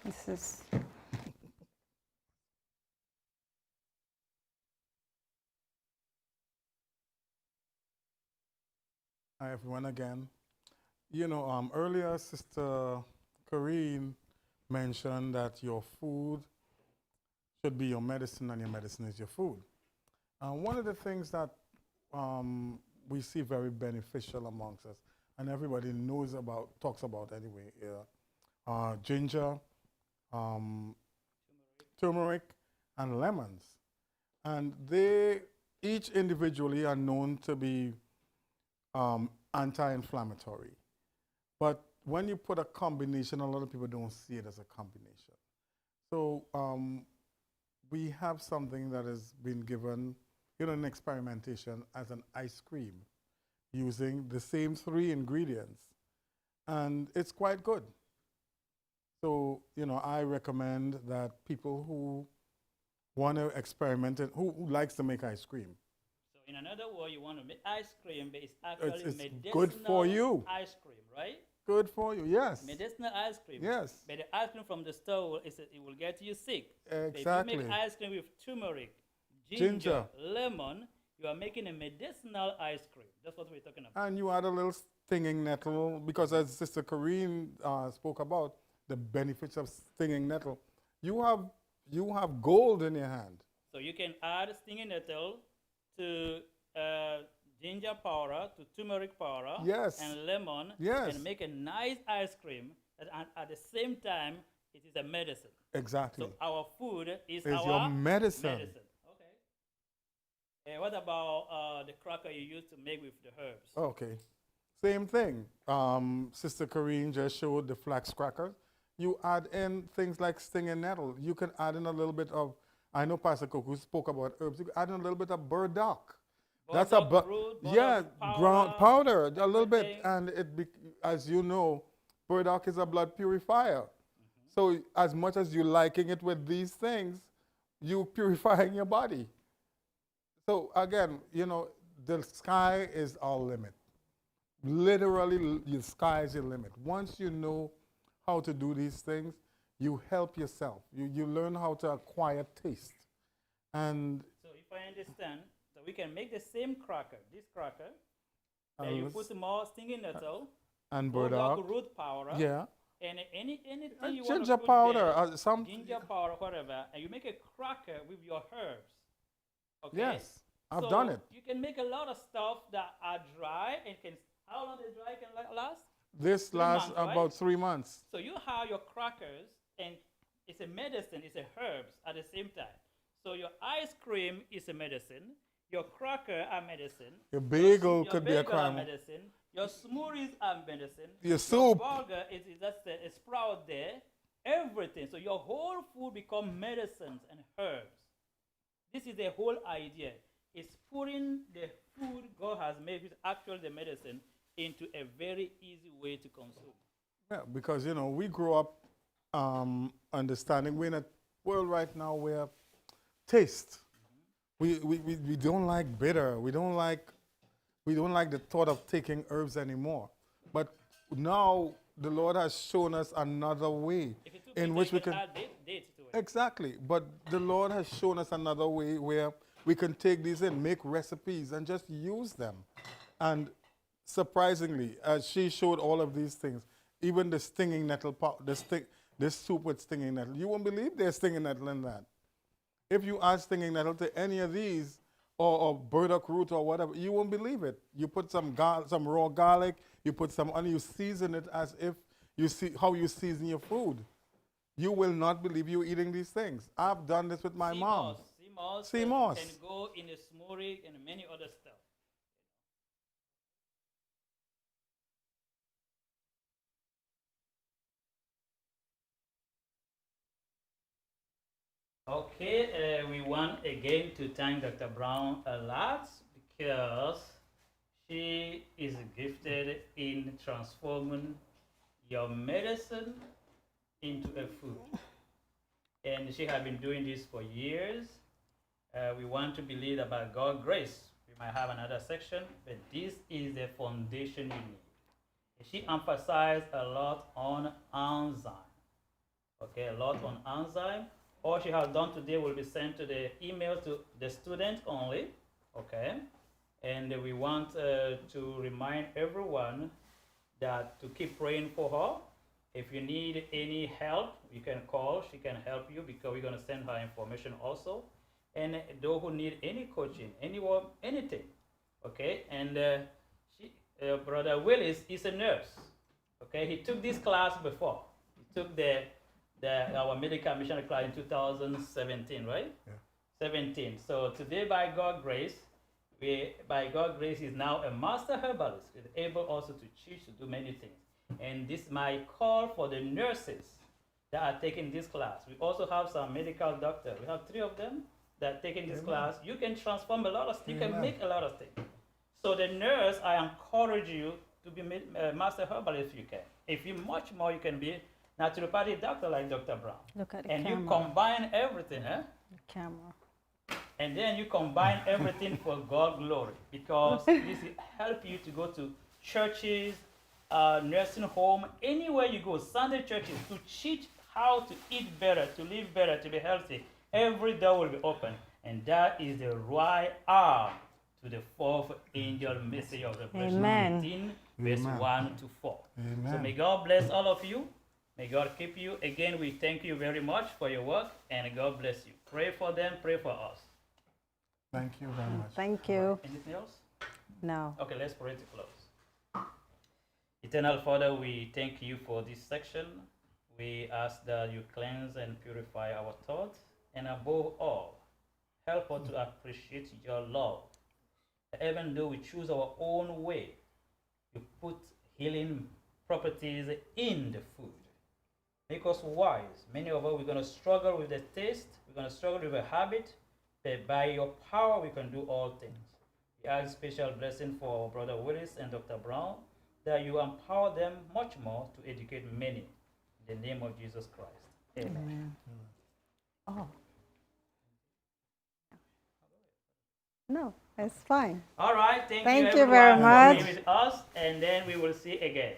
This is Hi, everyone, again. Earlier, Sister Corrine mentioned that your food should be your medicine and your medicine is your food. One of the things that we see very beneficial amongst us, and everybody talks about anyway, ginger, turmeric, and lemons. And they each individually are known to be anti-inflammatory. But when you put a combination, a lot of people don't see it as a combination. So we have something that has been given, in experimentation as an ice cream using the same 3 ingredients. And it's quite good. So, I recommend that people who want to experiment, who likes to make ice cream. So in another word, you want to make ice cream, but it's actually It's medicinal good for you. ice cream, right? Good for you, yes. Medicinal ice cream. Yes. But the ice cream from the store, it will get you sick. Exactly. But if you make ice cream with turmeric, ginger, lemon, you are making a medicinal ice cream. That's what we're talking about. And you add a little stinging nettle, because as Sister Corrine spoke about the benefits of stinging nettle, you have gold in your hand. So you can add stinging nettle to ginger powder, to turmeric powder, Yes. and lemon, Yes. and make a nice ice cream. And at the same time, it is a medicine. Exactly. So our food is It's our your medicine. Okay. What about the cracker you use to make with the herbs? Okay. Same thing. Sister Corrine just showed the flax crackers. You add in things like stinging nettle. You can add in a little bit of, I know Pastor Coco spoke about herbs. You can add in a little bit of burdock. That's a ground powder, a little bit, and as you know, burdock is a blood purifier. So as much as you're liking it with these things, you purifying your body. So again, the sky is our limit. Literally, the sky is your limit. Once you know how to do these things, you help yourself. You learn how to acquire taste. And so if I understand, so we can make the same cracker, this cracker, and you put more stinging nettle, and burdock, root powder, yeah, and anything you want ginger to put powder, there, ginger powder, whatever, and you make a cracker with your herbs. Okay? Yes, I've done it. You can make a lot of stuff that are dry and how long the dry can last? This lasts about 3 months. So you have your crackers, and it's a medicine, it's a herbs at the same time. So your ice cream is a medicine, your cracker are medicine, your bagel your could bagel be a crime. medicine, your smoothies are medicine, your soup, burger is just a sprout there, everything. So your whole food become medicines and herbs. This is the whole idea. It's putting the food God has made, which is actually the medicine, into a very easy way to consume. Yeah, because we grew up understanding we're in a world right now where taste. We don't like bitter. We don't like the thought of taking herbs anymore. But now the Lord has shown us another way in which we can add dates to it. Exactly. But the Lord has shown us another way where we can take these in, make recipes, and just use them. And surprisingly, as she showed all of these things, even the stinging nettle, this soup with stinging nettle, you won't believe there's stinging nettle in that. If you add stinging nettle to any of these, or burdock root or whatever, you won't believe it. You put some raw garlic, you put some onion, you season it as if you see how you season your food. You will not believe you're eating these things. I've done this with my mom. Sea moss can go in a smoothie and many other stuff. Okay, we want again to thank Dr. Brown a lot because she is gifted in transforming your medicine into a food. And she has been doing this for years. We want to believe that by God's grace, we might have another section, but this is the foundation you need. She emphasized a lot on enzyme. Okay, a lot on enzyme. All she has done today will be sent to the email to the student only. Okay, and we want to remind everyone that to keep praying for her. If you need any help, you can call. She can help you because we're going to send her information also. And those who need any coaching, anything, okay. And Brother Willis is a nurse. Okay, he took this class before. He took our medical missionary class in 2017, right? Yeah. 17. So today, by God's grace, by God's grace, is now a master herbalist. He's able also to teach, to do many things. And this is my call for the nurses that are taking this class. We also have some medical doctors. We have 3 of them that are taking this class. You can transform a lot of things. You can make a lot of things. So the nurse, I encourage you to be a master herbalist if you can. If you much more, you can be naturopathic doctor like Dr. Brown. Look at the And camera. you combine everything, The camera. and then you combine everything for God's glory, because this will help you to go to churches, nursing home, anywhere you go, Sunday churches, to teach how to eat better, to live better, to be healthy. Every door will be open, and that is the right arm to the 4th angel message of Revelation Amen. 19, verse Amen. 1 to 4. Amen. So may God bless all of you. May God keep you. Again, we thank you very much for your work, and God bless you. Pray for them, pray for us. Thank you very much. Thank you. Anything else? No. Okay, let's pray to close. Eternal Father, we thank you for this section. We ask that you cleanse and purify our thoughts, and above all, help us to appreciate your love. Even though we choose our own way, you put healing properties in the food. Make us wise. Many of us, we're going to struggle with the taste, we're going to struggle with the habit, but by your power, we can do all things. We ask special blessing for our brother Willis and Dr. Brown, that you empower them much more to educate many. In the name of Jesus Christ. Amen. Amen. Oh. No, it's fine. All right. Thank you Thank you everyone very for much. being with us, and then we will see again.